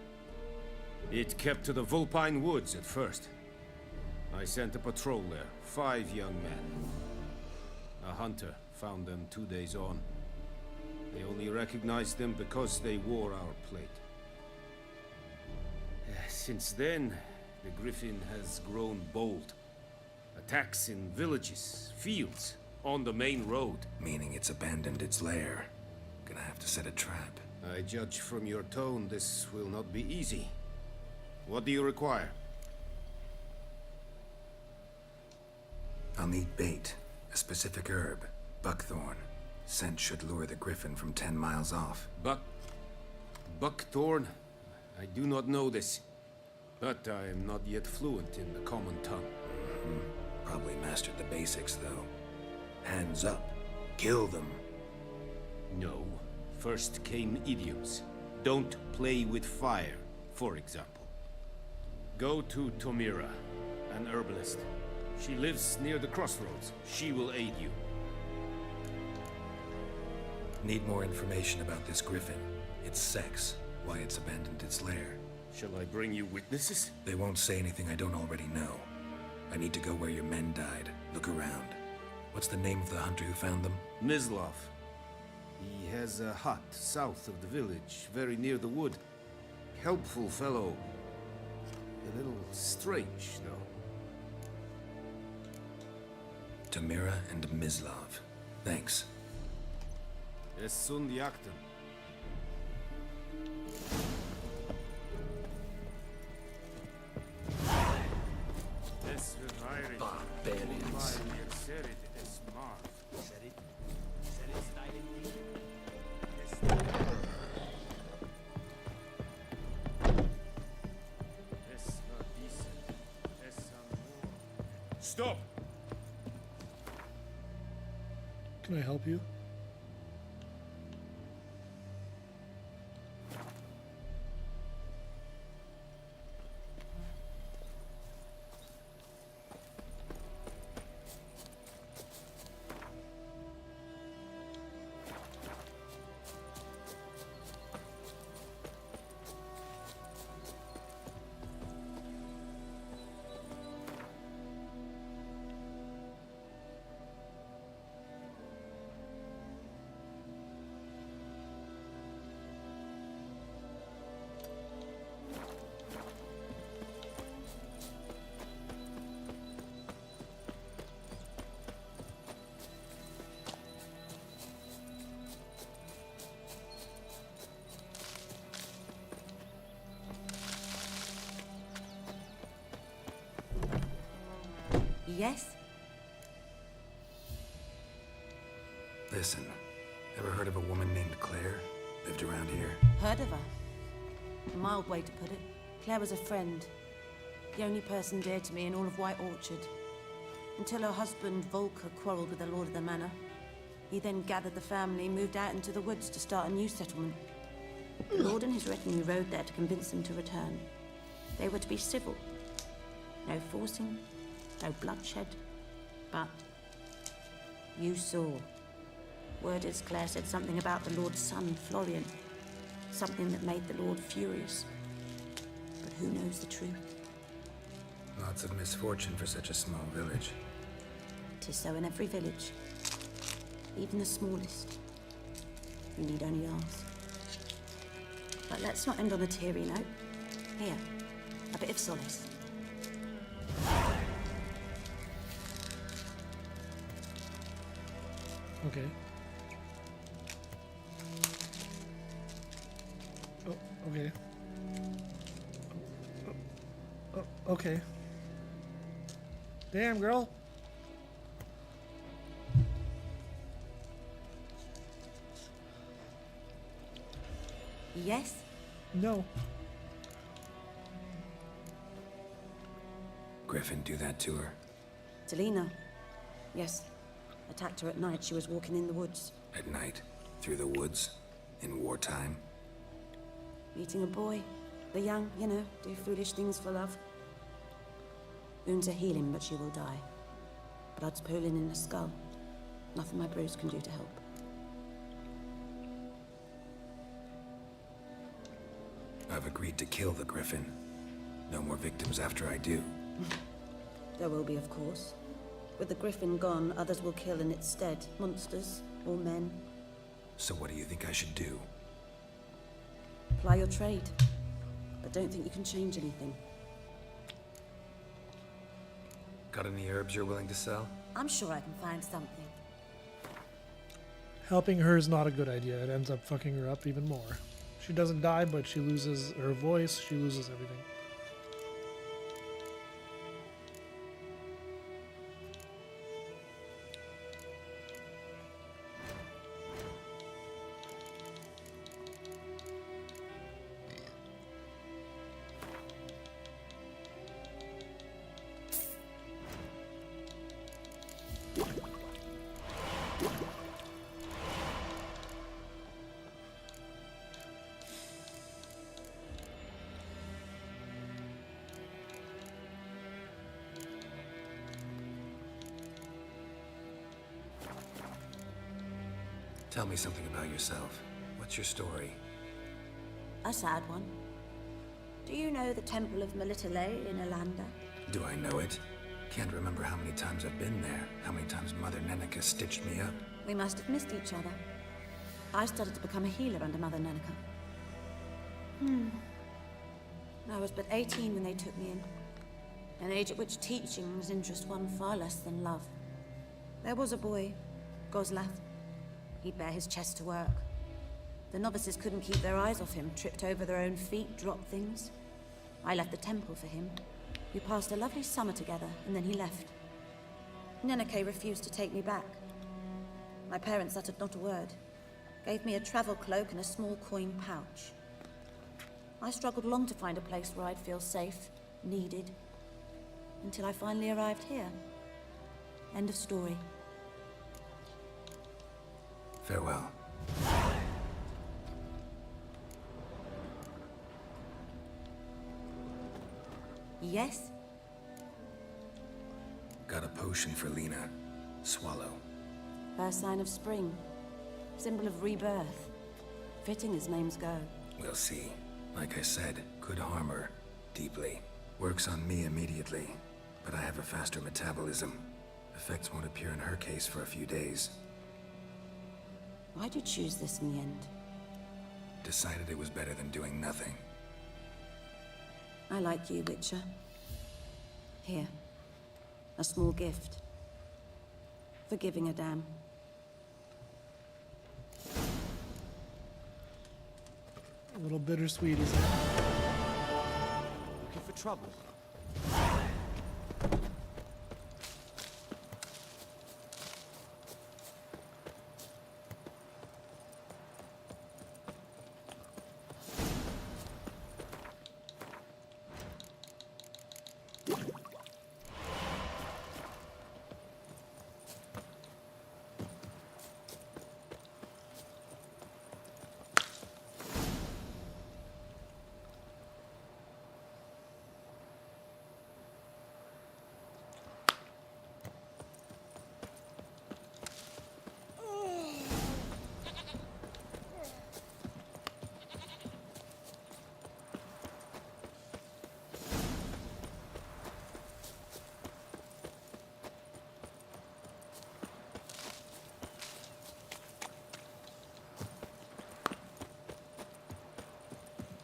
Speaker 21: It kept to the Vulpine Woods at first. I sent a patrol there, 5 young men. A hunter found them 2 days on. They only recognized them because they wore our plate. Since then, the griffin has grown bold. Attacks in villages, fields, on the main road.
Speaker 2: Meaning it's abandoned its lair. Gonna have to set a trap.
Speaker 21: I judge from your tone this will not be easy. What do you require?
Speaker 2: I'll need bait. A specific herb. Buckthorn. Scent should lure the griffin from 10 miles off.
Speaker 21: Buckthorn? I do not know this. But I am not yet fluent in the common tongue.
Speaker 2: Probably mastered the basics, though. Hands up. Kill them.
Speaker 21: No. First came idioms. Don't play with fire, for example. Go to Tomira, an herbalist. She lives near the crossroads. She will aid you.
Speaker 2: Need more information about this griffin. Its sex, why it's abandoned its lair.
Speaker 21: Shall I bring you witnesses?
Speaker 2: They won't say anything I don't already know. I need to go where your men died. Look around. What's the name of the hunter who found them?
Speaker 21: Mislav. He has a hut south of the village, very near the wood. Helpful fellow. A little strange, though.
Speaker 2: Tomira and Mislav. Thanks.
Speaker 21: Es sunt jakten.
Speaker 11: Barbarians.
Speaker 21: Stop!
Speaker 1: Can I help you?
Speaker 14: Yes?
Speaker 2: Listen, ever heard of a woman named Claire? Lived around here?
Speaker 14: Heard of her? A mild way to put it. Claire was a friend. The only person dear to me in all of White Orchard. Until her husband, Volker, quarreled with the lord of the manor. He then gathered the family, moved out into the woods to start a new settlement. The lord and his retinue rode there to convince them to return. They were to be civil. No forcing, no bloodshed. But you saw. Word is Claire said something about the lord's son, Florian. Something that made the lord furious. But who knows the truth?
Speaker 2: Lots of misfortune for such a small village.
Speaker 14: 'Tis so in every village. Even the smallest. You need only ask. But let's not end on a teary note. Here, a bit of solace.
Speaker 1: Okay. Oh, okay. Oh, okay. Damn, girl.
Speaker 14: Yes?
Speaker 1: No.
Speaker 2: Griffin, do that to her.
Speaker 14: Delina. Yes. Attacked her at night. She was walking in the woods.
Speaker 2: At night? Through the woods? In wartime?
Speaker 14: Meeting a boy. The young, you know, do foolish things for love. Wounds are healing, but she will die. Blood's pooling in her skull. Nothing my bruise can do to help.
Speaker 2: I've agreed to kill the Griffin. No more victims after I do.
Speaker 14: There will be, of course. With the Griffin gone, others will kill in its stead. Monsters, or men.
Speaker 2: So what do you think I should do?
Speaker 14: Ply your trade. But don't think you can change anything.
Speaker 2: Got any herbs you're willing to sell?
Speaker 14: I'm sure I can find something.
Speaker 1: Helping her is not a good idea. It ends up fucking her up even more. She doesn't die, but she loses her voice. She loses everything.
Speaker 2: Tell me something about yourself. What's your story?
Speaker 14: A sad one. Do you know the Temple of Melitele in Alanda?
Speaker 2: Do I know it? Can't remember how many times I've been there. How many times Mother Neneka stitched me up.
Speaker 14: We must have missed each other. I started to become a healer under Mother Neneka. I was but 18 when they took me in. An age at which teachings interest one far less than love. There was a boy, Gozlath. He'd bare his chest to work. The novices couldn't keep their eyes off him, tripped over their own feet, dropped things. I left the temple for him. We passed a lovely summer together, and then he left. Neneke refused to take me back. My parents uttered not a word. Gave me a travel cloak and a small coin pouch. I struggled long to find a place where I'd feel safe, needed, until I finally arrived here. End of story.
Speaker 2: Farewell.
Speaker 14: Yes?
Speaker 2: Got a potion for Lena. Swallow.
Speaker 14: First sign of spring. Symbol of rebirth. Fitting as names go.
Speaker 2: We'll see. Like I said, could harm her. Deeply. Works on me immediately. But I have a faster metabolism. Effects won't appear in her case for a few days.
Speaker 14: Why'd you choose this in the end?
Speaker 2: Decided it was better than doing nothing.
Speaker 14: I like you, Witcher. Here. A small gift. For giving a damn.
Speaker 1: A little bittersweet, isn't it?
Speaker 10: Looking for trouble?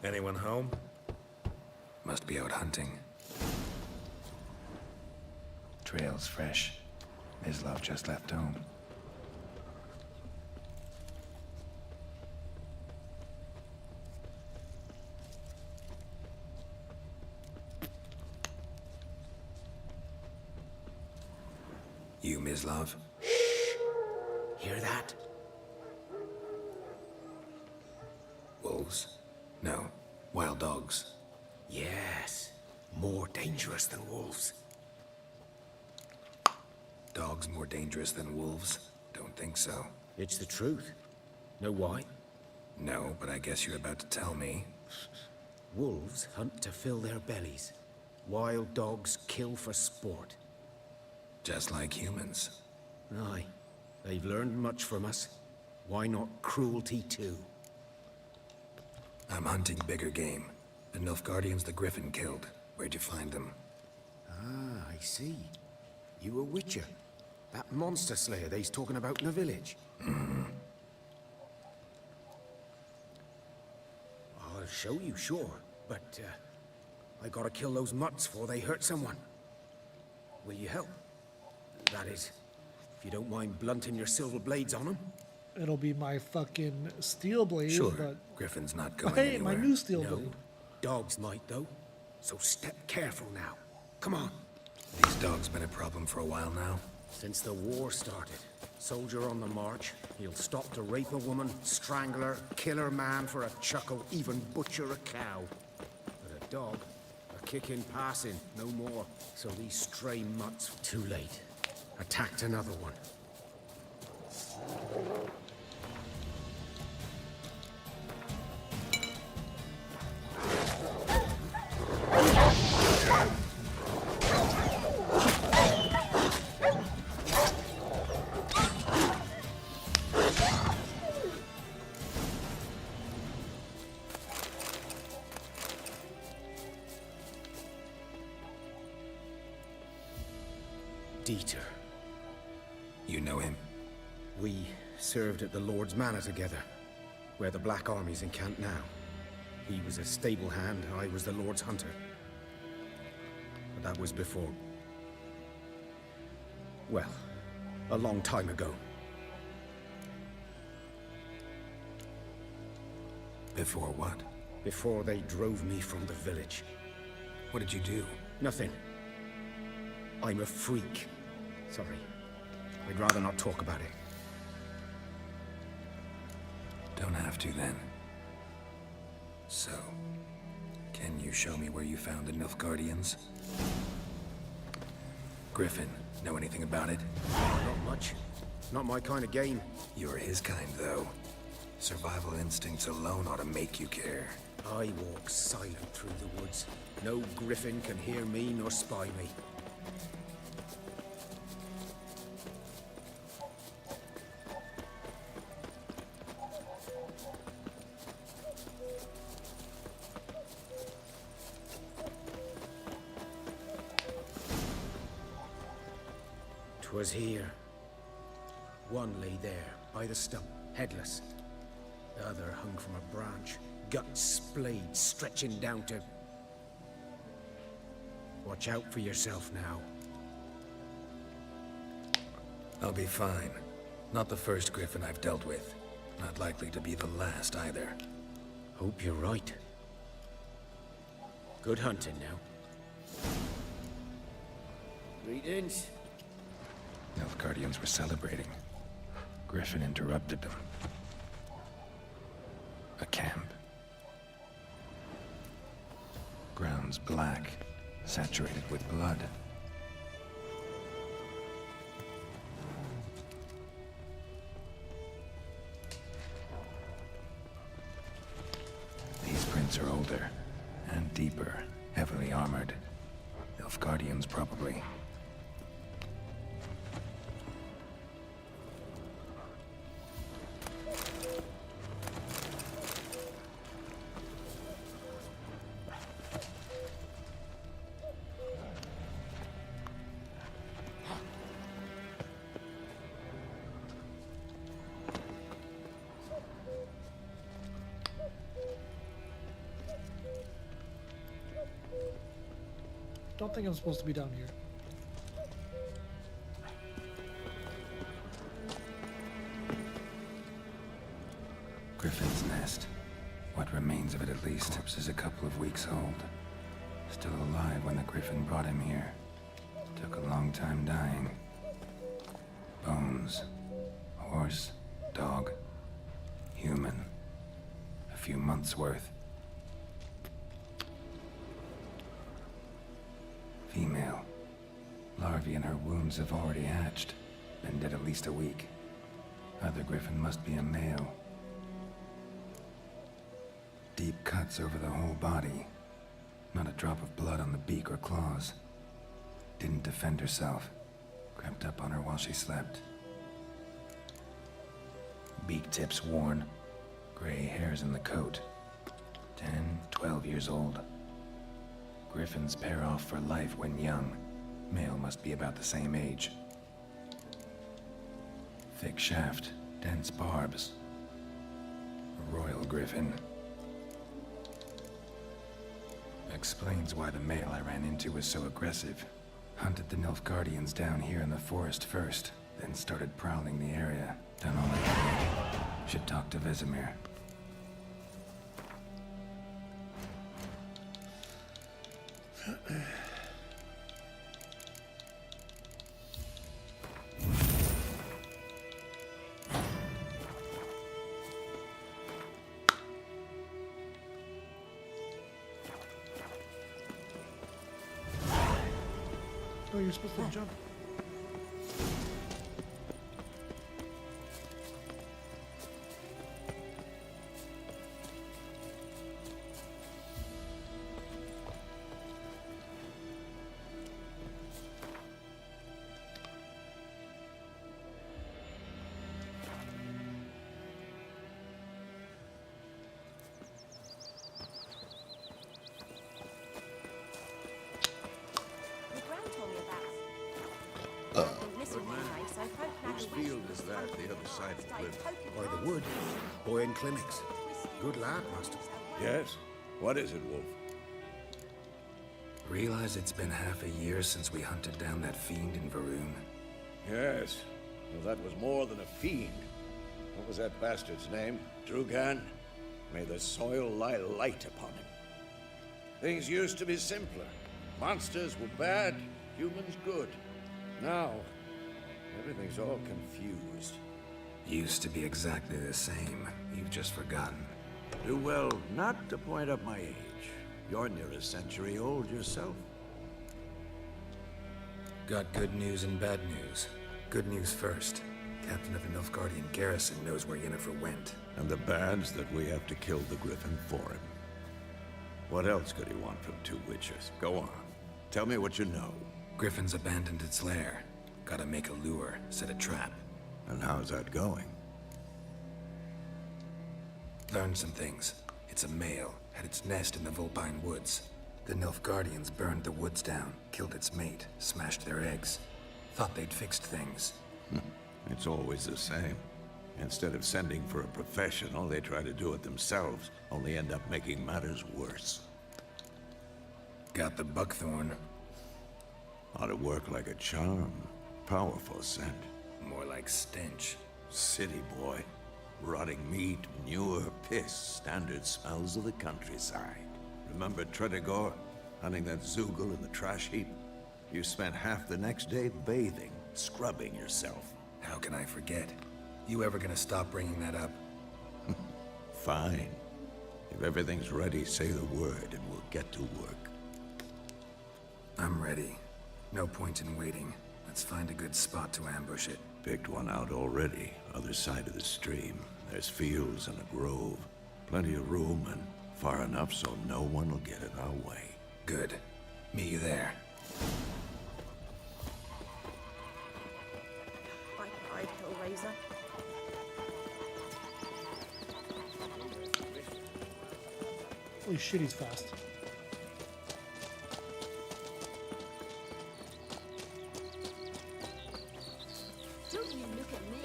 Speaker 4: Anyone home?
Speaker 2: Must be out hunting. Trail's fresh. Mislav just left home. You, Mislav?
Speaker 10: Hear that?
Speaker 2: Wolves? No. Wild dogs.
Speaker 10: Yes. More dangerous than wolves.
Speaker 2: Dogs more dangerous than wolves? Don't think so.
Speaker 10: It's the truth. Know why?
Speaker 2: No, but I guess you're about to tell me.
Speaker 10: Wolves hunt to fill their bellies. Wild dogs kill for sport.
Speaker 2: Just like humans.
Speaker 10: Aye. They've learned much from us. Why not cruelty too?
Speaker 2: I'm hunting bigger game. The Nilfgaardians the Griffin killed. Where'd you find them?
Speaker 10: Ah, I see. You a witcher. That monster slayer they's talking about in the village.
Speaker 2: Mm-hmm.
Speaker 10: I'll show you, sure. But, I gotta kill those mutts before they hurt someone. Will you help? That is, if you don't mind blunting your silver blades on them.
Speaker 1: It'll be my fucking steel blade,
Speaker 2: Sure.
Speaker 1: but...
Speaker 2: Griffin's not going
Speaker 1: Hey,
Speaker 2: anywhere.
Speaker 1: my new steel
Speaker 10: No.
Speaker 1: blade.
Speaker 10: Dogs might, though. So step careful now. Come on.
Speaker 2: These dogs been a problem for a while now?
Speaker 10: Since the war started. Soldier on the march. He'll stop to rape a woman, strangle her, kill her man for a chuckle, even butcher a cow. But a dog, a kick in passing, no more. So these stray mutts, too late. Attacked another one. Dieter.
Speaker 2: You know him?
Speaker 10: We served at the Lord's Manor together, where the Black Army's encamped now. He was a stable hand, I was the Lord's hunter. But that was before... well, a long time ago.
Speaker 2: Before what?
Speaker 10: Before they drove me from the village.
Speaker 2: What did you do?
Speaker 10: Nothing. I'm a freak. Sorry. I'd rather not talk about it.
Speaker 2: Don't have to then. So, can you show me where you found the Nilfgaardians? Griffin, know anything about it?
Speaker 10: Not much.
Speaker 16: Not my kind of game.
Speaker 2: You're his kind, though. Survival instincts alone ought to make you care.
Speaker 16: I walk silent through the woods. No griffin can hear me nor spy me. Was here. One lay there, by the stump, headless. The other hung from a branch, gut splayed, stretching down to... Watch out for yourself now.
Speaker 2: I'll be fine. Not the first griffin I've dealt with. Not likely to be the last, either.
Speaker 16: Hope you're right. Good hunting now.
Speaker 10: Greetings.
Speaker 2: Nilfgaardians were celebrating. Griffin interrupted them. A camp. Grounds black, saturated with blood. These prints are older and deeper, heavily armored. Nilfgaardians, probably.
Speaker 1: Don't think I'm supposed to be down here.
Speaker 2: Griffin's nest. What remains of it, at least. Corpse is a couple of weeks old. Still alive when the Griffin brought him here. Took a long time dying. Bones. Horse. Dog. Human. A few months' worth. Female. Larvae in her wounds have already hatched. Been dead at least a week. Other Griffin must be a male. Deep cuts over the whole body. Not a drop of blood on the beak or claws. Didn't defend herself. Crept up on her while she slept. Beak tips worn. Gray hairs in the coat. 10, 12 years old. Griffins pair off for life when young. Male must be about the same age. Thick shaft, dense barbs. A royal griffin. Explains why the male I ran into was so aggressive. Hunted the Nilfgaardians down here in the forest first, then started prowling the area. Done all I could. Should talk to Vesemir.
Speaker 1: No, you're supposed to jump.
Speaker 8: Whose field is that, the other side of the cliff?
Speaker 16: By the wood. Boy in clinics. Good lad, master.
Speaker 3: Yes? What is it, Wolf?
Speaker 2: Realize it's been half a year since we hunted down that fiend in Varun?
Speaker 3: Yes. Well, that was more than a fiend. What was that bastard's name? Drugan? May the soil lie light upon him. Things used to be simpler. Monsters were bad, humans good. Now, everything's all confused.
Speaker 2: Used to be exactly the same. You've just forgotten.
Speaker 3: Do well not to point up my age. You're near a century old yourself.
Speaker 2: Got good news and bad news. Good news first. Captain of the Nilfgaardian garrison knows where Yennefer went.
Speaker 3: And the bad's that we have to kill the Griffin for him. What else could he want from two witches? Go on. Tell me what you know.
Speaker 2: Griffin's abandoned its lair. Gotta make a lure, set a trap.
Speaker 3: And how's that going?
Speaker 2: Learned some things. It's a male, had its nest in the Vulpine Woods. The Nilfgaardians burned the woods down, killed its mate, smashed their eggs. Thought they'd fixed things.
Speaker 3: It's always the same. Instead of sending for a professional, they try to do it themselves, only end up making matters worse.
Speaker 2: Got the buckthorn.
Speaker 3: Ought to work like a charm. Powerful scent.
Speaker 2: More like stench.
Speaker 3: City boy. Rotting meat, manure, piss, standard smells of the countryside. Remember Tredegor? Hunting that Zoogle in the trash heap? You spent half the next day bathing, scrubbing yourself.
Speaker 2: How can I forget? You ever gonna stop bringing that up?
Speaker 3: Fine. If everything's ready, say the word and we'll get to work.
Speaker 2: I'm ready. No point in waiting. Let's find a good spot to ambush it.
Speaker 3: Picked one out already, other side of the stream. There's fields and a grove. Plenty of room and far enough so no one will get in our way.
Speaker 2: Good. Meet you there.
Speaker 14: Bye, Hellraiser.
Speaker 1: Holy shit, he's fast.
Speaker 5: Don't you look at me.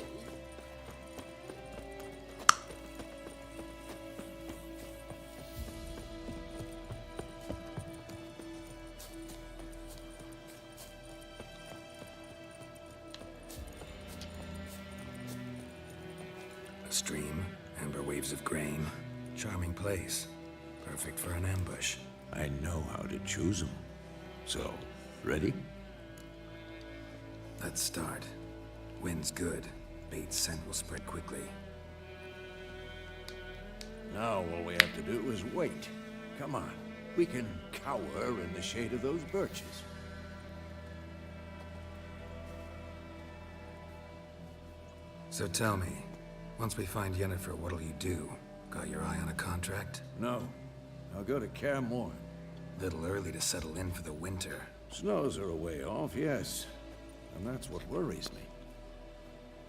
Speaker 2: A stream, amber waves of grain. Charming place. Perfect for an ambush.
Speaker 3: I know how to choose them. So, ready?
Speaker 2: Let's start. Wind's good. Bait's scent will spread quickly.
Speaker 3: Now all we have to do is wait. Come on. We can cower in the shade of those birches.
Speaker 2: So tell me, once we find Yennefer, what'll you do? Got your eye on a contract?
Speaker 3: No. I'll go to Kaer Morhen.
Speaker 2: Little early to settle in for the winter.
Speaker 3: Snows are a way off, yes. And that's what worries me.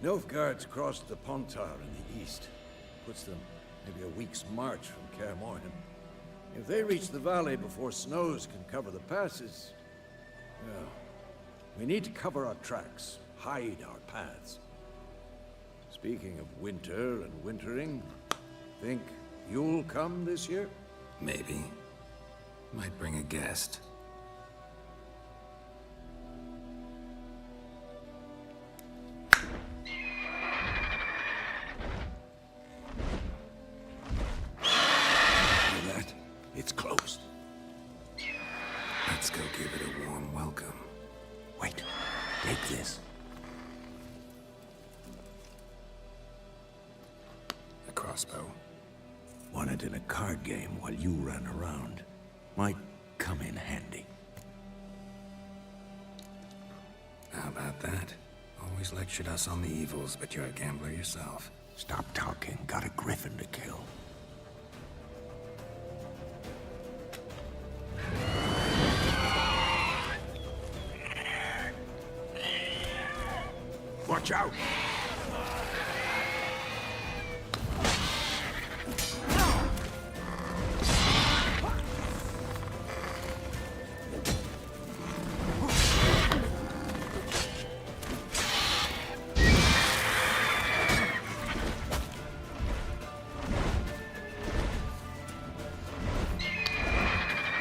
Speaker 3: Nilfgaard's crossed the Pontar in the east. Puts them maybe a week's march from Kaer Morhen. If they reach the valley before snows can cover the passes... well, we need to cover our tracks, hide our paths. Speaking of winter and wintering, think you'll come this year?
Speaker 2: Maybe. Might bring a guest.
Speaker 3: Hear that? It's closed.
Speaker 2: Let's go give it a warm welcome.
Speaker 3: Wait. Take this.
Speaker 2: A crossbow.
Speaker 3: Won it in a card game while you ran around. Might come in handy.
Speaker 2: How about that? Always lectured us on the evils, but you're a gambler yourself.
Speaker 3: Stop talking. Got a griffin to kill. Watch out!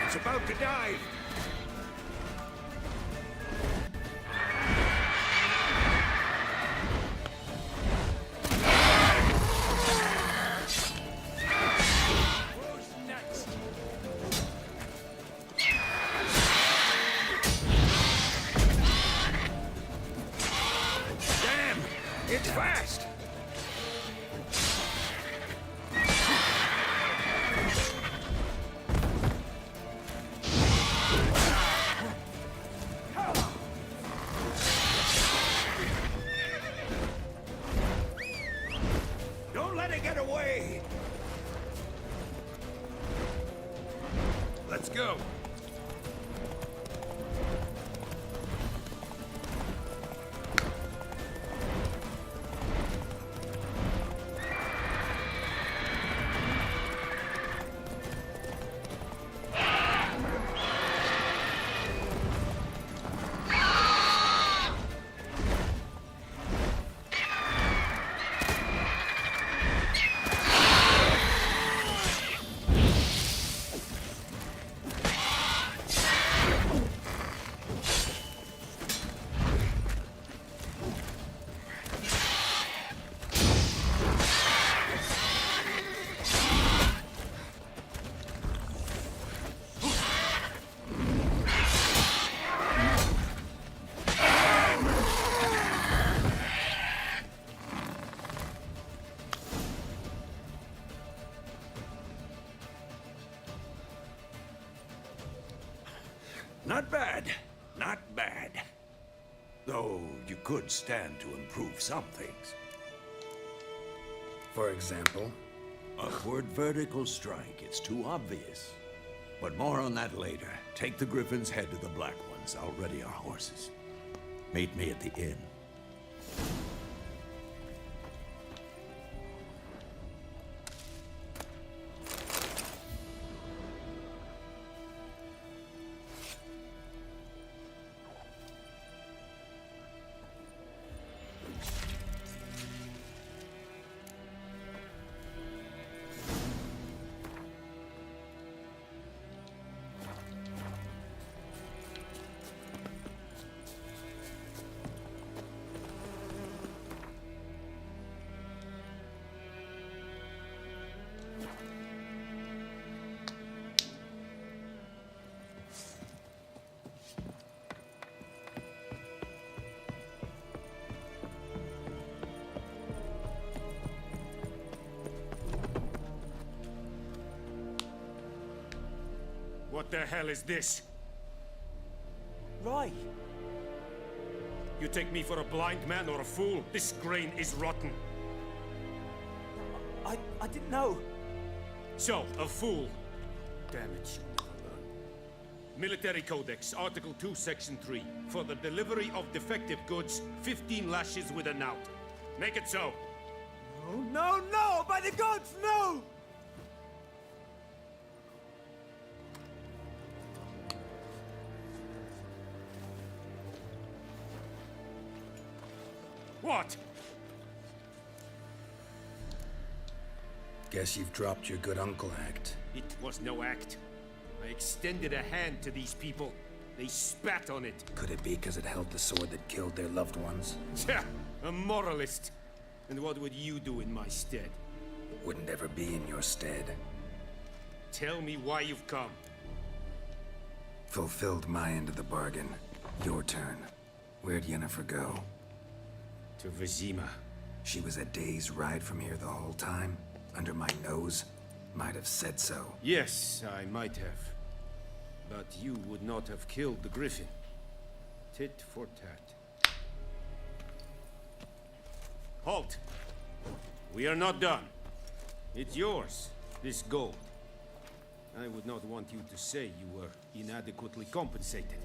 Speaker 3: It's about to dive! Damn! It's fast! bad. Though you could stand to improve some things.
Speaker 2: For example?
Speaker 3: Upward vertical strike. It's too obvious. But more on that later. Take the Griffin's head to the Black Ones. I'll ready our horses. Meet me at the inn.
Speaker 21: What the hell is this?
Speaker 10: Roy!
Speaker 21: You take me for a blind man or a fool? This grain is rotten.
Speaker 10: I didn't know.
Speaker 21: So, a fool. Damn it, you never learn. Military Codex, Article 2, Section 3. For the delivery of defective goods, 15 lashes with a knout. Make it so.
Speaker 10: No, no, no! By the gods, no!
Speaker 21: What?
Speaker 2: Guess you've dropped your good uncle act.
Speaker 21: It was no act. I extended a hand to these people. They spat on it.
Speaker 2: Could it be because it held the sword that killed their loved ones?
Speaker 21: Tja, a moralist. And what would you do in my stead?
Speaker 2: Wouldn't ever be in your stead.
Speaker 21: Tell me why you've come.
Speaker 2: Fulfilled my end of the bargain. Your turn. Where'd Yennefer go?
Speaker 21: To Vizima.
Speaker 2: She was a day's ride from here the whole time? Under my nose? Might have said so.
Speaker 21: Yes, I might have. But you would not have killed the Griffin. Tit for tat. Halt! We are not done. It's yours, this gold. I would not want you to say you were inadequately compensated.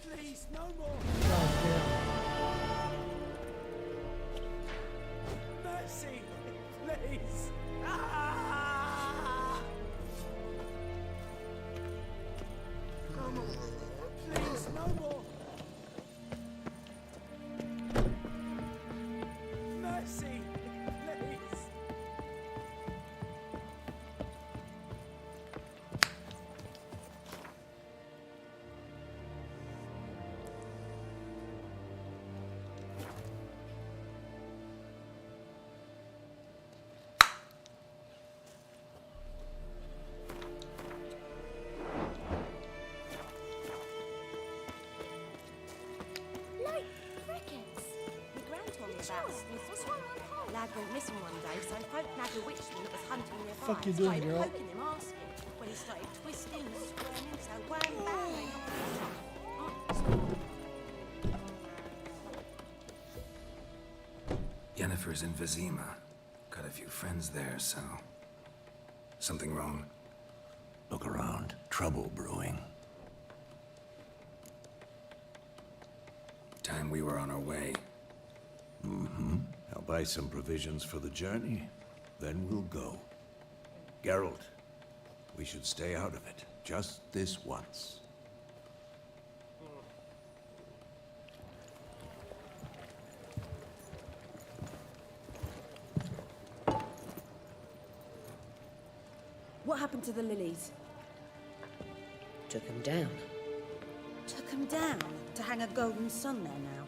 Speaker 10: Please, no more! Mercy! Please! Ah! Come on! Please, no more! Mercy! Please!
Speaker 5: Like crickets.
Speaker 14: My gran told me about a Smith one. Lad went missing one day, so folk nagged a witchman that was hunting nearby.
Speaker 1: Fuck you doing,
Speaker 14: Started
Speaker 1: girl?
Speaker 14: poking him, asking. When he started twisting and squirming, so wham bang, they knocked him off.
Speaker 2: Yennefer's in Vizima. Got a few friends there, so... Something wrong?
Speaker 3: Look around. Trouble brewing.
Speaker 2: Time we were on our way.
Speaker 3: Mm-hmm. I'll buy some provisions for the journey. Then we'll go. Geralt, we should stay out of it. Just this once.
Speaker 14: What happened to the lilies?
Speaker 9: Took him down.
Speaker 14: Took them down to hang a golden sun there now.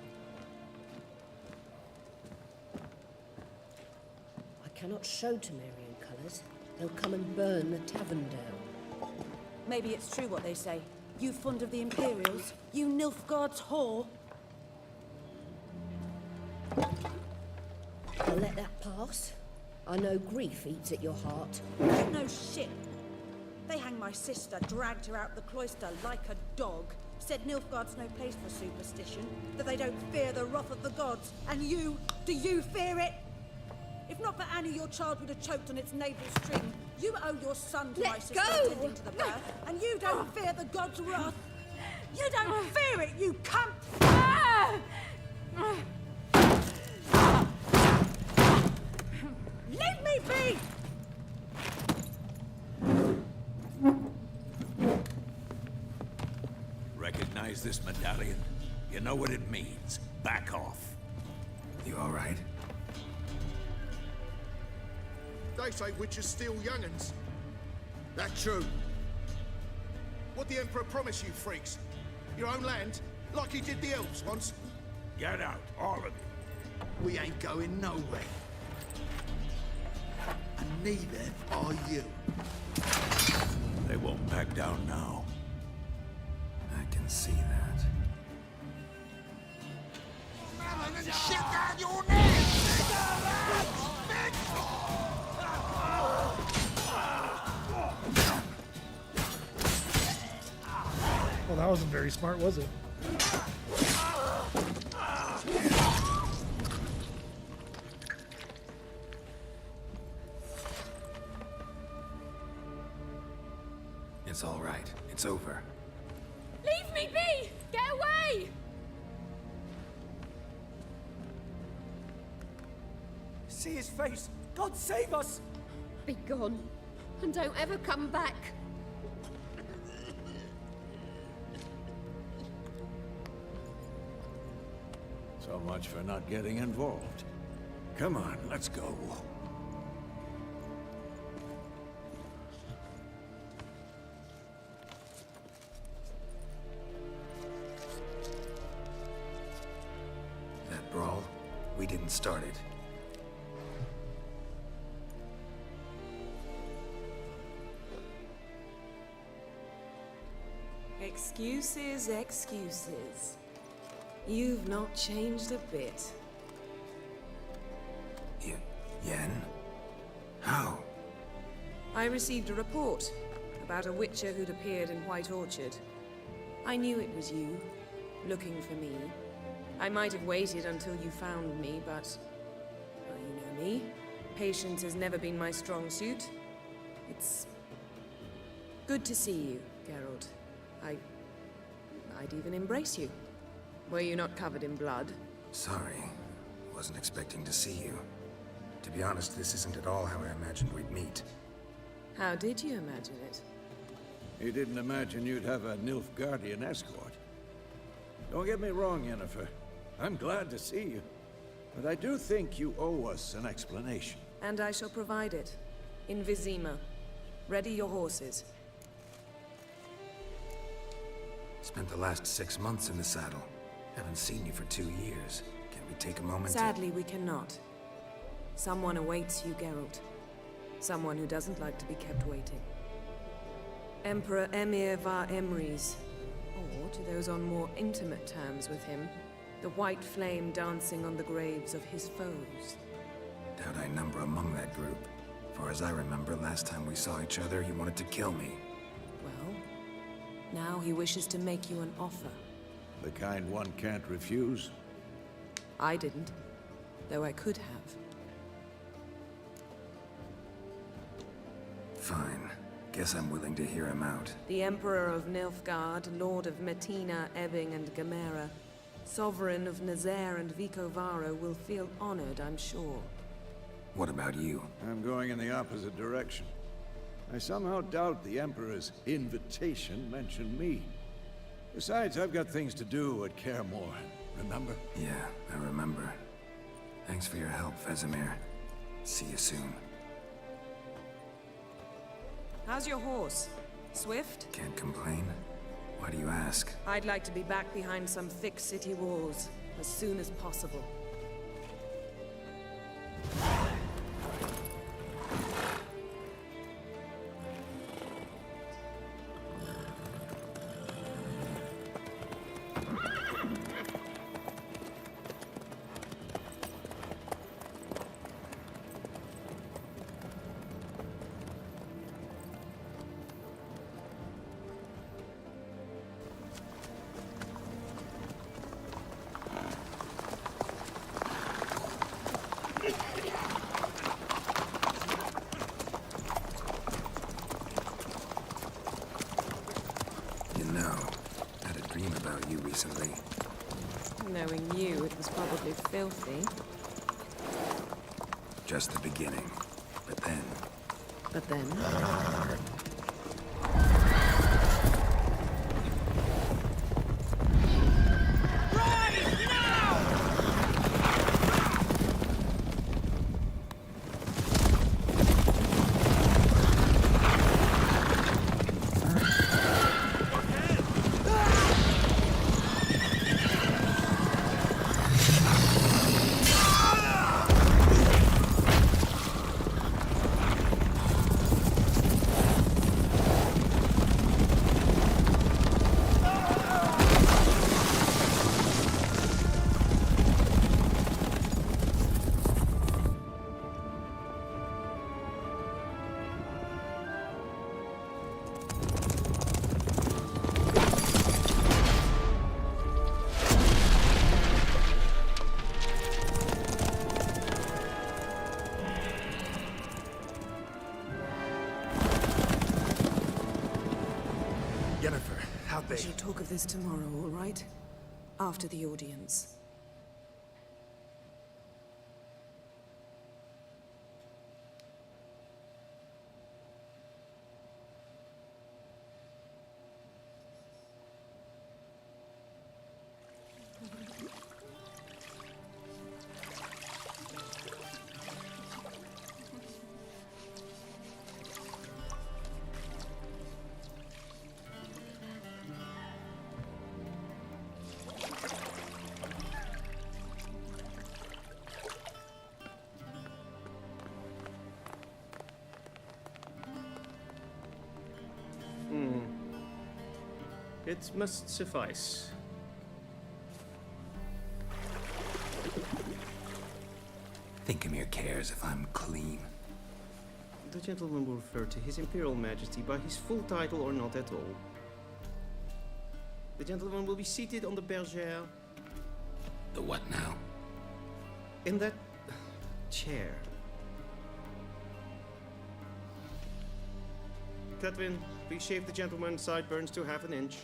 Speaker 9: I cannot show Temerian colours. They'll come and burn the tavern down.
Speaker 14: Maybe it's true what they say. You fond of the Imperials? You Nilfgaard's whore?
Speaker 9: I'll let that pass. I know grief eats at your heart.
Speaker 12: No shit. They hanged my sister, dragged her out the cloister like a dog. Said Nilfgaard's no place for superstition, that they don't fear the wrath of the gods. And you, do you fear it? If not for Annie, your child would have choked on its navel string. You owe your son to my sister attending to the birth, and you don't fear the gods' wrath. You don't fear it, you cunt! Leave me be!
Speaker 3: Recognize this medallion? You know what it means. Back off.
Speaker 2: You all right?
Speaker 8: They say witches steal young'uns. That true. What the Emperor promised you, freaks? Your own land? Like he did the elves once?
Speaker 3: Get out, all of you.
Speaker 8: We ain't going nowhere. And neither are you.
Speaker 3: They won't back down now.
Speaker 2: I can see that.
Speaker 8: Shit down your neck!
Speaker 1: Well, that wasn't very smart, was it?
Speaker 2: It's all right. It's over.
Speaker 5: Leave me be! Get away!
Speaker 10: See his face! God save us!
Speaker 9: Be gone, and don't ever come back.
Speaker 3: So much for not getting involved. Come on, let's go.
Speaker 2: That brawl, we didn't start it.
Speaker 15: Excuses, excuses. You've not changed a bit.
Speaker 2: Yen? How?
Speaker 15: I received a report about a witcher who'd appeared in White Orchard. I knew it was you, looking for me. I might have waited until you found me, but... well, you know me. Patience has never been my strong suit. It's... good to see you, Geralt. I'd even embrace you. Were you not covered in blood?
Speaker 2: Sorry. Wasn't expecting to see you. To be honest, this isn't at all how I imagined we'd meet.
Speaker 15: How did you imagine it?
Speaker 3: You didn't imagine you'd have a Nilfgaardian escort. Don't get me wrong, Yennefer. I'm glad to see you. But I do think you owe us an explanation.
Speaker 15: And I shall provide it. In Vizima. Ready your horses.
Speaker 2: Spent the last 6 months in the saddle. Haven't seen you for 2 years. Can we take a moment
Speaker 15: Sadly, we cannot. Someone awaits you, Geralt. Someone who doesn't like to be kept waiting. Emperor Emir var Emreis. Or, to those on more intimate terms with him, the white flame dancing on the graves of his foes.
Speaker 2: Doubt I number among that group. Far as I remember, last time we saw each other, you wanted to kill me.
Speaker 15: Well, now he wishes to make you an offer.
Speaker 3: The kind one can't refuse?
Speaker 15: I didn't, though I could have.
Speaker 2: Fine. Guess I'm willing to hear him out.
Speaker 15: The Emperor of Nilfgaard, Lord of Metina, Ebbing, and Gamera, Sovereign of Nazaire and Vicovaro will feel honored, I'm sure.
Speaker 2: What about you?
Speaker 3: I'm going in the opposite direction. I somehow doubt the Emperor's invitation mentioned me. Besides, I've got things to do at Kaer Morhen, remember?
Speaker 2: Yeah, I remember. Thanks for your help, Vesemir. See you soon.
Speaker 15: How's your horse? Swift?
Speaker 2: Can't complain. Why do you ask?
Speaker 15: I'd like to be back behind some thick city walls as soon as possible.
Speaker 2: You know, I had a dream about you recently.
Speaker 15: Knowing you, it was probably filthy.
Speaker 2: Just the beginning. But then...
Speaker 15: But then?
Speaker 2: Yennefer, how'd
Speaker 15: We shall talk of this tomorrow, all right? After the audience.
Speaker 21: It must suffice.
Speaker 2: Thinkamir cares if I'm clean.
Speaker 21: The gentleman will refer to His Imperial Majesty by his full title or not at all. The gentleman will be seated on the bergère.
Speaker 2: The what now?
Speaker 21: In that chair. Cletwin, please shave the gentleman's sideburns to half an inch.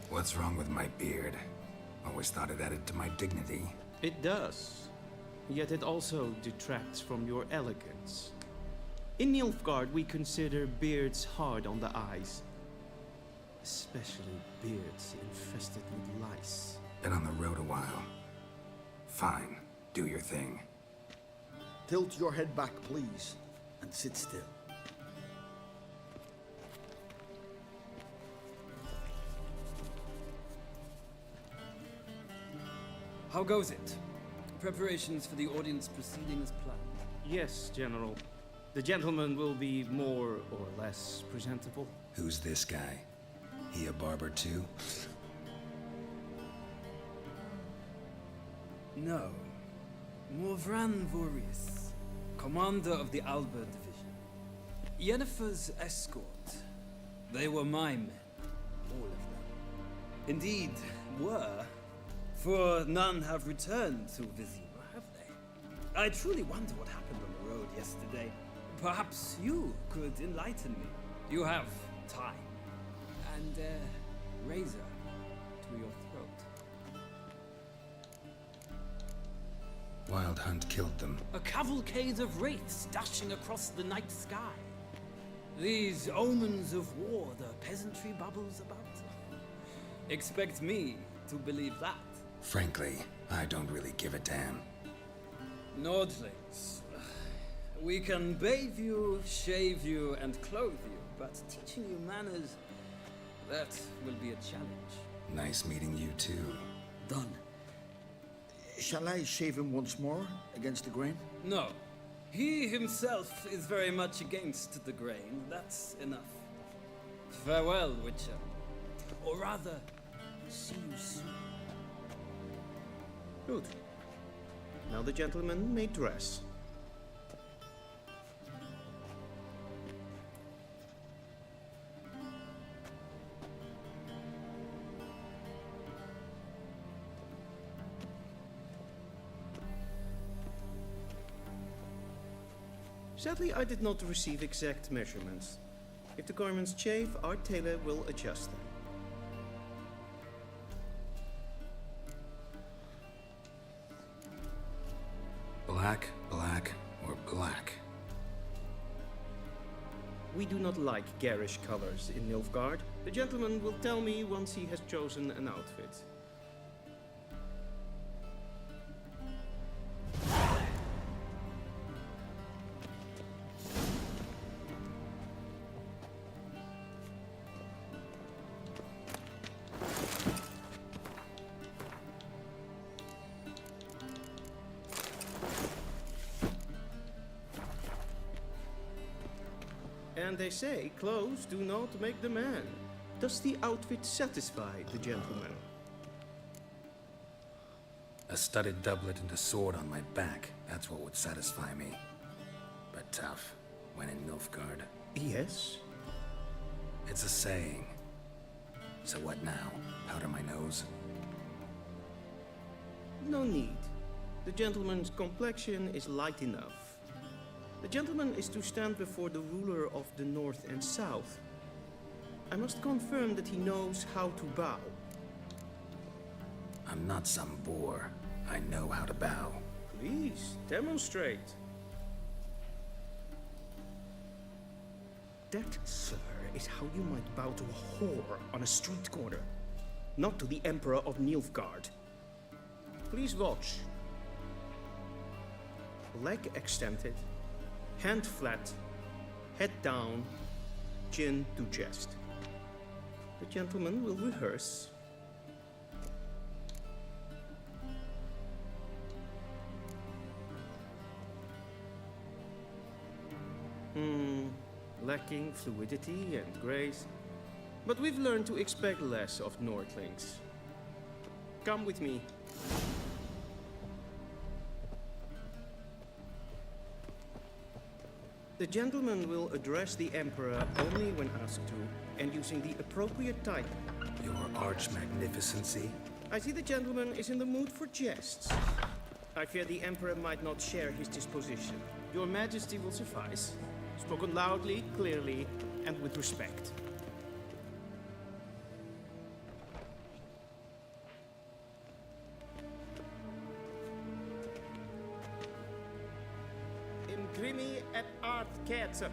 Speaker 2: What's wrong with my beard? Always thought it added to my dignity.
Speaker 21: It does. Yet it also detracts from your elegance. In Nilfgaard, we consider beards hard on the eyes. Especially beards infested with lice.
Speaker 2: Been on the road a while. Fine. Do your thing.
Speaker 7: Tilt your head back, please, and sit still.
Speaker 17: How goes it? Preparations for the audience proceeding as planned?
Speaker 21: Yes, General. The gentleman will be more or less presentable.
Speaker 2: Who's this guy? He a barber too?
Speaker 17: No. Morvran Vorius, commander of the Alba Division. Yennefer's escort. They were my men. All of them. Indeed, were. For none have returned to Vizima, have they? I truly wonder what happened on the road yesterday. Perhaps you could enlighten me. You have time. And razor to your throat.
Speaker 2: Wild Hunt killed them.
Speaker 17: A cavalcade of wraiths dashing across the night sky. These omens of war the peasantry bubbles about. Expect me to believe that.
Speaker 2: Frankly, I don't really give a damn.
Speaker 17: Nordlings. We can bathe you, shave you, and clothe you, but teaching you manners, that will be a challenge.
Speaker 2: Nice meeting you too.
Speaker 7: Done. Shall I shave him once more, against the grain?
Speaker 17: No. He himself is very much against the grain. That's enough. Farewell, Witcher. Or rather, see you soon.
Speaker 21: Good. Now the gentleman may dress.
Speaker 18: Sadly, I did not receive exact measurements. If the garments chafe, our tailor will adjust them.
Speaker 2: Black, black, or black?
Speaker 18: We do not like garish colors in Nilfgaard. The gentleman will tell me once he has chosen an outfit. And they say clothes do not make the man. Does the outfit satisfy the gentleman?
Speaker 2: A studded doublet and a sword on my back, that's what would satisfy me. But tough, when in Nilfgaard.
Speaker 18: Yes?
Speaker 2: It's a saying. So what now? Powder my nose?
Speaker 18: No need. The gentleman's complexion is light enough. The gentleman is to stand before the ruler of the North and South. I must confirm that he knows how to bow.
Speaker 2: I'm not some boor. I know how to bow.
Speaker 18: Please, demonstrate. That, sir, is how you might bow to a whore on a street corner, not to the Emperor of Nilfgaard. Please watch. Leg extended, hand flat, head down, chin to chest. The gentleman will rehearse. Lacking fluidity and grace. But we've learned to expect less of Nordlings. Come with me. The gentleman will address the Emperor only when asked to, and using the appropriate title.
Speaker 2: Your Arch-Magnificency?
Speaker 18: I see the gentleman is in the mood for jests. I fear the Emperor might not share his disposition. Your Majesty will suffice. Spoken loudly, clearly, and with respect. Imprimi et art ketzer.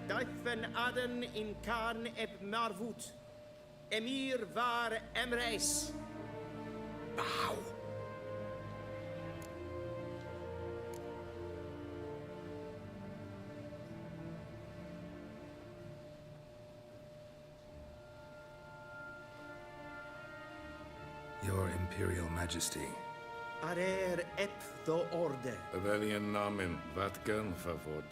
Speaker 18: Dijfen aden in Karn eb Marvoet. Emir var Emreis. Bow.
Speaker 2: Your Imperial Majesty.
Speaker 18: Arer ep the orde.
Speaker 21: Avelien namen, vatgen favod.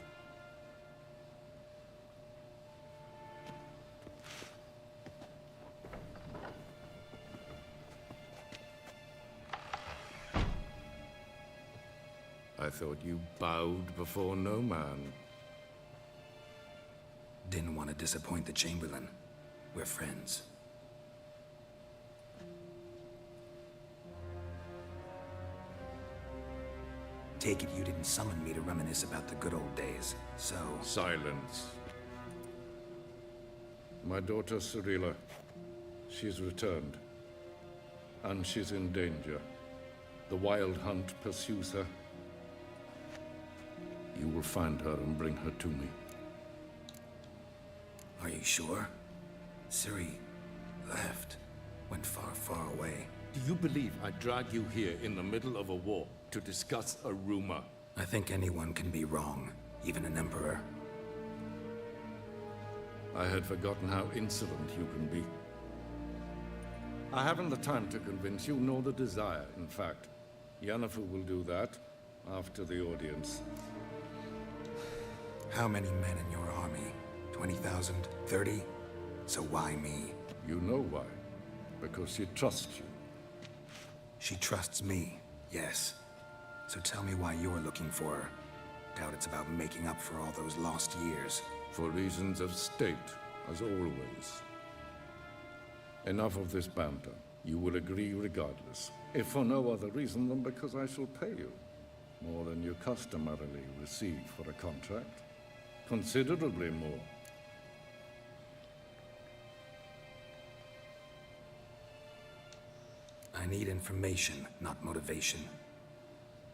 Speaker 21: I thought you bowed before no man.
Speaker 2: Didn't want to disappoint the Chamberlain. We're friends. Take it you didn't summon me to reminisce about the good old days, so...
Speaker 21: Silence. My daughter Cirilla, she's returned. And she's in danger. The Wild Hunt pursues her. You will find her and bring her to me.
Speaker 2: Are you sure? Ciri left. Went far, far away.
Speaker 21: Do you believe I drag you here in the middle of a war to discuss a rumor?
Speaker 2: I think anyone can be wrong, even an emperor.
Speaker 21: I had forgotten how insolent you can be. I haven't the time to convince you, nor the desire, in fact. Yennefer will do that after the audience.
Speaker 2: How many men in your army? 20,000? 30? So why me?
Speaker 21: You know why. Because she trusts you.
Speaker 2: She trusts me, yes. So tell me why you're looking for her. Doubt it's about making up for all those lost years.
Speaker 21: For reasons of state, as always. Enough of this banter. You will agree regardless. If for no other reason than because I shall pay you.
Speaker 19: More than you customarily receive for a contract. Considerably more.
Speaker 2: I need information, not motivation.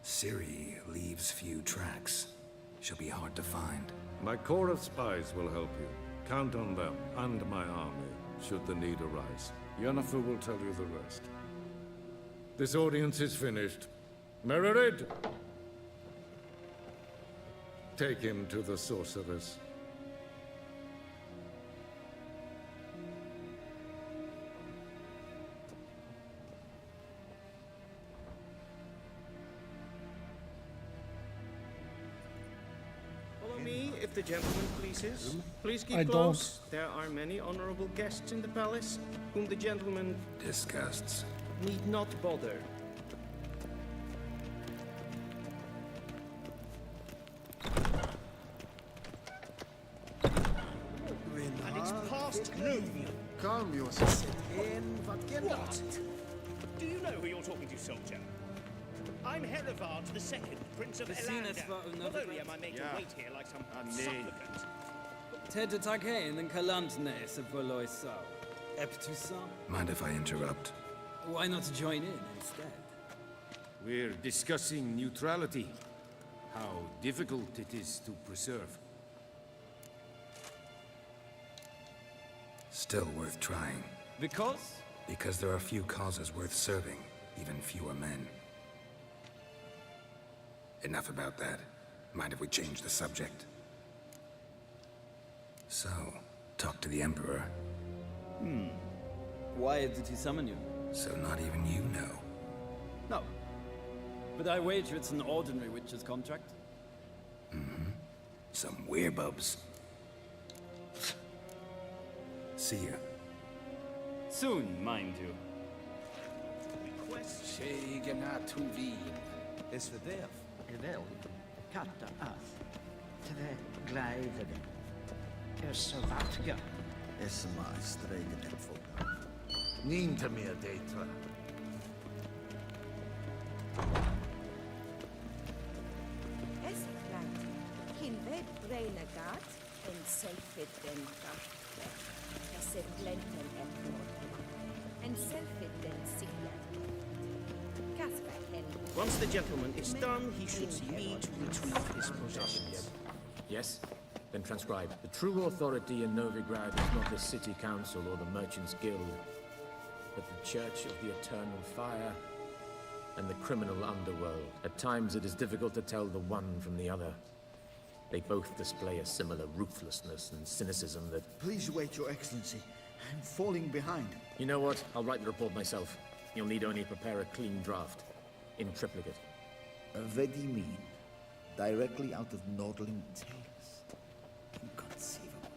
Speaker 2: Ciri leaves few tracks. She'll be hard to find.
Speaker 19: My corps of spies will help you. Count on them, and my army, should the need arise. Yennefer will tell you the rest. This audience is finished. Mererid! Take him to the sorceress.
Speaker 18: Follow me, if the gentleman pleases. Please keep
Speaker 1: I
Speaker 18: close. There are many honorable guests in the palace, whom the gentleman
Speaker 2: Disgusts.
Speaker 18: need not bother.
Speaker 8: And it's past noon.
Speaker 7: Calm yourself.
Speaker 8: What? Do you know who you're talking to, soldier? I'm Herivard II, Prince of Elander. Not only am I making wait here like some supplicant.
Speaker 17: Ted Tagen and Kalantnes of Voloisau. Eptusa?
Speaker 2: Mind if I interrupt?
Speaker 17: Why not join in instead?
Speaker 21: We're discussing neutrality. How difficult it is to preserve.
Speaker 2: Still worth trying.
Speaker 17: Because?
Speaker 2: Because there are few causes worth serving, even fewer men. Enough about that. Mind if we change the subject? So, talk to the Emperor.
Speaker 17: Why did he summon you?
Speaker 2: So not even you know.
Speaker 17: No. But I wager it's an ordinary witch's contract.
Speaker 2: Mm-hmm. Some werebubs. See ya.
Speaker 17: Soon, mind you.
Speaker 10: Is for there. Wel, katta as. Tre gleiveren. Så vattga.
Speaker 22: Esma stregen en foga. Ninta mer detra.
Speaker 12: Es klein. Kinved breinagat en selfit den kraft. Es blenten en selfit den signet. Casper en
Speaker 18: Once the gentleman is done, he should see me to retrieve his possessions.
Speaker 11: Yes? Then transcribe. The true authority in Novigrad is not the city council or the merchants' guild, but the Church of the Eternal Fire and the criminal underworld. At times it is difficult to tell the one from the other. They both display a similar ruthlessness and cynicism that...
Speaker 7: Please wait, Your Excellency. I'm falling behind.
Speaker 11: You know what? I'll write the report myself. You'll need only prepare a clean draft. In triplicate.
Speaker 7: Vedimin. Directly out of Nordling Tales. Inconceivable.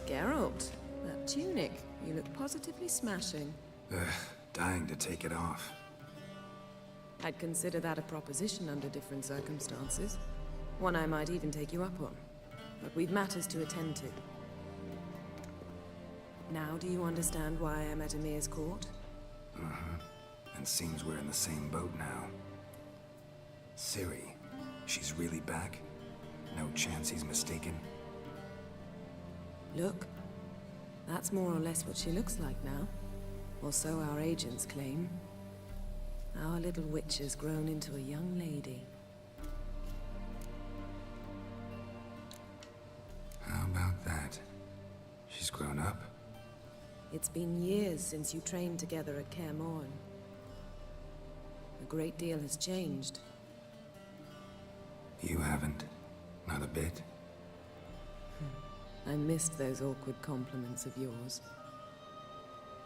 Speaker 15: Geralt, that tunic. You look positively smashing.
Speaker 2: Dying to take it off.
Speaker 15: I'd consider that a proposition under different circumstances. One I might even take you up on. But we've matters to attend to. Now do you understand why I'm at Emir's court?
Speaker 2: Uh-huh. And seems we're in the same boat now. Ciri, she's really back? No chance he's mistaken?
Speaker 15: Look, that's more or less what she looks like now. Or so our agents claim. Our little witch has grown into a young lady.
Speaker 2: How about that? She's grown up?
Speaker 15: It's been years since you trained together at Kaer Morhen. A great deal has changed.
Speaker 2: You haven't. Not a bit.
Speaker 15: I missed those awkward compliments of yours.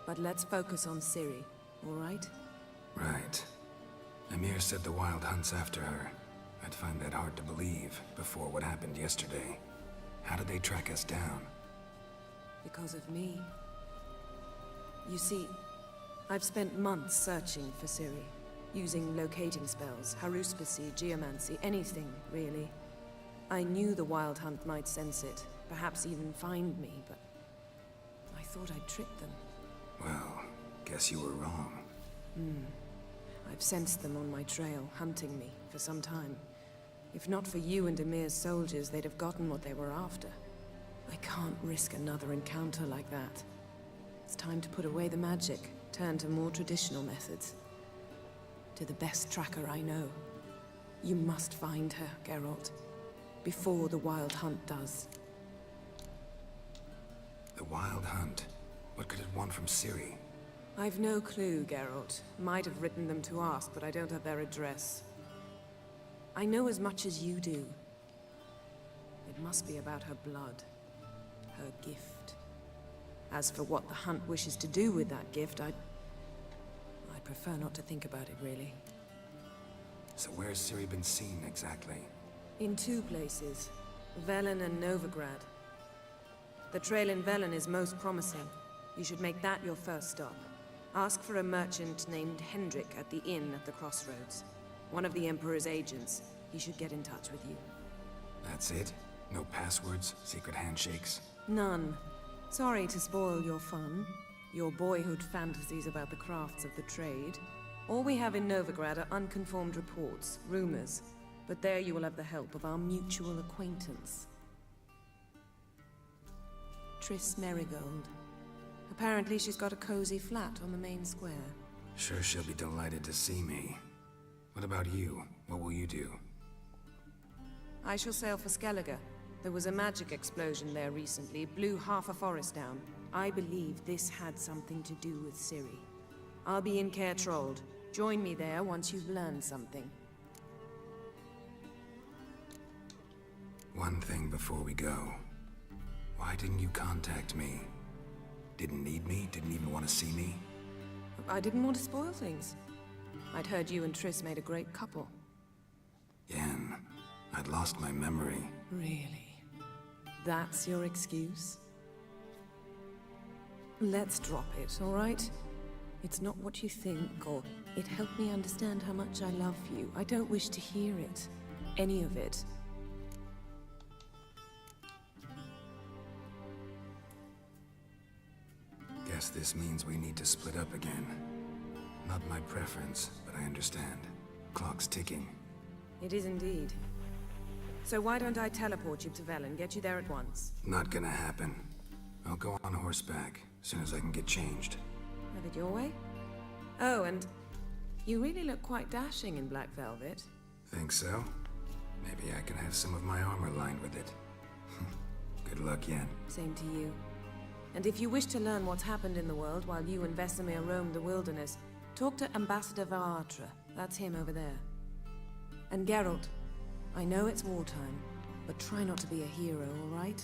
Speaker 15: But let's focus on Ciri, all right?
Speaker 2: Right. Emir said the Wild Hunt's after her. I'd find that hard to believe before what happened yesterday. How did they track us down?
Speaker 15: Because of me. You see, I've spent months searching for Ciri, using locating spells, haruspicy, geomancy, anything, really. I knew the Wild Hunt might sense it, perhaps even find me, but I thought I'd trick them.
Speaker 2: Well, Guess you were wrong.
Speaker 15: I've sensed them on my trail, hunting me, for some time. If not for you and Emir's soldiers, they'd have gotten what they were after. I can't risk another encounter like that. It's time to put away the magic, turn to more traditional methods. To the best tracker I know. You must find her, Geralt. Before the Wild Hunt does.
Speaker 2: The Wild Hunt? What could it want from Ciri?
Speaker 15: I've no clue, Geralt. Might have written them to ask, but I don't have their address. I know as much as you do. It must be about her blood. Her gift. As for what the Hunt wishes to do with that gift, I prefer not to think about it, really.
Speaker 2: So where's Ciri been seen, exactly?
Speaker 15: In 2 places. Velen and Novigrad. The trail in Velen is most promising. You should make that your first stop. Ask for a merchant named Hendrik at the inn at the crossroads. One of the Emperor's agents. He should get in touch with you.
Speaker 2: That's it? No passwords? Secret handshakes?
Speaker 15: None. Sorry to spoil your fun. Your boyhood fantasies about the crafts of the trade. All we have in Novigrad are unconfirmed reports, rumors. But there you will have the help of our mutual acquaintance. Triss Merigold. Apparently she's got a cozy flat on the main square.
Speaker 2: Sure she'll be delighted to see me. What about you? What will you do?
Speaker 15: I shall sail for Skellige. There was a magic explosion there recently, blew half a forest down. I believe this had something to do with Ciri. I'll be in Caer Trolde. Join me there once you've learned something.
Speaker 2: One thing before we go. Why didn't you contact me? Didn't need me? Didn't even want to see me?
Speaker 15: I didn't want to spoil things. I'd heard you and Triss made a great couple.
Speaker 2: Yen, I'd lost my memory.
Speaker 15: Really? That's your excuse? Let's drop it, all right? It's not what you think, or it helped me understand how much I love you. I don't wish to hear it. Any of it.
Speaker 2: Guess this means we need to split up again. Not my preference, but I understand. Clock's ticking.
Speaker 15: It is indeed. So why don't I teleport you to Velen, get you there at once?
Speaker 2: Not gonna happen. I'll go on horseback, as soon as I can get changed.
Speaker 15: Have it your way? Oh, and you really look quite dashing in black velvet.
Speaker 2: Think so? Maybe I can have some of my armor lined with it. Good luck, Yen.
Speaker 15: Same to you. And if you wish to learn what's happened in the world while you and Vesemir roamed the wilderness, talk to Ambassador Varatra. That's him over there. And Geralt, I know it's wartime, but try not to be a hero, all right?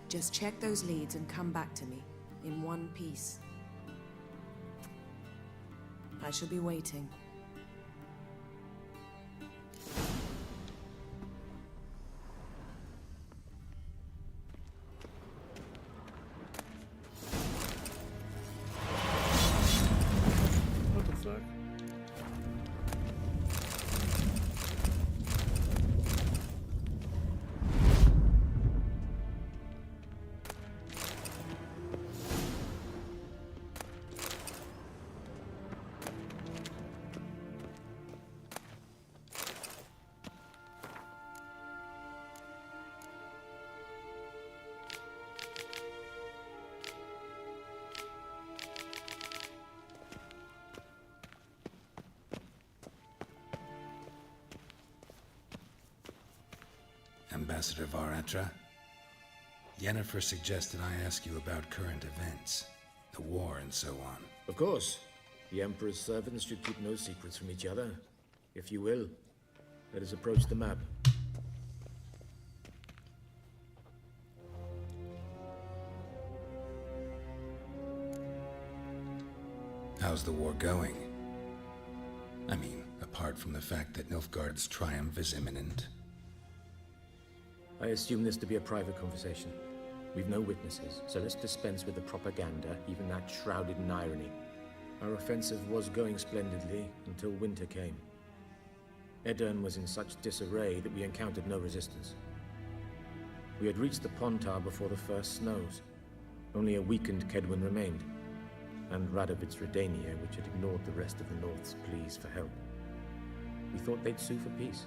Speaker 15: Just check those leads and come back to me, in one piece. I shall be waiting.
Speaker 1: What the fuck?
Speaker 2: Ambassador Varatra? Yennefer suggested I ask you about current events, the war and so on.
Speaker 11: Of course. The Emperor's servants should keep no secrets from each other. If you will, let us approach the map.
Speaker 2: How's the war going? I mean, apart from the fact that Nilfgaard's triumph is imminent.
Speaker 11: I assume this to be a private conversation. We've no witnesses, so let's dispense with the propaganda, even that shrouded in irony. Our offensive was going splendidly until winter came. Edirn was in such disarray that we encountered no resistance. We had reached the Pontar before the first snows. Only a weakened Kedwin remained. and Radovid's Redania, which had ignored the rest of the North's pleas for help. We thought they'd sue for peace,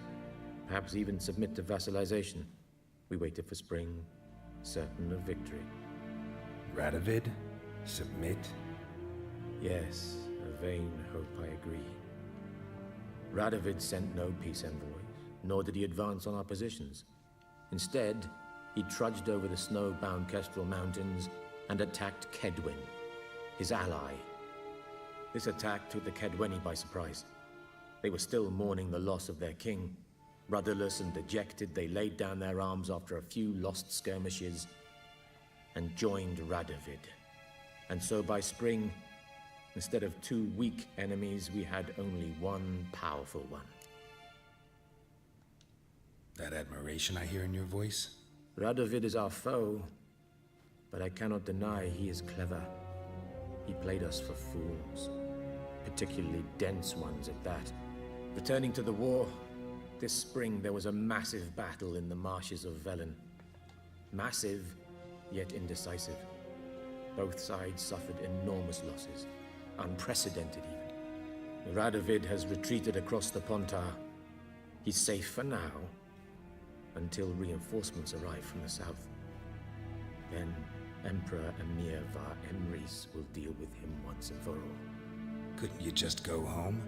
Speaker 11: perhaps even submit to vassalization. We waited for spring, certain of victory.
Speaker 2: Radovid? Submit?
Speaker 11: Yes, a vain hope, I agree. Radovid sent no peace envoys, nor did he advance on our positions. Instead, he trudged over the snow-bound Kestrel Mountains and attacked Kedwen, his ally. This attack took the Kedweni by surprise. They were still mourning the loss of their king. Rudderless and dejected, they laid down their arms after a few lost skirmishes and joined Radovid. And so by spring, instead of 2 weak enemies, we had only one powerful one.
Speaker 2: That admiration I hear in your voice?
Speaker 11: Radovid is our foe, but I cannot deny he is clever. He played us for fools, particularly dense ones at that. Returning to the war, this spring there was a massive battle in the marshes of Velen. Massive, yet indecisive. Both sides suffered enormous losses, unprecedented even. Radovid has retreated across the Pontar. He's safe for now, until reinforcements arrive from the south. Then Emperor Emir var Emrys will deal with him once and for all.
Speaker 2: Couldn't you just go home?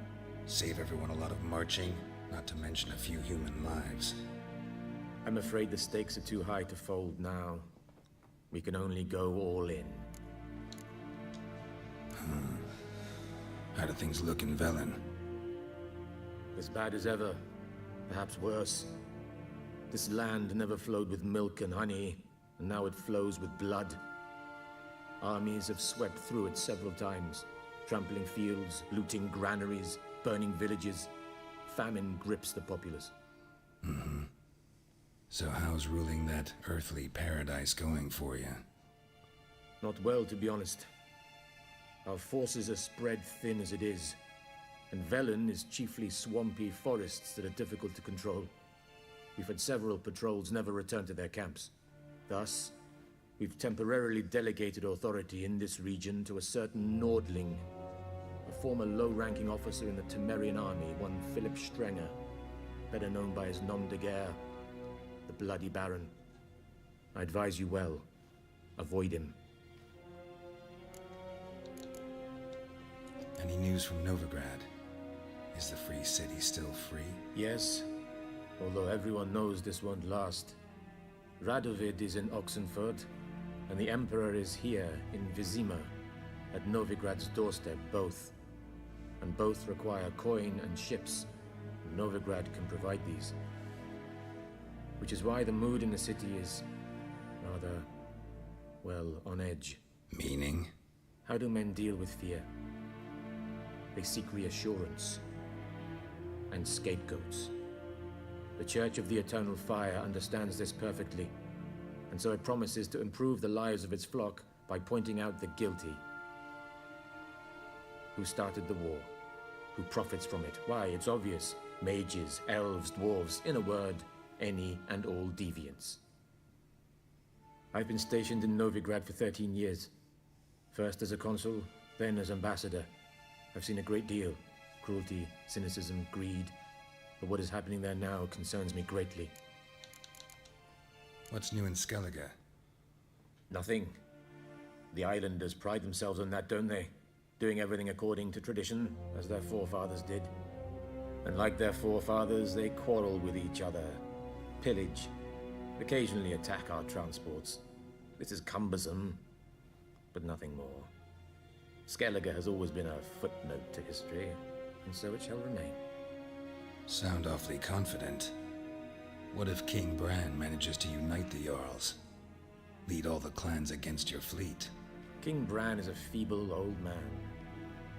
Speaker 2: Save everyone a lot of marching, not to mention a few human lives.
Speaker 11: I'm afraid the stakes are too high to fold now. We can only go all in.
Speaker 2: How do things look in Velen?
Speaker 11: As bad as ever, perhaps worse. This land never flowed with milk and honey, and now it flows with blood. Armies have swept through it several times, trampling fields, looting granaries, burning villages. Famine grips the populace.
Speaker 2: So how's ruling that earthly paradise going for you?
Speaker 11: Not well, to be honest. Our forces are spread thin as it is, and Velen is chiefly swampy forests that are difficult to control. We've had several patrols never return to their camps. Thus, we've temporarily delegated authority in this region to a certain Nordling, a former low-ranking officer in the Temerian army, one Philip Strenger, better known by his nom de guerre, the Bloody Baron. I advise you well. Avoid him.
Speaker 2: Any news from Novigrad? Is the Free City still free?
Speaker 11: Yes, although everyone knows this won't last. Radovid is in Oxenfurt, and the Emperor is here in Vizima, at Novigrad's doorstep, both. And both require coin and ships. Novigrad can provide these. Which is why the mood in the city is rather, well, on edge.
Speaker 2: Meaning?
Speaker 11: How do men deal with fear? They seek reassurance and scapegoats. The Church of the Eternal Fire understands this perfectly, and so it promises to improve the lives of its flock by pointing out the guilty. Who started the war? Who profits from it? Why, it's obvious. Mages, elves, dwarves, in a word, any and all deviants. I've been stationed in Novigrad for 13 years. First as a consul, then as ambassador. I've seen a great deal. Cruelty, cynicism, greed. But what is happening there now concerns me greatly.
Speaker 2: What's new in Skellige?
Speaker 11: Nothing. The islanders pride themselves on that, don't they? Doing everything according to tradition, as their forefathers did. And like their forefathers, they quarrel with each other, pillage, occasionally attack our transports. This is cumbersome, but nothing more. Skellige has always been a footnote to history, and so it shall remain.
Speaker 2: Sound awfully confident. What if King Bran manages to unite the Jarls? Lead all the clans against your fleet?
Speaker 11: King Bran is a feeble old man.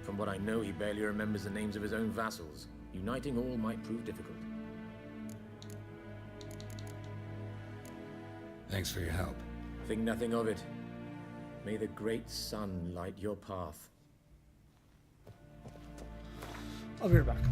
Speaker 11: From what I know, he barely remembers the names of his own vassals. Uniting all might prove difficult.
Speaker 2: Thanks for your help.
Speaker 11: Think nothing of it. May the great sun light your path.
Speaker 1: I'll be right back.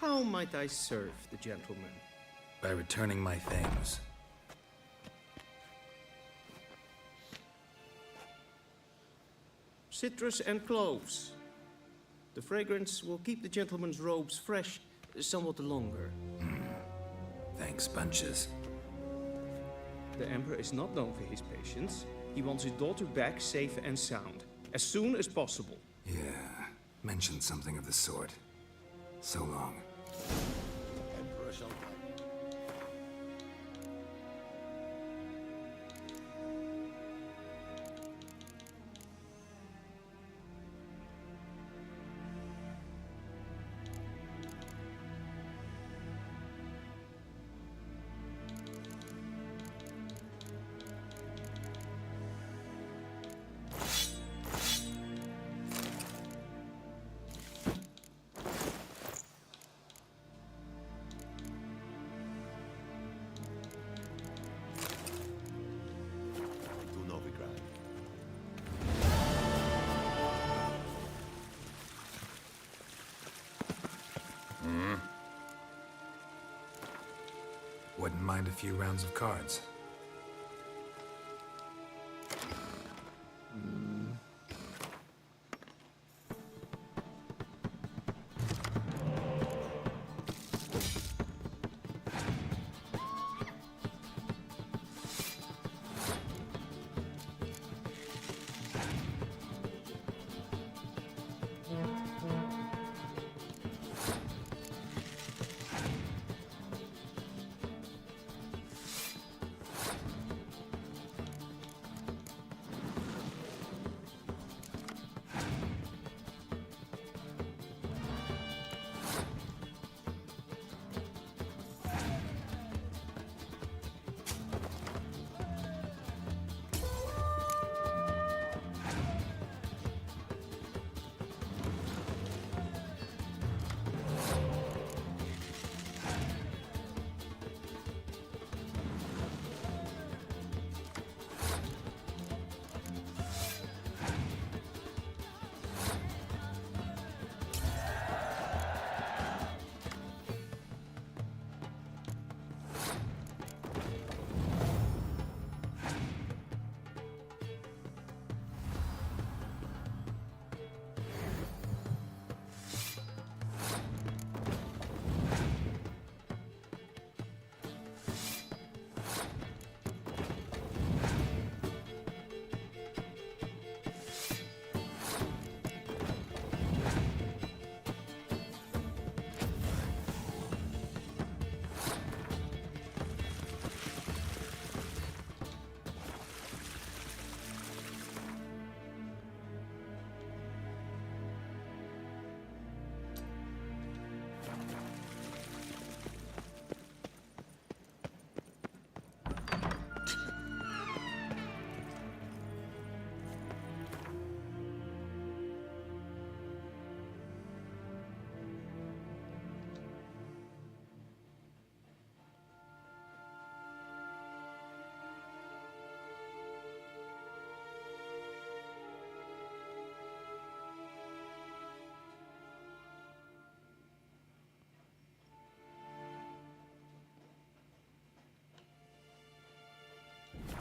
Speaker 18: How might I serve the gentleman?
Speaker 2: By returning my things.
Speaker 18: Citrus and cloves. The fragrance will keep the gentleman's robes fresh somewhat longer.
Speaker 2: Thanks, Bunches.
Speaker 18: The Emperor is not known for his patience. He wants his daughter back safe and sound, as soon as possible.
Speaker 2: Yeah, mentioned something of the sort. So long.
Speaker 3: Emperor shall to Novigrad.
Speaker 2: Wouldn't mind a few rounds of cards.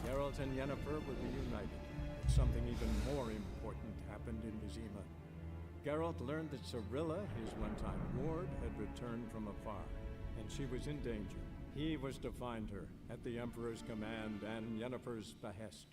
Speaker 6: Geralt and Yennefer were reunited, but something even more important happened in Vizima. Geralt learned that Cirilla, his one-time ward, had returned from afar, and she was in danger. He was to find her, at the Emperor's command and Yennefer's behest.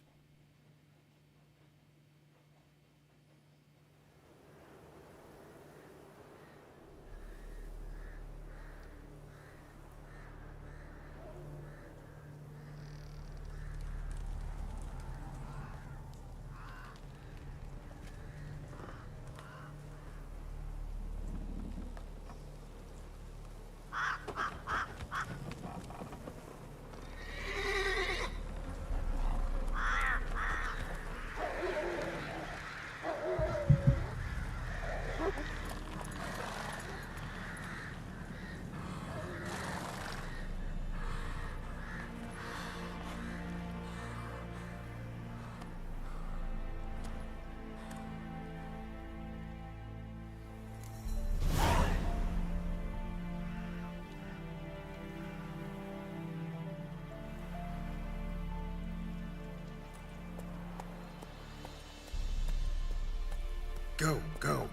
Speaker 2: Go, go.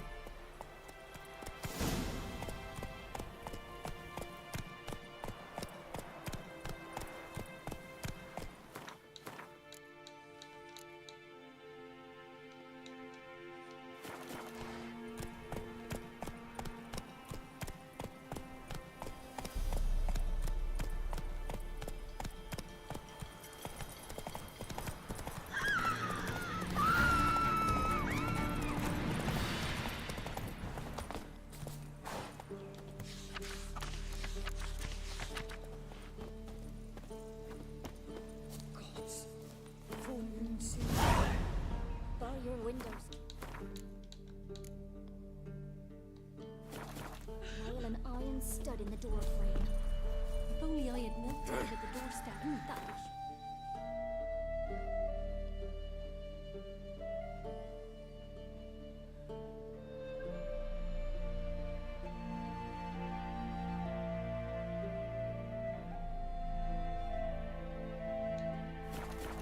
Speaker 5: Gods. Full moon soon. Bar your windows. Nail an iron stud in the door frame. If only I had milk time at the doorstep. That was...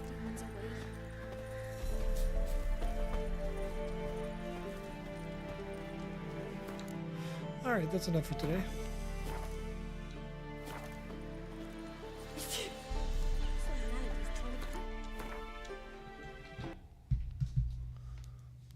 Speaker 5: Demon's away.
Speaker 1: All right, that's enough for today.